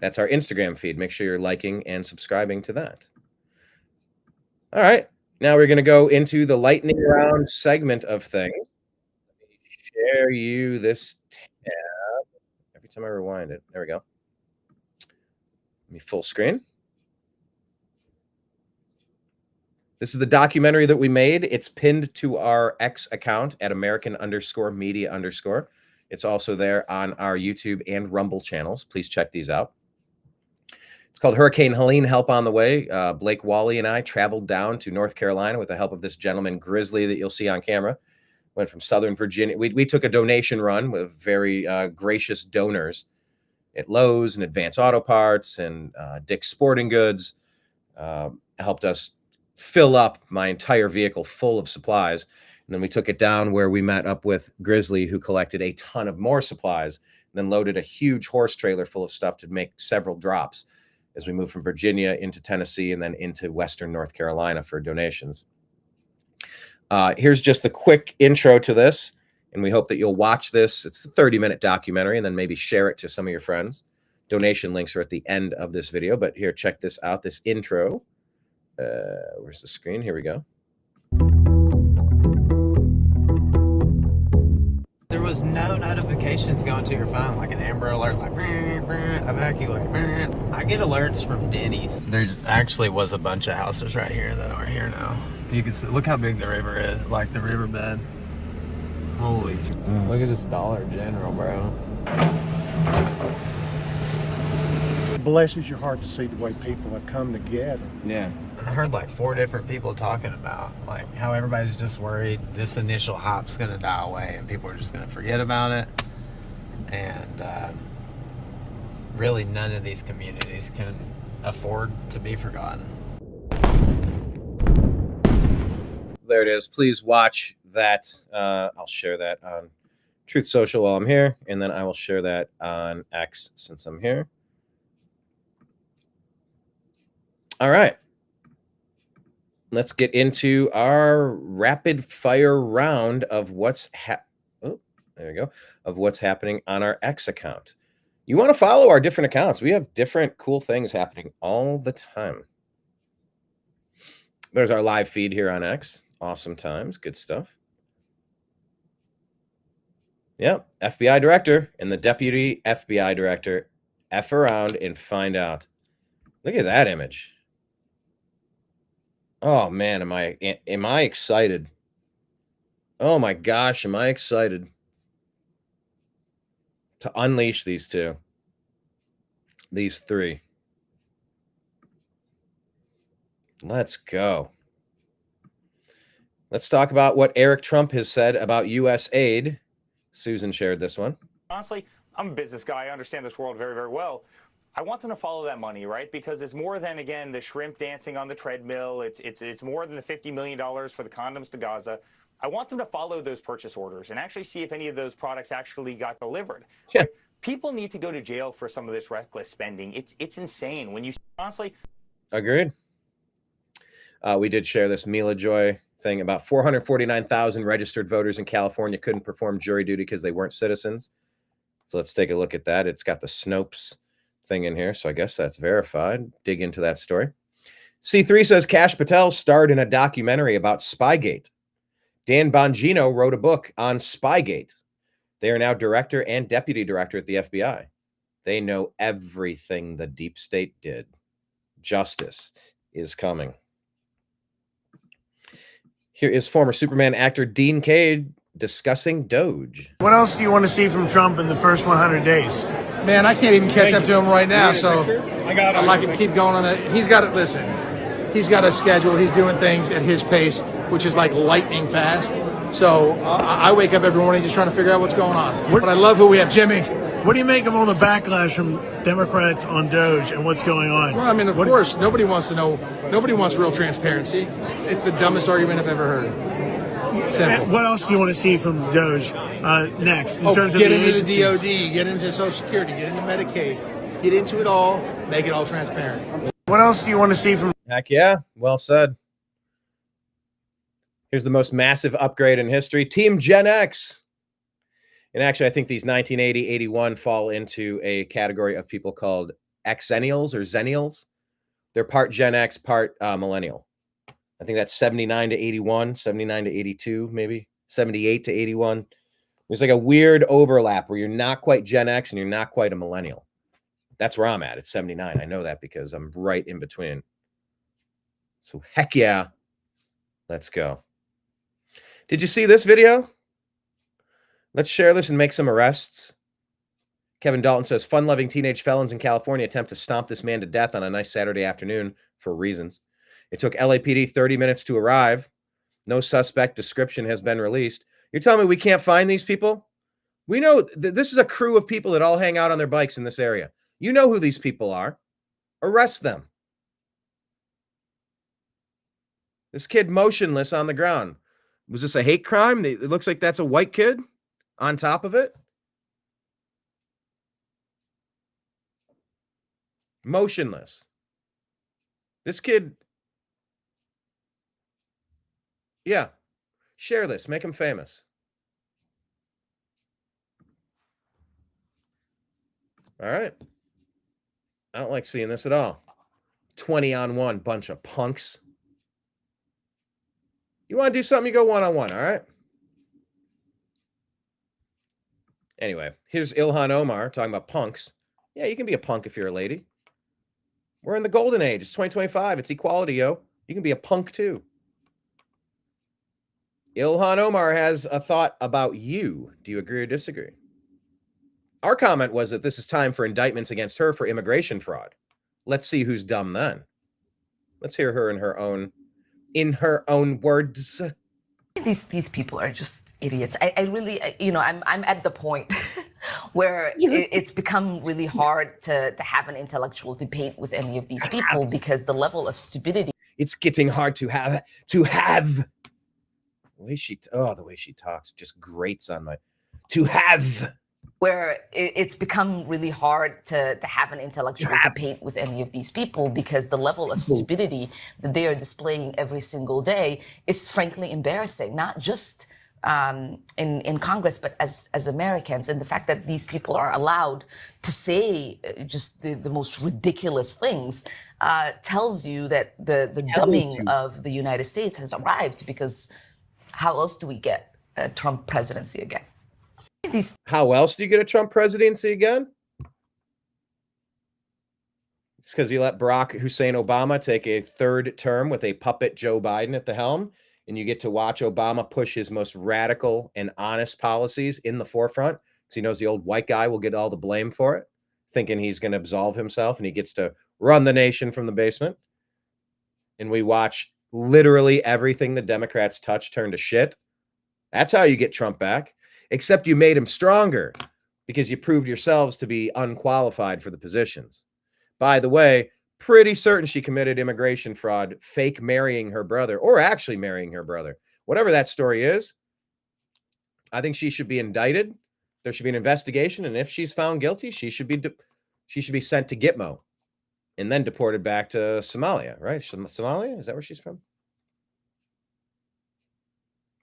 That's our Instagram feed. Make sure you're liking and subscribing to that. All right. Now we're going to go into the lightning round segment of things. Let me share you this tab. Every time I rewind it. There we go. Let me full screen. This is the documentary that we made. It's pinned to our X account at American_media_. It's also there on our YouTube and Rumble channels. Please check these out. It's called Hurricane Helene, Help on the Way. Blake Wally and I traveled down to North Carolina with the help of this gentleman, Grizzly, that you'll see on camera. Went from Southern Virginia. We took a donation run with very gracious donors at Lowe's and Advance Auto Parts and Dick's Sporting Goods. Helped us fill up my entire vehicle full of supplies. And then we took it down where we met up with Grizzly, who collected a ton of more supplies, and then loaded a huge horse trailer full of stuff to make several drops as we moved from Virginia into Tennessee and then into Western North Carolina for donations. Here's just the quick intro to this, and we hope that you'll watch this. It's a 30-minute documentary, and then maybe share it to some of your friends. Donation links are at the end of this video, but here, check this out, this intro. Where's the screen? Here we go. There was no notifications going to your phone, like an Amber Alert, like evacuate. I get alerts from Denny's. There actually was a bunch of houses right here that aren't here now. You can see, look how big the river is, like the riverbed. Holy, look at this Dollar General, bro. It blesses your heart to see the way people have come together. Yeah. I heard like 4 different people talking about like how everybody's just worried this initial hype's gonna die away and people are just gonna forget about it. And really none of these communities can afford to be forgotten. There it is. Please watch that. I'll share that on Truth Social while I'm here, and then I will share that on X since I'm here. All right. Let's get into our rapid fire round of what's there we go. Of what's happening on our X account. You want to follow our different accounts. We have different cool things happening all the time. There's our live feed here on X. Awesome times. Good stuff. Yep. FBI director and the deputy FBI director F around and find out. Look at that image. Oh man, am I excited? Oh my gosh, am I excited to unleash these two. These three. Let's go. Let's talk about what Eric Trump has said about U.S. aid. Susan shared this one. Honestly, I'm a business guy. I understand this world very, very well. I want them to follow that money, right? Because it's more than, again, the shrimp dancing on the treadmill. It's more than the $50 million for the condoms to Gaza. I want them to follow those purchase orders and actually see if any of those products actually got delivered. Yeah. Right? People need to go to jail for some of this reckless spending. It's insane. When you honestly... Agreed. We did share this Mila Joy thing about 449,000 registered voters in California couldn't perform jury duty because they weren't citizens. So let's take a look at that. It's got the Snopes thing in here, so I guess that's verified. Dig into that story. C3 says Kash Patel starred in a documentary about Spygate. Dan Bongino wrote a book on Spygate. They are now director and deputy director at the FBI. They know everything the deep state did. Justice is coming. Here is former Superman actor Dean Cain discussing Doge. What else do you want to see from Trump in the first 100 days? Man, I can't even catch up to him right now, so I'd like him to keep going on it. He's got it. Listen, he's got a schedule. He's doing things at his pace, which is like lightning fast. So I wake up every morning just trying to figure out what's going on. But I love who we have, Jimmy. What do you make of all the backlash from Democrats on Doge and what's going on? Well, I mean, of course, nobody wants to know. Nobody wants real transparency. It's the dumbest argument I've ever heard. Simple. What else do you want to see from Doge next in terms of get the into agencies? the DOD, get into Social Security, get into Medicaid, get into it all, make it all transparent. What else do you want to see from? Heck yeah, well said. Here's the most massive upgrade in history. Team Gen X. And actually, I think these 1980, 81 fall into a category of people called Xennials or Zennials. They're part Gen X, part millennial. I think that's 79 to 81, 79 to 82, maybe 78 to 81. There's like a weird overlap where you're not quite Gen X and you're not quite a millennial. That's where I'm at. It's 79. I know that because I'm right in between. So heck yeah, let's go. Did you see this video? Let's share this and make some arrests. Kevin Dalton says, fun-loving teenage felons in California attempt to stomp this man to death on a nice Saturday afternoon for reasons. It took LAPD 30 minutes to arrive. No suspect description has been released. You're telling me we can't find these people? We know this is a crew of people that all hang out on their bikes in this area. You know who these people are. Arrest them. This kid motionless on the ground. Was this a hate crime? It looks like that's a white kid on top of it. Motionless. This kid. Yeah. Share this. Make him famous. All right. I don't like seeing this at all. 20-on-1, bunch of punks. You want to do something, you go one-on-one, all right? Anyway, here's Ilhan Omar talking about punks. Yeah, you can be a punk if you're a lady. We're in the golden age. It's 2025. It's equality, yo. You can be a punk too. Ilhan Omar has a thought about you. Do you agree or disagree? Our comment was that this is time for indictments against her for immigration fraud. Let's see who's dumb then. Let's hear her in her own words. These people are just idiots. I really, I'm at the point where it's become really hard to have an intellectual debate with any of these people because the level of stupidity. It's getting hard to have. The way she talks just grates on my. To have. Where it's become really hard to have an intellectual debate with any of these people because the level of stupidity that they are displaying every single day is frankly embarrassing, not just in Congress, but as Americans. And the fact that these people are allowed to say just the most ridiculous things tells you that the dumbing of the United States has arrived, because how else do we get a Trump presidency again? How else do you get a Trump presidency again? It's because you let Barack Hussein Obama take a third term with a puppet Joe Biden at the helm, and you get to watch Obama push his most radical and honest policies in the forefront because he knows the old white guy will get all the blame for it, thinking he's going to absolve himself, and he gets to run the nation from the basement. And we watch literally everything the Democrats touch turn to shit. That's how you get Trump back. Except you made him stronger because you proved yourselves to be unqualified for the positions. By the way, pretty certain she committed immigration fraud, fake marrying her brother, or actually marrying her brother. Whatever that story is, I think she should be indicted. There should be an investigation, and if she's found guilty, she should be sent to Gitmo and then deported back to Somalia, right? Somalia? Is that where she's from?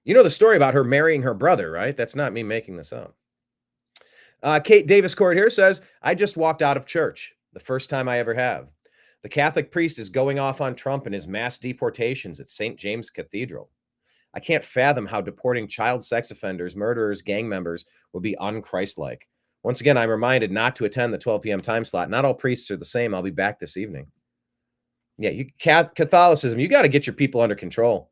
You know the story about her marrying her brother, right? That's not me making this up. Kate Davis Court here says, I just walked out of church. The first time I ever have. The Catholic priest is going off on Trump and his mass deportations at St. James Cathedral. I can't fathom how deporting child sex offenders, murderers, gang members would be un-Christ-like. Once again, I'm reminded not to attend the 12 p.m. time slot. Not all priests are the same. I'll be back this evening. Yeah, Catholicism, you got to get your people under control.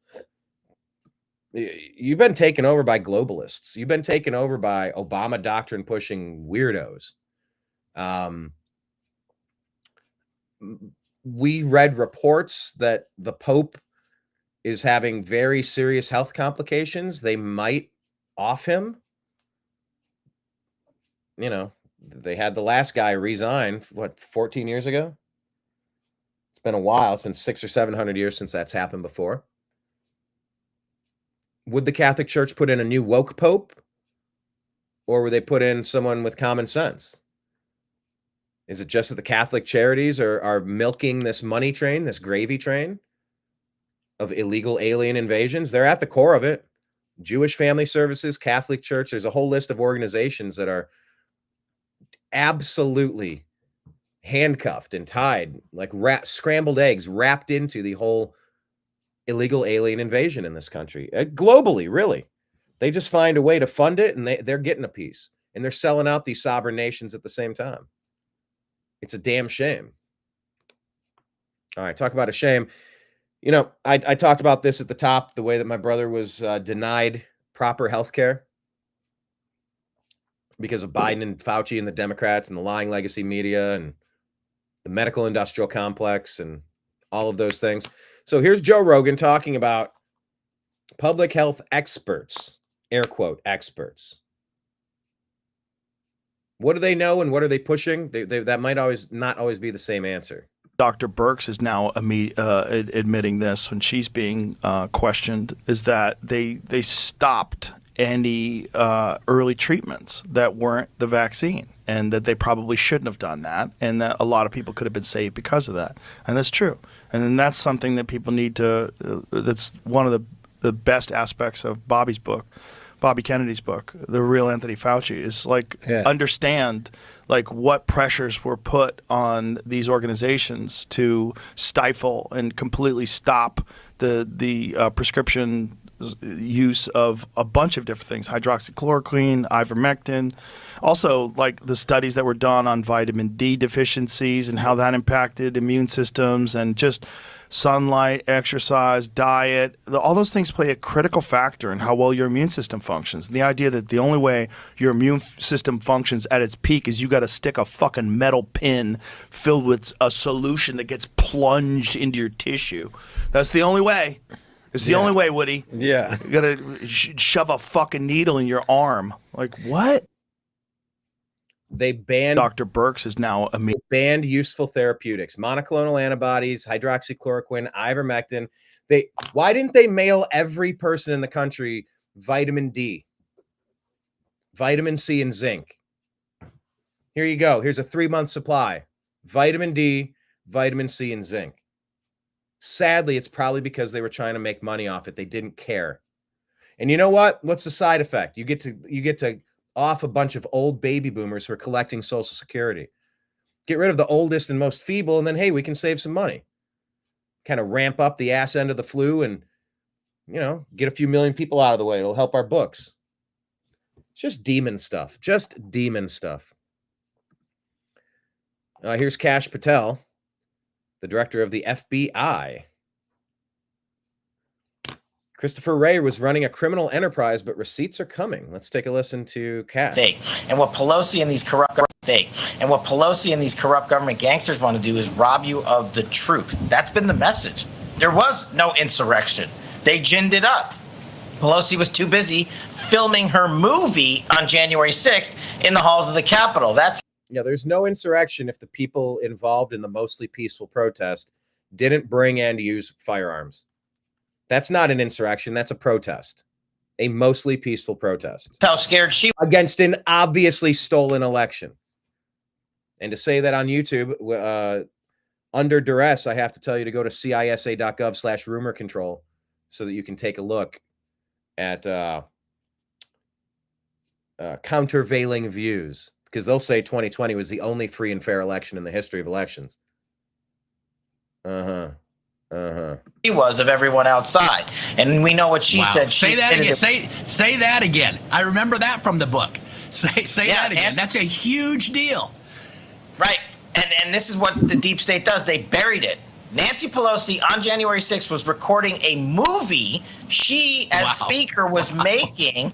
You've been taken over by globalists. You've been taken over by Obama doctrine pushing weirdos. We read reports that the Pope is having very serious health complications. They might off him. You know, they had the last guy resign, 14 years ago? It's been a while. It's been 600 or 700 years since that's happened before. Would the Catholic Church put in a new woke pope? Or would they put in someone with common sense? Is it just that the Catholic charities are milking this money train, this gravy train of illegal alien invasions? They're at the core of it. Jewish Family Services, Catholic Church, there's a whole list of organizations that are absolutely handcuffed and tied like scrambled eggs, wrapped into the whole illegal alien invasion in this country. Globally, really. They just find a way to fund it, and they're getting a piece. And they're selling out these sovereign nations at the same time. It's a damn shame. All right, talk about a shame. You know, I talked about this at the top, the way that my brother was denied proper health care because of Biden and Fauci and the Democrats and the lying legacy media and the medical industrial complex and all of those things. So here's Joe Rogan talking about public health experts, air quote, experts. What do they know and what are they pushing? That might not always be the same answer. Dr. Birx is now admitting this when she's being questioned, is that they stopped any early treatments that weren't the vaccine, and that they probably shouldn't have done that, and that a lot of people could have been saved because of that. And that's true. And then that's something that people need to, that's one of the best aspects of Bobby Kennedy's book, The Real Anthony Fauci, is understand like what pressures were put on these organizations to stifle and completely stop the prescription use of a bunch of different things, hydroxychloroquine, ivermectin, also like the studies that were done on vitamin D deficiencies and how that impacted immune systems, and just sunlight, exercise, diet, all those things play a critical factor in how well your immune system functions. And the idea that the only way your immune system functions at its peak is you got to stick a fucking metal pin filled with a solution that gets plunged into your tissue. That's the only way. It's the only way, Woody. Yeah. You got to shove a fucking needle in your arm. Like, what? They banned Dr. Birx is now banned useful therapeutics, monoclonal antibodies, hydroxychloroquine, ivermectin. Why didn't they mail every person in the country vitamin D, vitamin C, and zinc? Here you go. Here's a 3-month supply. Vitamin D, vitamin C, and zinc. Sadly, it's probably because they were trying to make money off it. They didn't care. And you know what? What's the side effect? You get to off a bunch of old baby boomers who are collecting Social Security. Get rid of the oldest and most feeble, and then, hey, we can save some money. Kind of ramp up the ass end of the flu and, you know, get a few million people out of the way. It'll help our books. It's just demon stuff. Just demon stuff. Here's Kash Patel, the director of the FBI. Christopher Wray was running a criminal enterprise, but receipts are coming. Let's take a listen to Kash. And what Pelosi and these corrupt government gangsters want to do is rob you of the truth. That's been the message. There was no insurrection. They ginned it up. Pelosi was too busy filming her movie on January 6th in the halls of the Capitol. There's no insurrection if the people involved in the mostly peaceful protest didn't bring and use firearms. That's not an insurrection. That's a protest, a mostly peaceful protest. How scared she against an obviously stolen election. And to say that on YouTube, under duress, I have to tell you to go to cisa.gov/rumor control so that you can take a look at countervailing views, because they'll say 2020 was the only free and fair election in the history of elections. She was of everyone outside, and we know what she said. Say that again. Say that again. I remember that from the book. Say that again. That's a huge deal. Right. And this is what the deep state does. They buried it. Nancy Pelosi on January 6th was recording a movie she, as speaker, was making.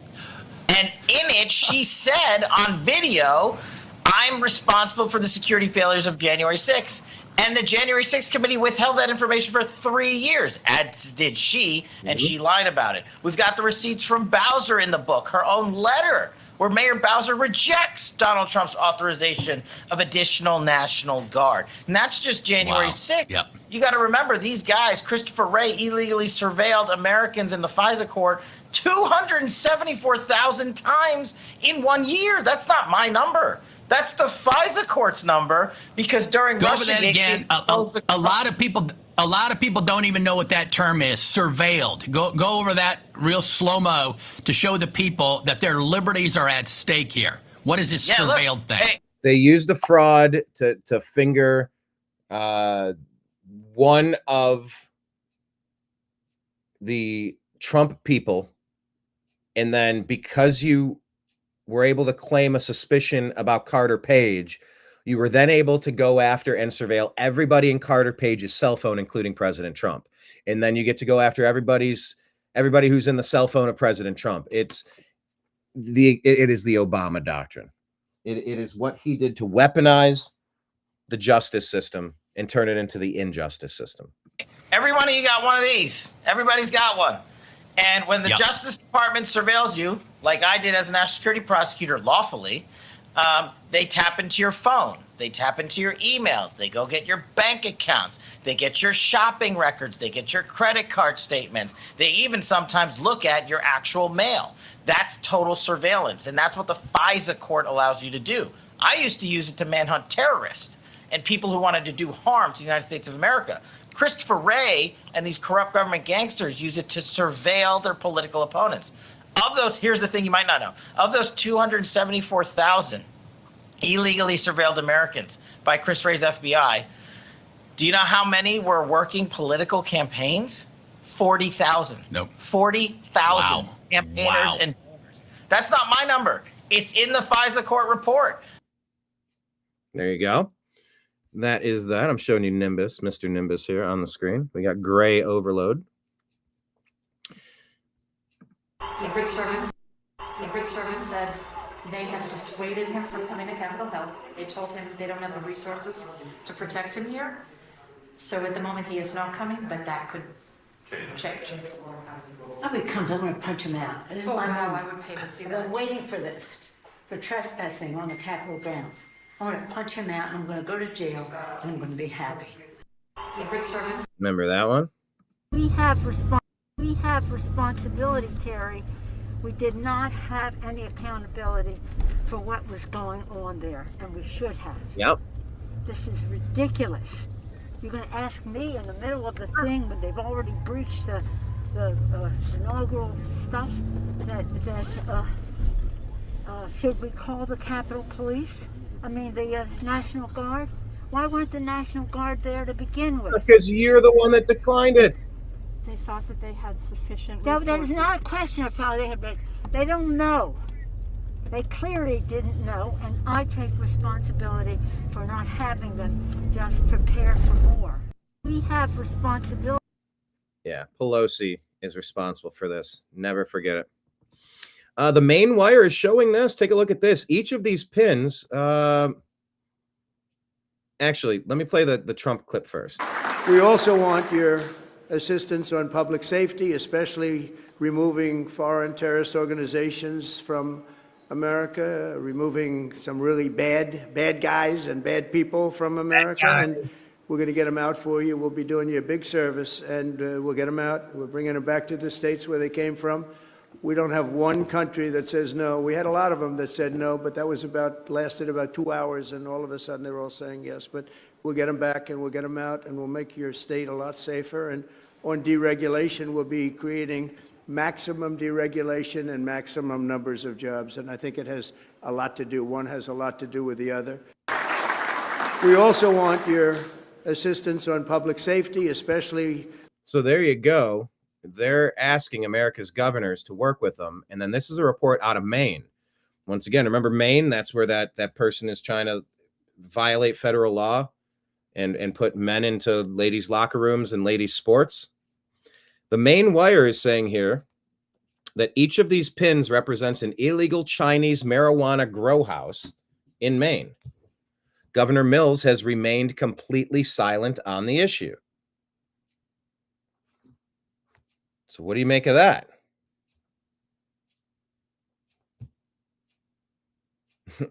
And in it, she said on video, I'm responsible for the security failures of January 6th. And the January 6th committee withheld that information for 3 years, as did she, and she lied about it. We've got the receipts from Bowser in the book, her own letter, where Mayor Bowser rejects Donald Trump's authorization of additional National Guard. And that's just January 6th. Yep. You got to remember, these guys, Christopher Wray, illegally surveilled Americans in the FISA court 274,000 times in 1 year. That's not my number. That's the FISA court's number, because during Go over that again. A lot of people don't even know what that term is. Surveilled. Go over that real slow-mo to show the people that their liberties are at stake here. What is this surveilled thing? Hey. They used a fraud to finger one of the Trump people, and then because you were able to claim a suspicion about Carter Page, you were then able to go after and surveil everybody in Carter Page's cell phone, including President Trump. And then you get to go after everybody who's in the cell phone of President Trump. It is the Obama doctrine. It is what he did to weaponize the justice system and turn it into the injustice system. Every one of you got one of these. Everybody's got one. And when the Justice Department surveils you, like I did as a national security prosecutor lawfully, they tap into your phone. They tap into your email. They go get your bank accounts. They get your shopping records. They get your credit card statements. They even sometimes look at your actual mail. That's total surveillance, and that's what the FISA court allows you to do. I used to use it to manhunt terrorists and people who wanted to do harm to the United States of America. Christopher Wray and these corrupt government gangsters use it to surveil their political opponents. Of those, here's the thing you might not know. Of those 274,000 illegally surveilled Americans by Chris Wray's FBI, do you know how many were working political campaigns? 40,000. Nope. 40,000 campaigners and donors. That's not my number. It's in the FISA court report. There you go. That is that. I'm showing you Nimbus, Mr. Nimbus here on the screen. We got gray overload. Secret Service said they have dissuaded him from coming to Capitol Hill. They told him they don't have the resources to protect him here. So at the moment he is not coming, but that could change. Oh, he comes, I'm going to punch him out. This is my wow, moment. I would pay to see I've that. been waiting for this, for trespassing on the Capitol grounds. I'm going to punch him out, and I'm going to go to jail, and I'm going to be happy. Secret Service. Remember that one? We have responsibility, Terry. We did not have any accountability for what was going on there, and we should have. Yep. This is ridiculous. You're going to ask me in the middle of the thing when they've already breached the inaugural stuff that should we call the Capitol Police? I mean, the National Guard? Why weren't the National Guard there to begin with? Because you're the one that declined it. They thought that they had sufficient resources. That is not a question of how they had. They don't know. They clearly didn't know, and I take responsibility for not having them just prepare for more. We have responsibility. Yeah, Pelosi is responsible for this. Never forget it. The main wire is showing this. Take a look at this. Each of these pins. Actually, let me play the Trump clip first. We also want your assistance on public safety, especially removing foreign terrorist organizations from America, removing some really bad guys and bad people from America. And we're going to get them out for you. We'll be doing you a big service, and we'll get them out. We're bringing them back to the states where they came from. We don't have one country that says no. We had a lot of them that said no, but that was lasted about 2 hours, and all of a sudden they're all saying yes. But we'll get them back, and we'll get them out, and we'll make your state a lot safer. And on deregulation, we'll be creating maximum deregulation and maximum numbers of jobs. And I think it has a lot to do. One has a lot to do with the other. We also want your assistance on public safety, especially. So there you go. They're asking America's governors to work with them. And then this is a report out of Maine. Once again, remember Maine? That's where that person is trying to violate federal law and put men into ladies' locker rooms and ladies' sports. The Maine Wire is saying here that each of these pins represents an illegal Chinese marijuana grow house in Maine. Governor Mills has remained completely silent on the issue. So what do you make of that?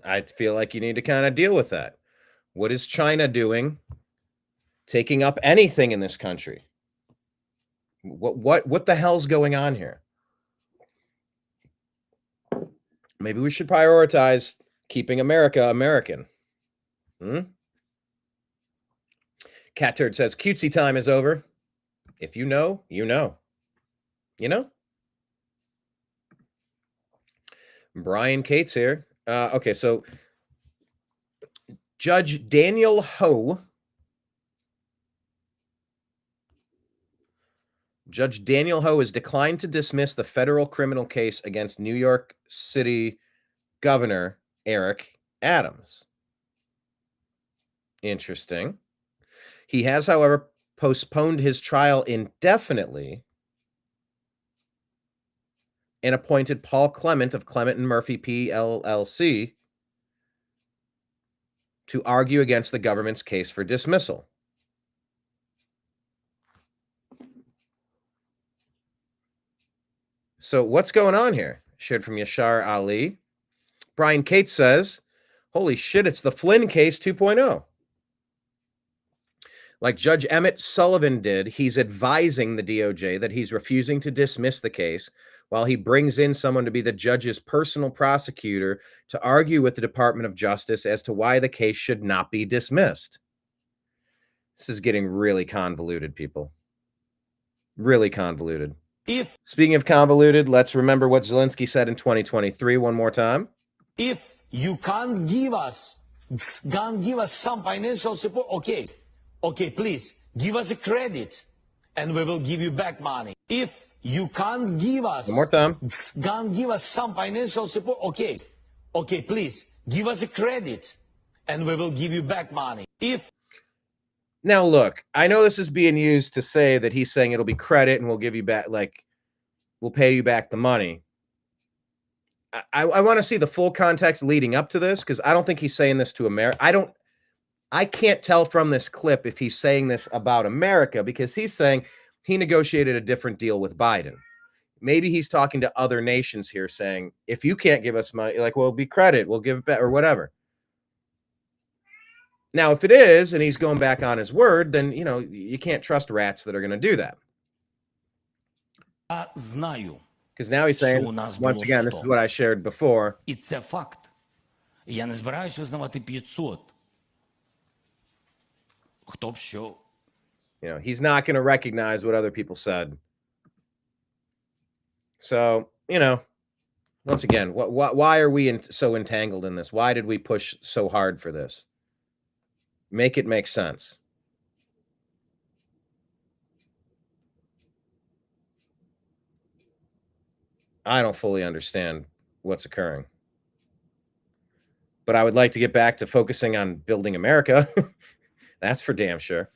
I feel like you need to kind of deal with that. What is China doing taking up anything in this country? What the hell's going on here? Maybe we should prioritize keeping America American. Cat Turd says cutesy time is over. If you know, you know. You know? Brian Cates here. Okay, so Judge Daniel Ho. Judge Daniel Ho has declined to dismiss the federal criminal case against New York City Governor Eric Adams. Interesting. He has, however, postponed his trial indefinitely and appointed Paul Clement of Clement and Murphy PLLC to argue against the government's case for dismissal. So what's going on here? Shared from Yashar Ali. Brian Cates says, holy shit, it's the Flynn case 2.0. Like Judge Emmett Sullivan did, he's advising the DOJ that he's refusing to dismiss the case while he brings in someone to be the judge's personal prosecutor to argue with the Department of Justice as to why the case should not be dismissed. This is getting really convoluted, people. Really convoluted. Speaking of convoluted, let's remember what Zelensky said in 2023 one more time. If you can't give us some financial support, okay, please give us a credit and we will give you back money. If you can't give us one more time, can't give us some financial support, okay, please give us a credit and we will give you back money. Now, look, I know this is being used to say that he's saying it'll be credit and we'll give you back, like, we'll pay you back the money. I want to see the full context leading up to this, because I don't think he's saying this to America. I can't tell from this clip if he's saying this about America, because he's saying he negotiated a different deal with Biden. Maybe he's talking to other nations here saying, if you can't give us money, like, well, it'll be credit, we'll give it back or whatever. Now, if it is, and he's going back on his word, then, you know, you can't trust rats that are going to do that. Because now he's saying, once again, this is what I shared before. І це факт. Я не збираюсь визнавати 500. Хто б що. You know, he's not going to recognize what other people said. So, you know, once again, why are we so entangled in this? Why did we push so hard for this? Make it make sense. I don't fully understand what's occurring. But I would like to get back to focusing on building America. That's for damn sure.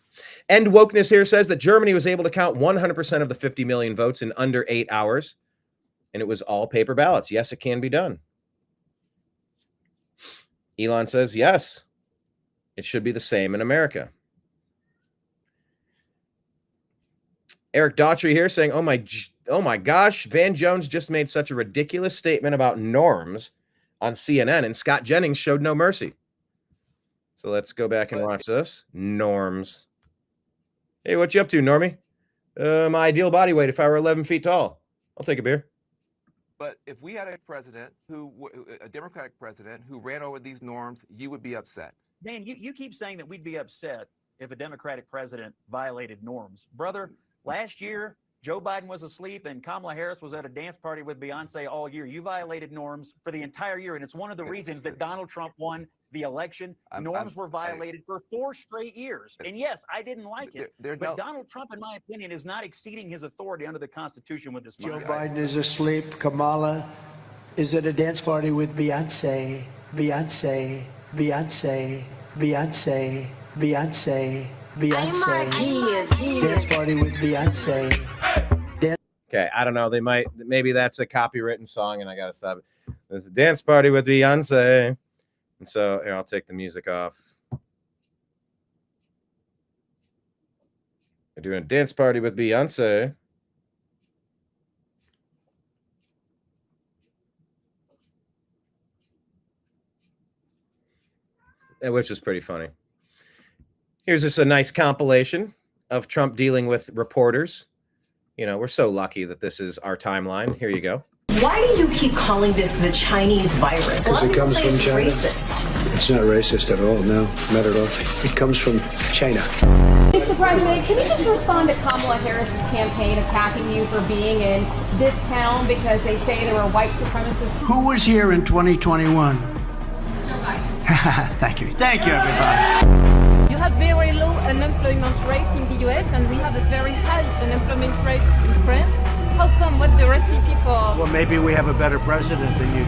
End Wokeness here says that Germany was able to count 100% of the 50 million votes in under 8 hours. And it was all paper ballots. Yes, it can be done. Elon says, yes, it should be the same in America. Eric Daughtry here saying, oh my gosh, Van Jones just made such a ridiculous statement about norms on CNN, and Scott Jennings showed no mercy. So let's go back and watch this. Norms. Hey, what you up to, Normie? My ideal body weight if I were 11 feet tall. I'll take a beer. But if we had a president a Democratic president who ran over these norms, you would be upset. Dan, you keep saying that we'd be upset if a Democratic president violated norms. Brother, last year, Joe Biden was asleep and Kamala Harris was at a dance party with Beyonce all year. You violated norms for the entire year, and it's one of the reasons that Donald Trump won the election. Norms were violated for 4 straight years. And yes, I didn't like it. But Donald Trump, in my opinion, is not exceeding his authority under the Constitution with this. Joe Biden is asleep. Kamala is at a dance party with Beyonce. Beyonce. Beyonce. Beyonce. Beyonce. Beyonce. Dance party with Beyonce. Okay, I don't know. Maybe that's a copywritten song, and I gotta stop it. There's a dance party with Beyonce, and so here I'll take the music off. They're doing a dance party with Beyonce. Which is pretty funny. Here's just a nice compilation of Trump dealing with reporters. You know, we're so lucky that this is our timeline. Here you go. Why do you keep calling this the Chinese virus? Because it comes from China. Racist. It's not racist at all. No, not at all. It comes from China. Mr. President, can you just respond to Kamala Harris's campaign attacking you for being in this town because they say there were white supremacists? Who was here in 2021? Thank you. Thank you, everybody. You have very low unemployment rate in the U.S. and we have a very high unemployment rate in France. How come? What's the recipe for? Well, maybe we have a better president than you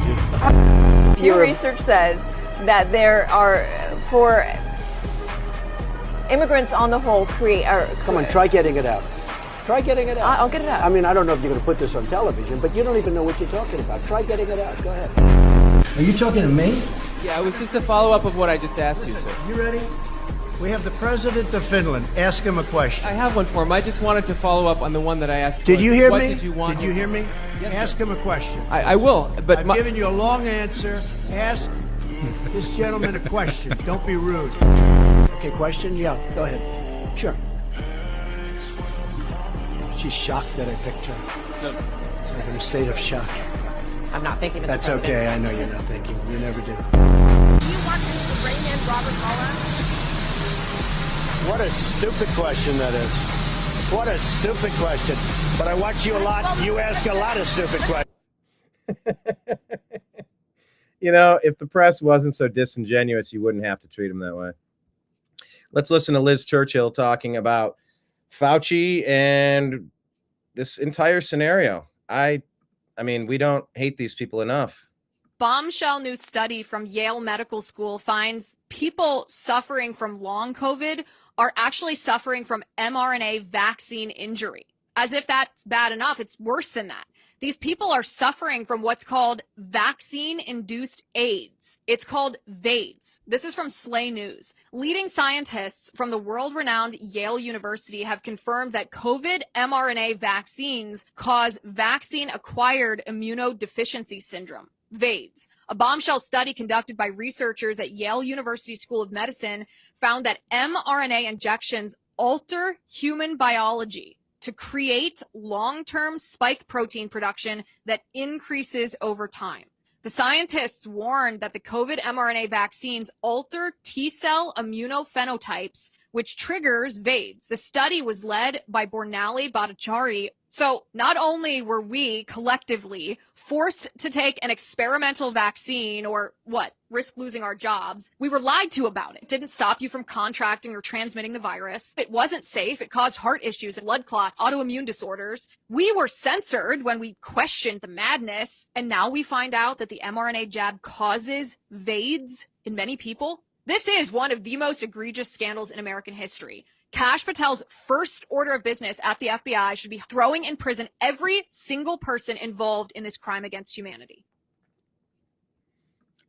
do. Your research says that there are, for immigrants on the whole, Come on, try getting it out. Try getting it out. I'll get it out. I mean, I don't know if you're going to put this on television, but you don't even know what you're talking about. Try getting it out. Go ahead. Are you talking to me? Yeah, it was just a follow-up of what I just asked you, sir. You ready? We have the president of Finland. Ask him a question. I have one for him. I just wanted to follow up on the one that I asked. Did you hear what me? Did you want? Did you hear me? Yes, Ask him a question. I will, but I've given you a long answer. Ask this gentleman a question. Don't be rude. Okay, question? Yeah, go ahead. Sure. She's shocked that I picked her. She's like in a state of shock. I'm not thinking. That's okay. I know you're not thinking. You never do. Do you want the Rain Man Robert Mueller? What a stupid question that is. What a stupid question. But I watch you a lot. You ask a lot of stupid questions. You know, if the press wasn't so disingenuous, you wouldn't have to treat them that way. Let's listen to Liz Churchill talking about Fauci and this entire scenario. I mean, we don't hate these people enough. Bombshell new study from Yale Medical School finds people suffering from long COVID are actually suffering from mRNA vaccine injury. As if that's bad enough, it's worse than that. These people are suffering from what's called vaccine-induced AIDS. It's called VAIDS. This is from Slay News. Leading scientists from the world-renowned Yale University have confirmed that COVID mRNA vaccines cause vaccine-acquired immunodeficiency syndrome, VAIDS. A bombshell study conducted by researchers at Yale University School of Medicine found that mRNA injections alter human biology to create long-term spike protein production that increases over time. The scientists warned that the COVID mRNA vaccines alter T-cell immunophenotypes, which triggers VAIDS. The study was led by Bornali Bhattacharya. So not only were we collectively forced to take an experimental vaccine or risk losing our jobs, we were lied to about it. It didn't stop you from contracting or transmitting the virus. It wasn't safe. It caused heart issues, blood clots, autoimmune disorders. We were censored when we questioned the madness. And now we find out that the mRNA jab causes VAIDS in many people. This is one of the most egregious scandals in American history. Kash Patel's first order of business at the FBI should be throwing in prison every single person involved in this crime against humanity.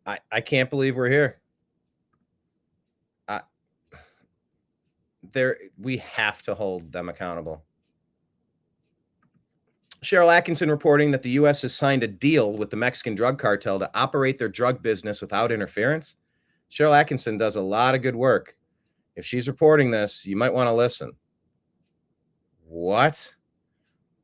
I can't believe we're here. We have to hold them accountable. Cheryl Atkinson reporting that the U.S. has signed a deal with the Mexican drug cartel to operate their drug business without interference. Cheryl Atkinson does a lot of good work. If she's reporting this, you might want to listen. What?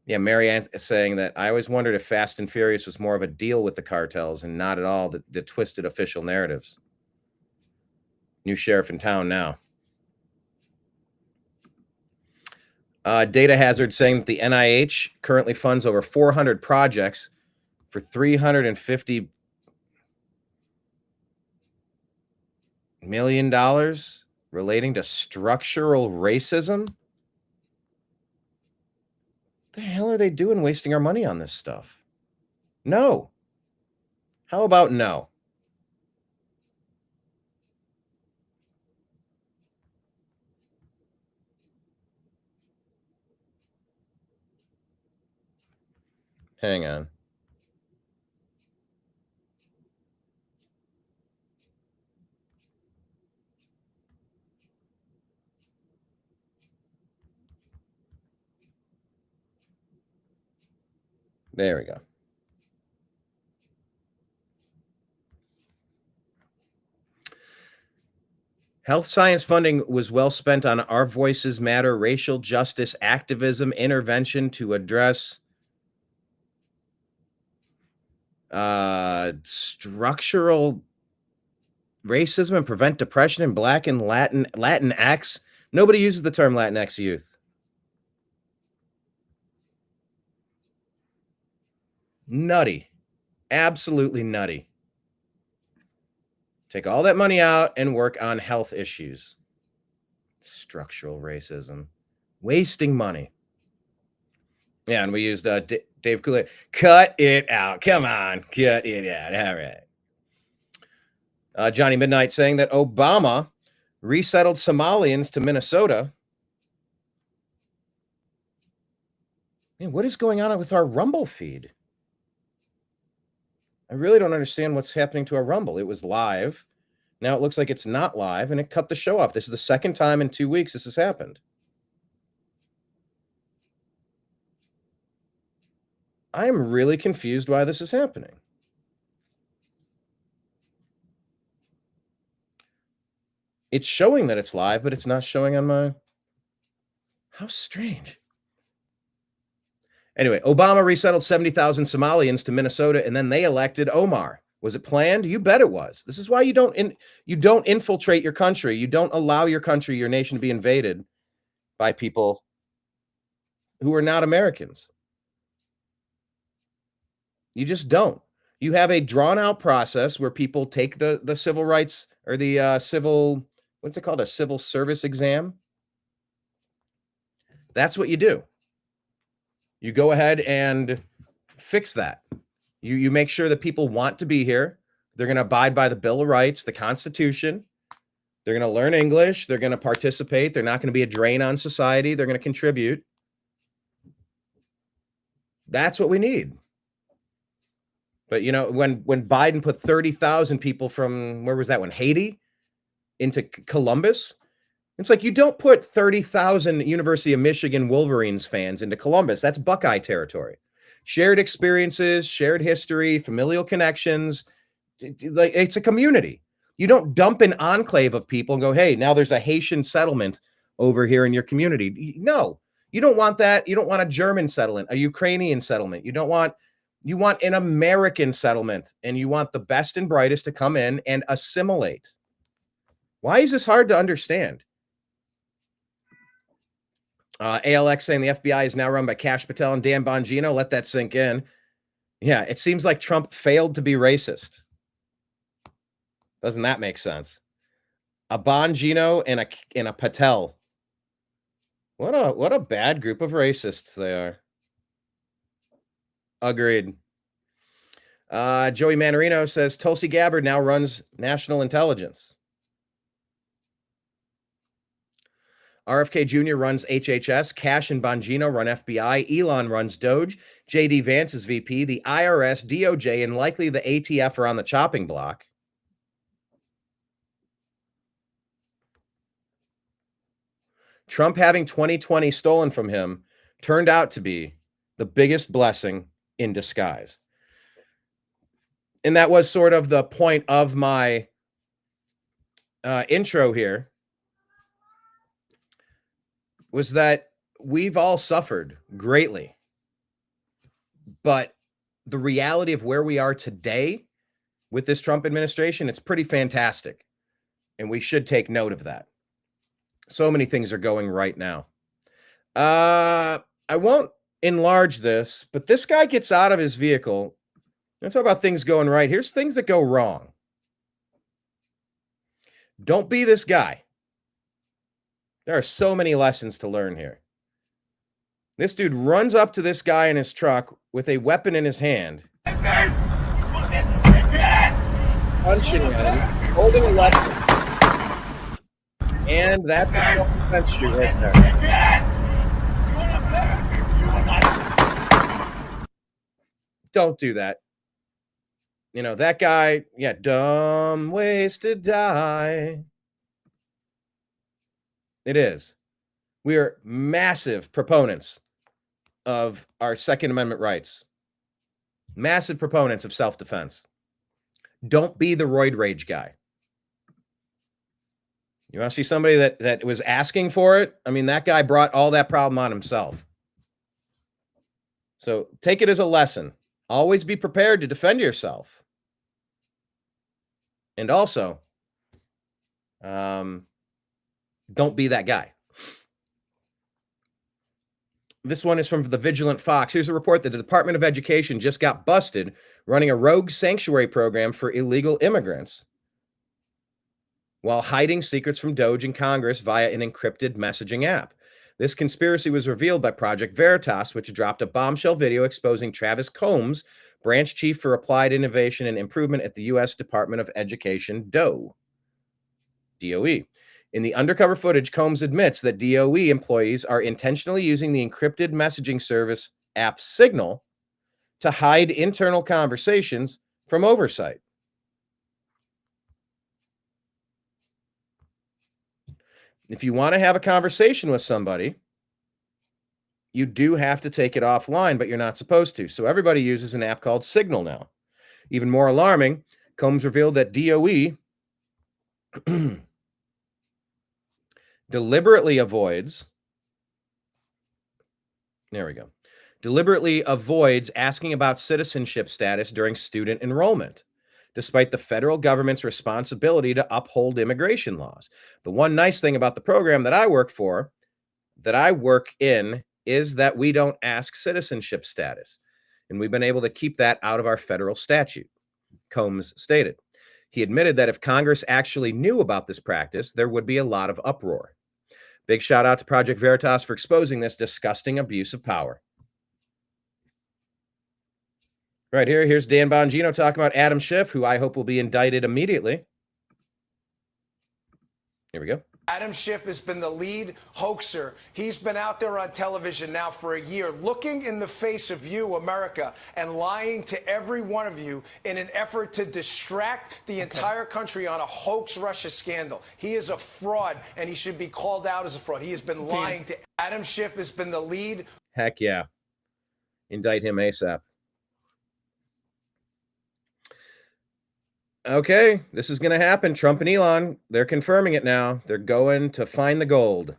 Yeah, Mary Ann is saying that I always wondered if Fast and Furious was more of a deal with the cartels and not at all the twisted official narratives. New sheriff in town now. Data Hazard saying that the NIH currently funds over 400 projects for $350 million relating to structural racism. What the hell are they doing wasting our money on this stuff? No. How about no? Hang on. There we go. Health science funding was well spent on Our Voices Matter, racial justice activism, intervention to address structural racism and prevent depression in Black and Latinx. Nobody uses the term Latinx youth. Nutty. Absolutely nutty. Take all that money out and work on health issues. Structural racism. Wasting money. Yeah, and we used Dave Coulier. Cut it out. Come on. Cut it out. All right. Johnny Midnight saying that Obama resettled Somalians to Minnesota. Man, what is going on with our Rumble feed? I really don't understand what's happening to our Rumble. It was live. Now it looks like it's not live, and it cut the show off. This is the second time in 2 weeks this has happened. I am really confused why this is happening. It's showing that it's live, but it's not showing on my... How strange. Anyway, Obama resettled 70,000 Somalians to Minnesota, and then they elected Omar. Was it planned? You bet it was. This is why you don't infiltrate your country. You don't allow your country, your nation, to be invaded by people who are not Americans. You just don't. You have a drawn-out process where people take the civil rights or the civil, what's it called, a civil service exam. That's what you do. You go ahead and fix that. You make sure that people want to be here. They're going to abide by the Bill of Rights, the Constitution. They're going to learn English. They're going to participate. They're not going to be a drain on society. They're going to contribute. That's what we need. But, you know, when Biden put 30,000 people from, where was that one, Haiti, into Columbus, it's like you don't put 30,000 University of Michigan Wolverines fans into Columbus. That's Buckeye territory. Shared experiences, shared history, familial connections. Like, it's a community. You don't dump an enclave of people and go, hey, now there's a Haitian settlement over here in your community. No, you don't want that. You don't want a German settlement, a Ukrainian settlement. You want an American settlement, and you want the best and brightest to come in and assimilate. Why is this hard to understand? ALX saying the FBI is now run by Kash Patel and Dan Bongino. Let that sink in. Yeah, it seems like Trump failed to be racist. Doesn't that make sense? A Bongino and a Patel. What a bad group of racists they are. Agreed. Joey Manarino says Tulsi Gabbard now runs national intelligence. RFK Jr. runs HHS. Kash and Bongino run FBI. Elon runs Doge. JD Vance is VP. The IRS, DOJ, and likely the ATF are on the chopping block. Trump having 2020 stolen from him turned out to be the biggest blessing in disguise. And that was sort of the point of my intro here, was that we've all suffered greatly. But the reality of where we are today with this Trump administration, it's pretty fantastic. And we should take note of that. So many things are going right now. I won't enlarge this, but this guy gets out of his vehicle. Let's talk about things going right. Here's things that go wrong. Don't be this guy. There are so many lessons to learn here. This dude runs up to this guy in his truck with a weapon in his hand, punching him, holding a weapon. And that's a self-defense shoot right there. Don't do that. You know, that guy, yeah, dumb ways to die. It is. We are massive proponents of our Second Amendment rights. Massive proponents of self-defense. Don't be the roid rage guy. You want to see somebody that was asking for it? I mean, that guy brought all that problem on himself. So take it as a lesson. Always be prepared to defend yourself. And also, don't be that guy. This one is from the Vigilant Fox. Here's a report that the Department of Education just got busted running a rogue sanctuary program for illegal immigrants while hiding secrets from DOJ and Congress via an encrypted messaging app. This conspiracy was revealed by Project Veritas, which dropped a bombshell video exposing Travis Combs, branch chief for Applied Innovation and Improvement at the U.S. Department of Education, DOE. In the undercover footage, Combs admits that DOE employees are intentionally using the encrypted messaging service app Signal to hide internal conversations from oversight. If you want to have a conversation with somebody, you do have to take it offline, but you're not supposed to. So everybody uses an app called Signal now. Even more alarming, Combs revealed that DOE deliberately avoids asking about citizenship status during student enrollment, despite the federal government's responsibility to uphold immigration laws. The one nice thing about the program that I work in, is that we don't ask citizenship status. And we've been able to keep that out of our federal statute, Combs stated. He admitted that if Congress actually knew about this practice, there would be a lot of uproar. Big shout out to Project Veritas for exposing this disgusting abuse of power. Right here, here's Dan Bongino talking about Adam Schiff, who I hope will be indicted immediately. Here we go. Adam Schiff has been the lead hoaxer. He's been out there on television now for a year, looking in the face of you, America, and lying to every one of you in an effort to distract the entire country on a hoax Russia scandal. He is a fraud, and he should be called out as a fraud. He has been lying to Adam Schiff has been the lead. Heck yeah. Indict him ASAP. Okay, this is going to happen. Trump and Elon, they're confirming it now. They're going to find the gold.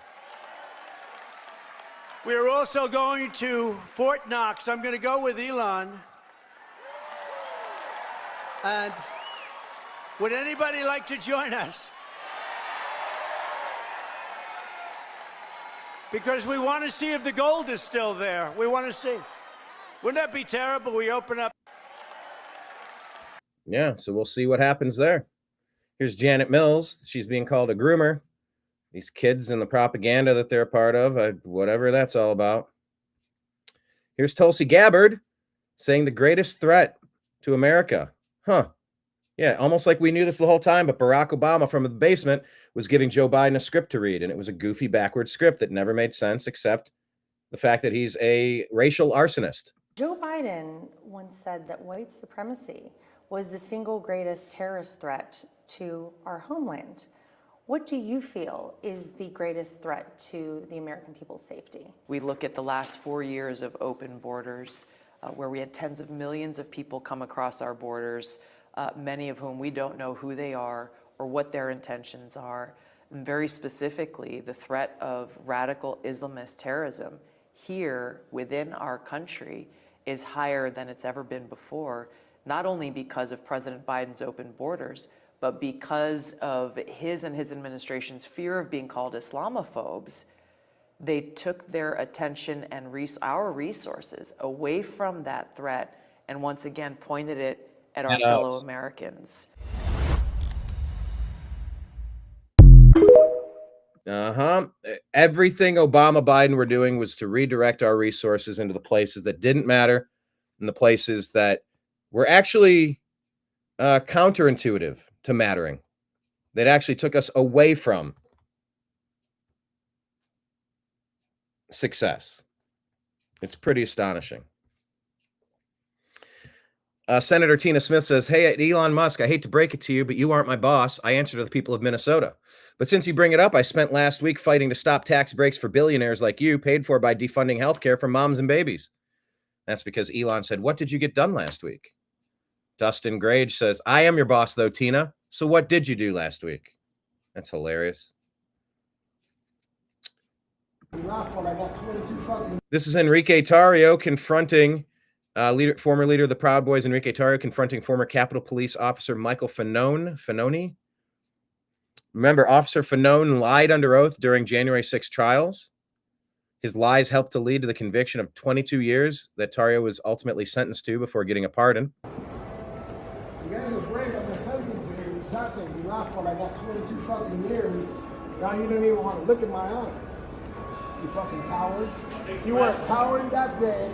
We're also going to Fort Knox. I'm going to go with Elon. And would anybody like to join us? Because we want to see if the gold is still there. We want to see. Wouldn't that be terrible? We open up. Yeah, so we'll see what happens there. Here's Janet Mills. She's being called a groomer. These kids and the propaganda that they're a part of, whatever that's all about. Here's Tulsi Gabbard saying the greatest threat to America. Huh. Yeah, almost like we knew this the whole time, but Barack Obama from the basement was giving Joe Biden a script to read, and it was a goofy backward script that never made sense except the fact that he's a racial arsonist. Joe Biden once said that white supremacy was the single greatest terrorist threat to our homeland. What do you feel is the greatest threat to the American people's safety? We look at the last 4 years of open borders, where we had tens of millions of people come across our borders, many of whom we don't know who they are or what their intentions are. And very specifically, the threat of radical Islamist terrorism here within our country is higher than it's ever been before, not only because of President Biden's open borders, but because of his and his administration's fear of being called Islamophobes. they took their attention and our resources away from that threat and once again pointed it at our fellow Americans. Everything Obama, Biden were doing was to redirect our resources into the places that didn't matter and the places that were actually counterintuitive to mattering. That actually took us away from success. It's pretty astonishing. Senator Tina Smith says, hey, Elon Musk, I hate to break it to you, but you aren't my boss. I answer to the people of Minnesota. But since you bring it up, I spent last week fighting to stop tax breaks for billionaires like you, paid for by defunding healthcare for moms and babies. That's because Elon said, what did you get done last week? Dustin Grage says, I am your boss, though, Tina. So what did you do last week? That's hilarious. This is Enrique Tarrio confronting former leader of the Proud Boys, Enrique Tarrio, confronting former Capitol Police Officer Michael Fanone. Remember, Officer Fanone lied under oath during January 6 trials. His lies helped to lead to the conviction of 22 years that Tarrio was ultimately sentenced to before getting a pardon. You got a break on the sentence here. You sat there, you laughed for like 22 fucking years. Now you don't even want to look in my eyes. You fucking coward. You were a coward that day.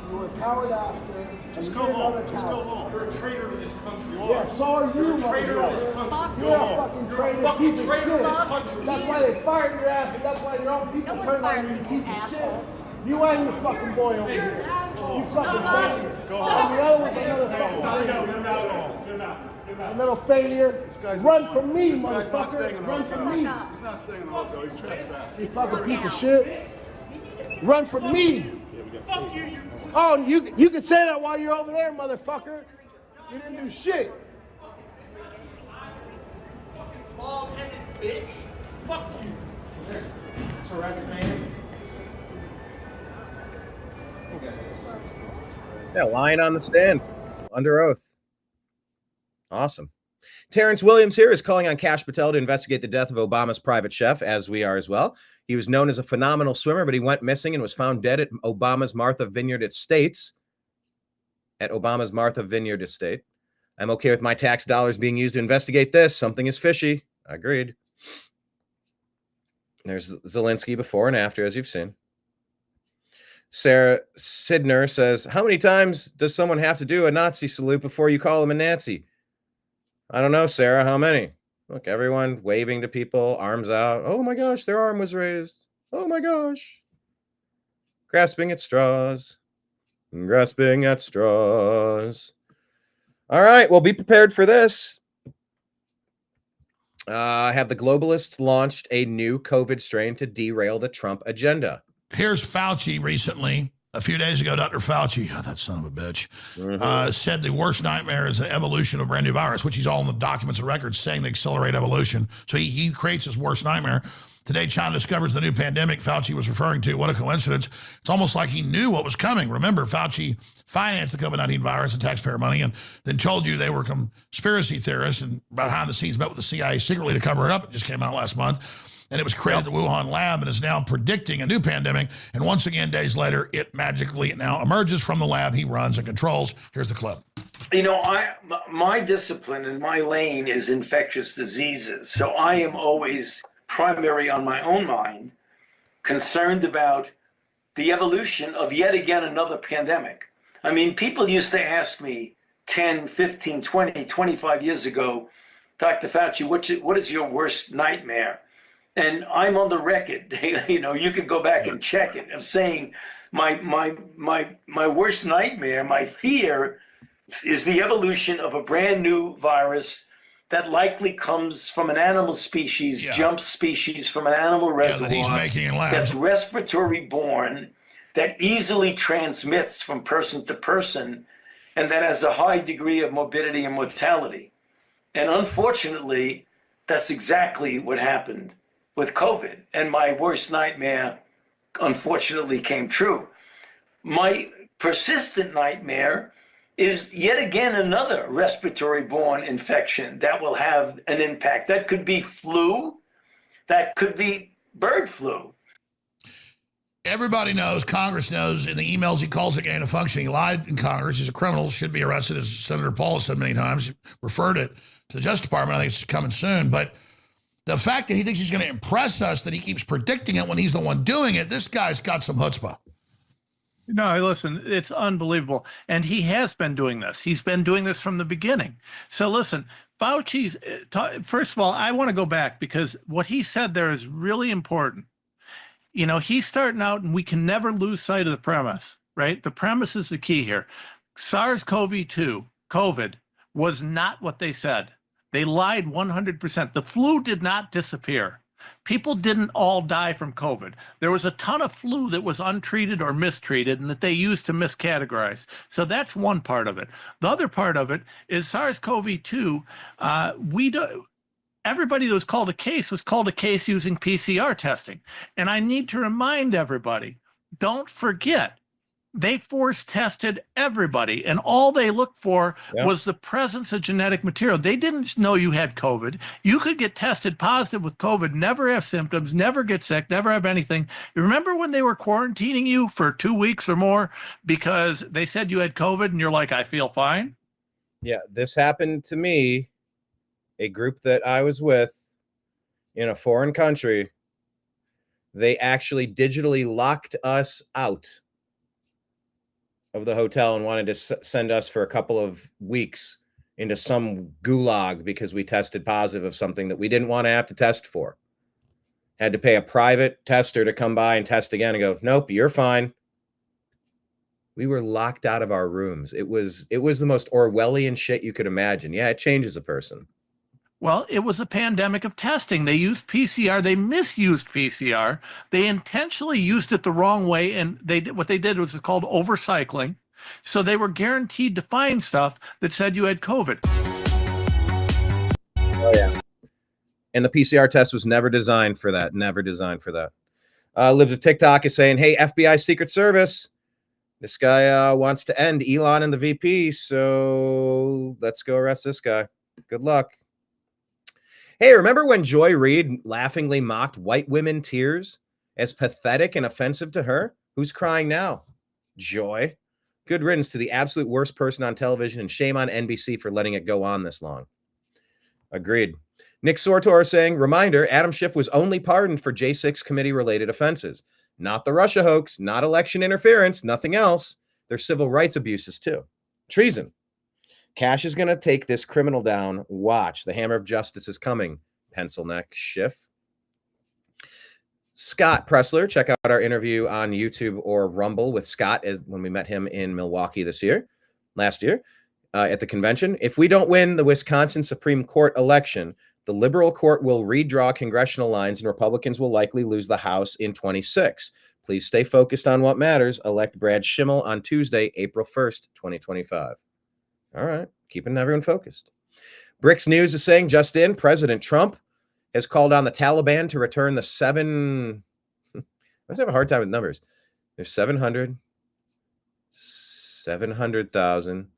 You were a coward after. Just go home. Just go home. You're a traitor to this country. Yeah, so are you, You're a traitor to this country. You're a fucking traitor, piece of shit. That's why they fired your ass, and that's why your own people turned on you, piece of shit. You and your fucking boy over here. You fucking failure. And the other one's another fucking failure. Another failure. Run from me, motherfucker. Run from me. He's not staying in the hotel. He's trespassing. You fucking piece of shit. Run from me. Fuck you. Oh, you can say that while you're over there, motherfucker. You didn't do shit. Bald-headed bitch. Fuck you. Tourette's, man. Yeah, lying on the stand, under oath. Awesome. Terrence Williams here is calling on Kash Patel to investigate the death of Obama's private chef, as we are as well. He was known as a phenomenal swimmer, but he went missing and was found dead at Obama's Martha Vineyard Estates. I'm okay with my tax dollars being used to investigate this. Something is fishy. Agreed. There's Zelensky before and after, as you've seen. Sarah Sidner says, how many times does someone have to do a Nazi salute before you call them a Nazi? I don't know, Sarah. How many? Look, everyone waving to people, arms out. Oh my gosh, their arm was raised. Oh my gosh. Grasping at straws. Grasping at straws. All right, well, be prepared for this. Have the globalists launched a new COVID strain to derail the Trump agenda? Here's Fauci recently. A few days ago, Dr. Fauci, that son of a bitch, said the worst nightmare is the evolution of a brand new virus, which he's all in the documents and records saying they accelerate evolution. So he creates his worst nightmare. Today, China discovers the new pandemic Fauci was referring to. What a coincidence. It's almost like he knew what was coming. Remember, Fauci financed the COVID-19 virus and taxpayer money and then told you they were conspiracy theorists and behind the scenes met with the CIA secretly to cover it up. It just came out last month. And it was created at the Wuhan lab and is now predicting a new pandemic. And once again, days later, it magically now emerges from the lab he runs and controls. Here's the clip. You know, my discipline and my lane is infectious diseases. So I am always primary on my own mind, concerned about the evolution of yet again another pandemic. I mean, people used to ask me 10, 15, 20, 25 years ago, Dr. Fauci, what is your worst nightmare? And I'm on the record, you know, you could go back and check it, of saying my worst nightmare, my fear is the evolution of a brand new virus that likely comes from an animal species, jump species from an animal reservoir, that he's making in labs. That's respiratory borne, that easily transmits from person to person, and that has a high degree of morbidity and mortality. And unfortunately, that's exactly what happened with COVID. And my worst nightmare, unfortunately, came true. My persistent nightmare is yet again another respiratory-borne infection that will have an impact. That could be flu, that could be bird flu. Everybody knows, Congress knows, in the emails he calls it gain of function. He lied in Congress. He's a criminal, should be arrested, as Senator Paul has said many times. Referred it to the Justice Department. I think it's coming soon. But the fact that he thinks he's going to impress us, that he keeps predicting it when he's the one doing it, this guy's got some chutzpah. No, listen, it's unbelievable. And he has been doing this. He's been doing this from the beginning. So listen, Fauci's, first of all, I want to go back because what he said there is really important. You know, he's starting out, and we can never lose sight of the premise, right? The premise is the key here. SARS-CoV-2, COVID, was not what they said. They lied 100%. The flu did not disappear. People didn't all die from COVID. There was a ton of flu that was untreated or mistreated and that they used to miscategorize. So that's one part of it. The other part of it is SARS-CoV-2. Everybody that was called a case using PCR testing. And I need to remind everybody, don't forget, they force tested everybody, and all they looked for was the presence of genetic material. They didn't know you had COVID. You could get tested positive with COVID, never have symptoms, never get sick, never have anything. You remember when they were quarantining you for 2 weeks or more because they said you had COVID and you're like, I feel fine? Yeah, this happened to me, a group that I was with in a foreign country. They actually digitally locked us out of the hotel and wanted to send us for a couple of weeks into some gulag because we tested positive of something that we didn't want to have to test for. Had to pay a private tester to come by and test again and go, nope, you're fine. We were locked out of our rooms. It was the most Orwellian shit you could imagine. Yeah, it changes a person. Well, it was a pandemic of testing. They used PCR. They misused PCR. They intentionally used it the wrong way, and what they did was called overcycling. So they were guaranteed to find stuff that said you had COVID. Oh, yeah. And the PCR test was never designed for that. Never designed for that. Lives of TikTok is saying, hey, FBI Secret Service, this guy wants to end Elon and the VP, so let's go arrest this guy. Good luck. Hey, remember when Joy Reid laughingly mocked white women tears as pathetic and offensive to her? Who's crying now? Joy. Good riddance to the absolute worst person on television, and shame on NBC for letting it go on this long. Agreed. Nick Sortor saying, reminder, Adam Schiff was only pardoned for J6 committee-related offenses. Not the Russia hoax, not election interference, nothing else. There's civil rights abuses, too. Treason. Kash is going to take this criminal down. Watch. The hammer of justice is coming. Pencil neck Schiff. Scott Pressler. Check out our interview on YouTube or Rumble with Scott when we met him in Milwaukee last year at the convention. If we don't win the Wisconsin Supreme Court election, the liberal court will redraw congressional lines and Republicans will likely lose the House in 26. Please stay focused on what matters. Elect Brad Schimmel on Tuesday, April 1st, 2025. All right, keeping everyone focused. Bricks News is saying, just in, President Trump has called on the Taliban to return the I always have a hard time with numbers. There's 700,000,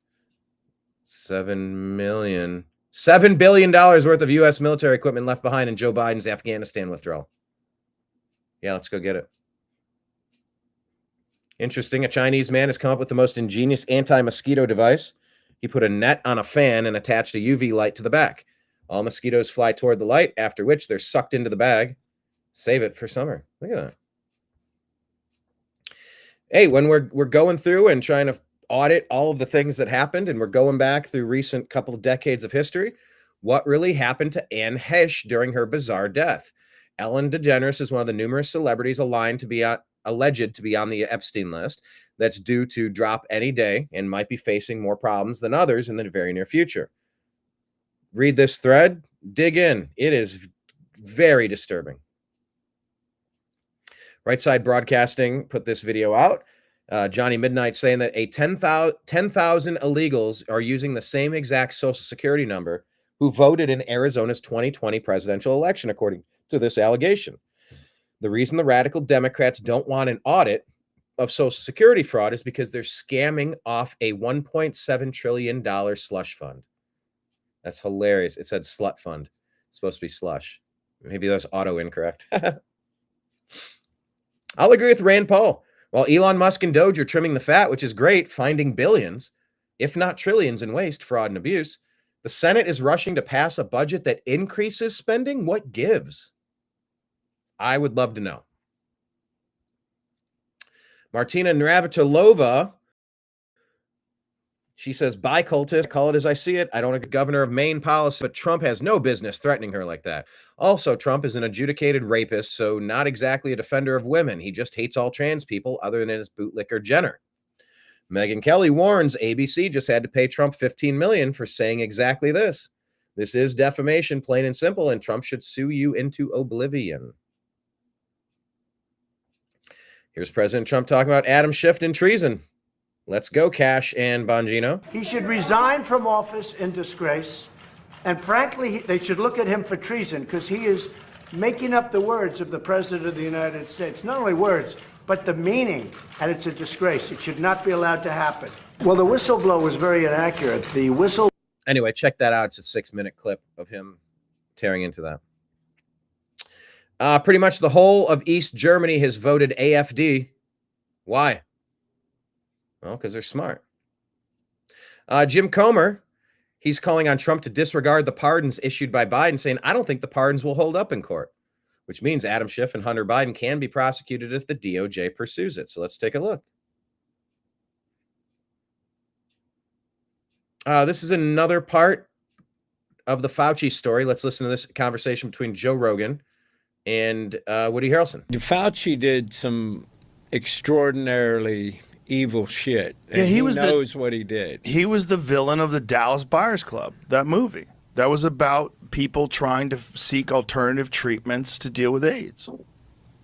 7 million, $7 billion worth of U.S. military equipment left behind in Joe Biden's Afghanistan withdrawal. Yeah, let's go get it. Interesting. A Chinese man has come up with the most ingenious anti-mosquito device. He put a net on a fan and attached a UV light to the back. All mosquitoes fly toward the light, after which they're sucked into the bag. Save it for summer. Look at that. Hey, when we're going through and trying to audit all of the things that happened, and we're going back through recent couple of decades of history, what really happened to Anne Heche during her bizarre death? Ellen DeGeneres is one of the numerous celebrities alleged to be on the Epstein list that's due to drop any day and might be facing more problems than others in the very near future. Read this thread, dig in. It is very disturbing. Right Side Broadcasting put this video out. Johnny Midnight saying that 10,000 illegals are using the same exact social security number who voted in Arizona's 2020 presidential election, according to this allegation. The reason the radical Democrats don't want an audit of Social Security fraud is because they're scamming off a $1.7 trillion slush fund. That's hilarious. It said slut fund. It's supposed to be slush. Maybe that's auto incorrect. I'll agree with Rand Paul. While Elon Musk and Doge are trimming the fat, which is great, finding billions, if not trillions in waste, fraud, and abuse, the Senate is rushing to pass a budget that increases spending. What gives? I would love to know. Martina Navratilova, she says, bye, cultist. Call it as I see it. I don't agree with governor of Maine policy, but Trump has no business threatening her like that. Also, Trump is an adjudicated rapist, so not exactly a defender of women. He just hates all trans people other than his bootlicker Jenner. Megyn Kelly warns ABC just had to pay Trump $15 million for saying exactly this. This is defamation, plain and simple, and Trump should sue you into oblivion. Here's President Trump talking about Adam Schiff and treason. Let's go, Kash and Bongino. He should resign from office in disgrace. And frankly, they should look at him for treason because he is making up the words of the President of the United States. Not only words, but the meaning. And it's a disgrace. It should not be allowed to happen. Well, the whistleblower was very inaccurate. The whistle. Anyway, check that out. It's a 6-minute clip of him tearing into that. Pretty much the whole of East Germany has voted AfD. Why? Well, because they're smart. Jim Comer, he's calling on Trump to disregard the pardons issued by Biden, saying, I don't think the pardons will hold up in court, which means Adam Schiff and Hunter Biden can be prosecuted if the DOJ pursues it. So let's take a look. This is another part of the Fauci story. Let's listen to this conversation between Joe Rogan and Woody Harrelson. Fauci did some extraordinarily evil shit. And Yeah, he knows what he did. He was the villain of the Dallas Buyers Club, that movie. That was about people trying to seek alternative treatments to deal with AIDS.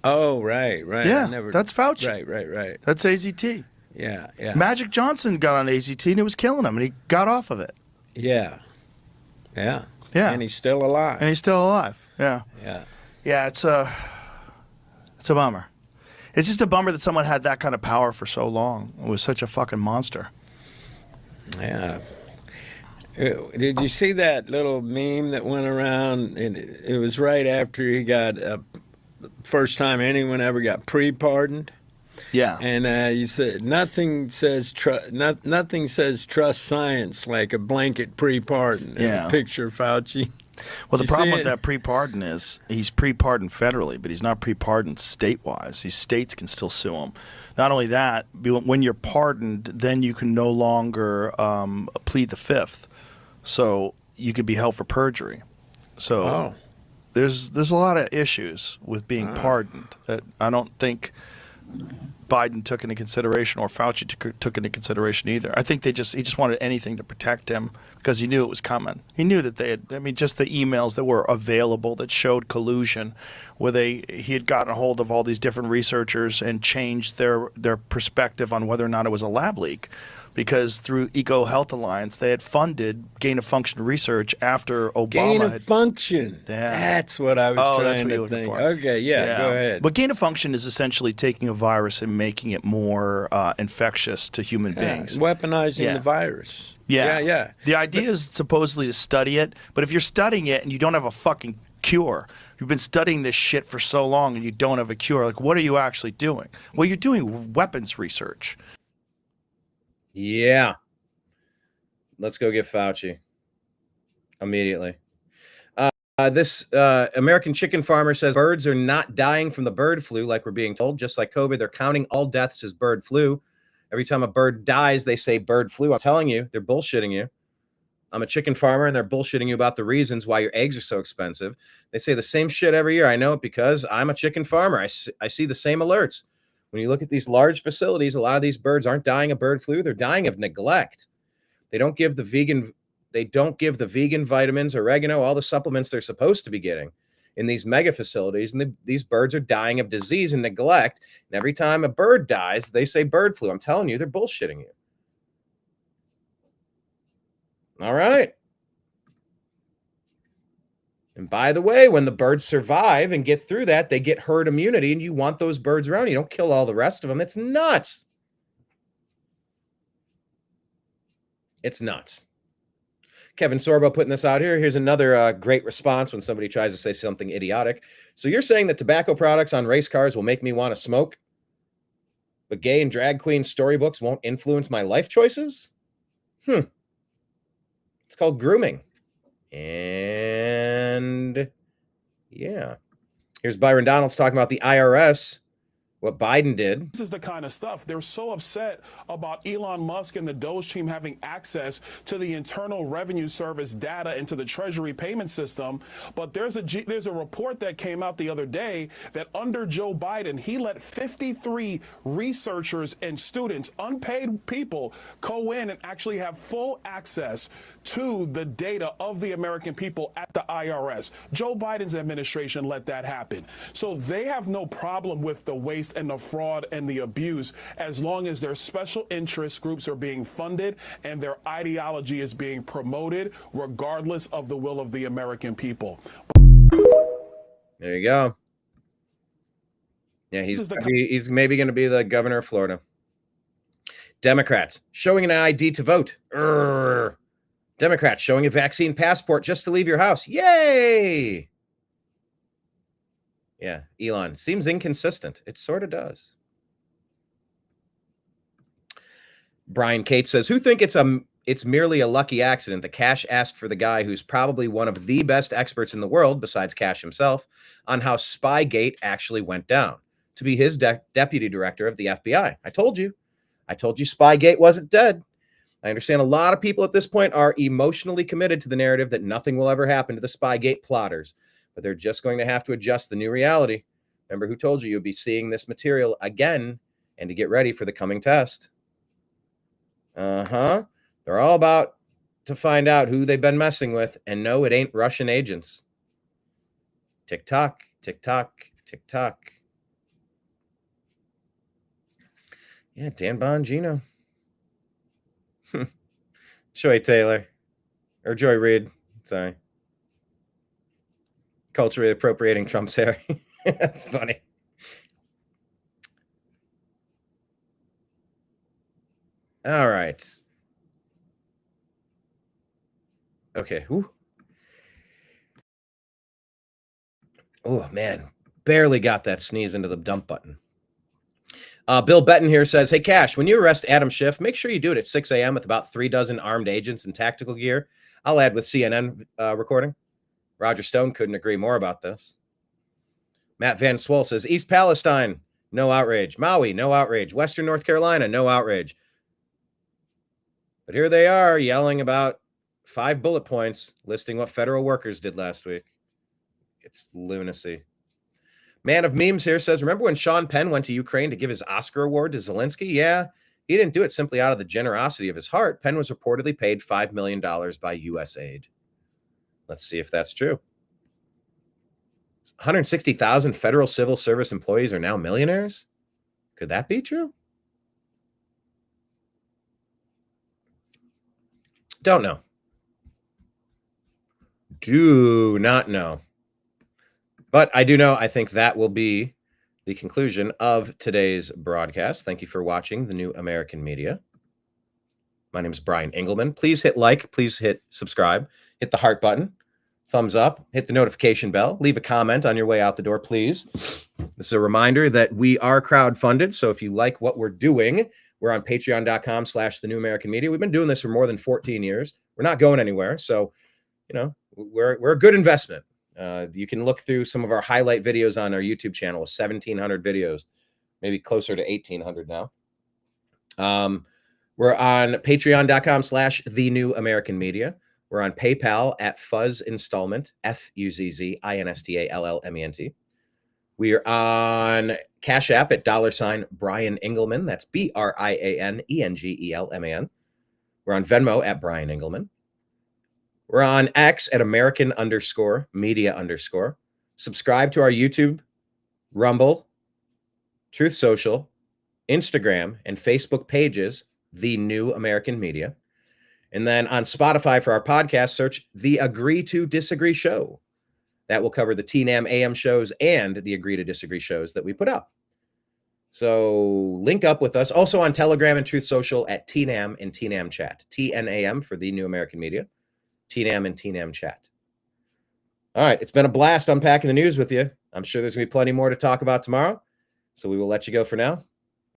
Oh, right. Yeah, that's Fauci. Right. That's AZT. Yeah. Magic Johnson got on AZT and it was killing him, and he got off of it. Yeah. And he's still alive. Yeah. Yeah, it's a bummer. It's just a bummer that someone had that kind of power for so long. It was such a fucking monster. Yeah. Did you see that little meme that went around? And it was right after he got first time anyone ever got pre-pardoned. Yeah. And you said nothing says trust science like a blanket pre-pardon. And Yeah. a picture of Fauci. Well, the Did you problem see with it? that pre-pardon is he's pre-pardoned federally, but he's not pre-pardoned state-wise. These states can still sue him. Not only that, when you're pardoned, then you can no longer plead the fifth. So you could be held for perjury. So there's a lot of issues with being pardoned that I don't think Biden took into consideration, or Fauci took into consideration either. I think he just wanted anything to protect him because he knew it was coming. He knew that just the emails that were available that showed collusion, where he had gotten a hold of all these different researchers and changed their perspective on whether or not it was a lab leak. Because through Eco Health Alliance, they had funded gain-of-function research after Obama. Gain-of-function. That's what I was trying to think. Okay, yeah, go ahead. But gain-of-function is essentially taking a virus and making it more infectious to human beings. Weaponizing the virus. Yeah. The idea is supposedly to study it, but if you're studying it and you don't have a fucking cure, you've been studying this shit for so long and you don't have a cure, like, what are you actually doing? Well, you're doing weapons research. Yeah. Let's go get Fauci immediately. This American chicken farmer says birds are not dying from the bird flu like we're being told. Just like COVID, they're counting all deaths as bird flu. Every time a bird dies, they say bird flu. I'm telling you, they're bullshitting you. I'm a chicken farmer, and they're bullshitting you about the reasons why your eggs are so expensive. They say the same shit every year. I know it because I'm a chicken farmer. I see the same alerts. When you look at these large facilities, a lot of these birds aren't dying of bird flu. They're dying of neglect. They don't give the vegan vitamins, oregano, all the supplements they're supposed to be getting in these mega facilities. And these birds are dying of disease and neglect. And every time a bird dies, they say bird flu. I'm telling you, they're bullshitting you. All right. And by the way, when the birds survive and get through that, they get herd immunity, and you want those birds around. You don't kill all the rest of them. It's nuts. It's nuts. Kevin Sorbo putting this out here. Here's another great response when somebody tries to say something idiotic. So you're saying that tobacco products on race cars will make me want to smoke, but gay and drag queen storybooks won't influence my life choices? It's called grooming. And yeah. Here's Byron Donalds talking about the IRS, what Biden did. This is the kind of stuff. They're so upset about Elon Musk and the Doge team having access to the Internal Revenue Service data into the Treasury payment system. But there's a report that came out the other day that under Joe Biden, he let 53 researchers and students, unpaid people, go in and actually have full access to the data of the American people at the IRS. Joe Biden's administration let that happen. So they have no problem with the waste and the fraud and the abuse as long as their special interest groups are being funded and their ideology is being promoted regardless of the will of the American people. There you go. Yeah, he's maybe going to be the governor of Florida. Democrats showing an ID to vote. Democrats showing a vaccine passport just to leave your house. Yay! Yeah, Elon seems inconsistent. It sort of does. Brian Cates says, who think it's merely a lucky accident that Kash asked for the guy who's probably one of the best experts in the world, besides Kash himself, on how Spygate actually went down, to be his deputy director of the FBI. I told you Spygate wasn't dead. I understand a lot of people at this point are emotionally committed to the narrative that nothing will ever happen to the Spygate plotters, but they're just going to have to adjust the new reality. Remember who told you you'll be seeing this material again and to get ready for the coming test. They're all about to find out who they've been messing with, and no, it ain't Russian agents. Tick-tock, tick-tock, tick-tock. Yeah, Dan Bongino. Joy Taylor. Or Joy Reid. Sorry. Culturally appropriating Trump's hair. That's funny. All right. Okay. Whew. Oh, man. Barely got that sneeze into the dump button. Bill Betton here says, hey, Kash, when you arrest Adam Schiff, make sure you do it at 6 a.m. with about 36 armed agents in tactical gear. I'll add with CNN recording. Roger Stone couldn't agree more about this. Matt Van Swol says, East Palestine, no outrage. Maui, no outrage. Western North Carolina, no outrage. But here they are yelling about 5 bullet points listing what federal workers did last week. It's lunacy. Man of Memes here says, remember when Sean Penn went to Ukraine to give his Oscar award to Zelensky? Yeah, he didn't do it simply out of the generosity of his heart. Penn was reportedly paid $5 million by U.S. aid. Let's see if that's true. 160,000 federal civil service employees are now millionaires? Could that be true? Don't know. Do not know. But I do know, I think that will be the conclusion of today's broadcast. Thank you for watching the New American Media. My name is Brian Engelman. Please hit like, please hit subscribe, hit the heart button, thumbs up, hit the notification bell, leave a comment on your way out the door, please. This is a reminder that we are crowdfunded. So if you like what we're doing, we're on patreon.com/the New American Media. We've been doing this for more than 14 years. We're not going anywhere. So, we're a good investment. You can look through some of our highlight videos on our YouTube channel, 1,700 videos, maybe closer to 1,800 now. We're on patreon.com/the New American Media. We're on PayPal at Fuzz Installment, FUZZINSTALLMENT. We are on Cash App at $Brian Engelman. That's BrianEngelman. We're on Venmo at Brian Engelman. We're on X at American_media_. Subscribe to our YouTube, Rumble, Truth Social, Instagram, and Facebook pages, The New American Media. And then on Spotify for our podcast, search The Agree to Disagree Show. That will cover the TNAM AM shows and the Agree to Disagree shows that we put up. So link up with us. Also on Telegram and Truth Social at TNAM and TNAM Chat. TNAM for The New American Media. TNAM and TNAM chat. All right. It's been a blast unpacking the news with you. I'm sure there's going to be plenty more to talk about tomorrow. So we will let you go for now.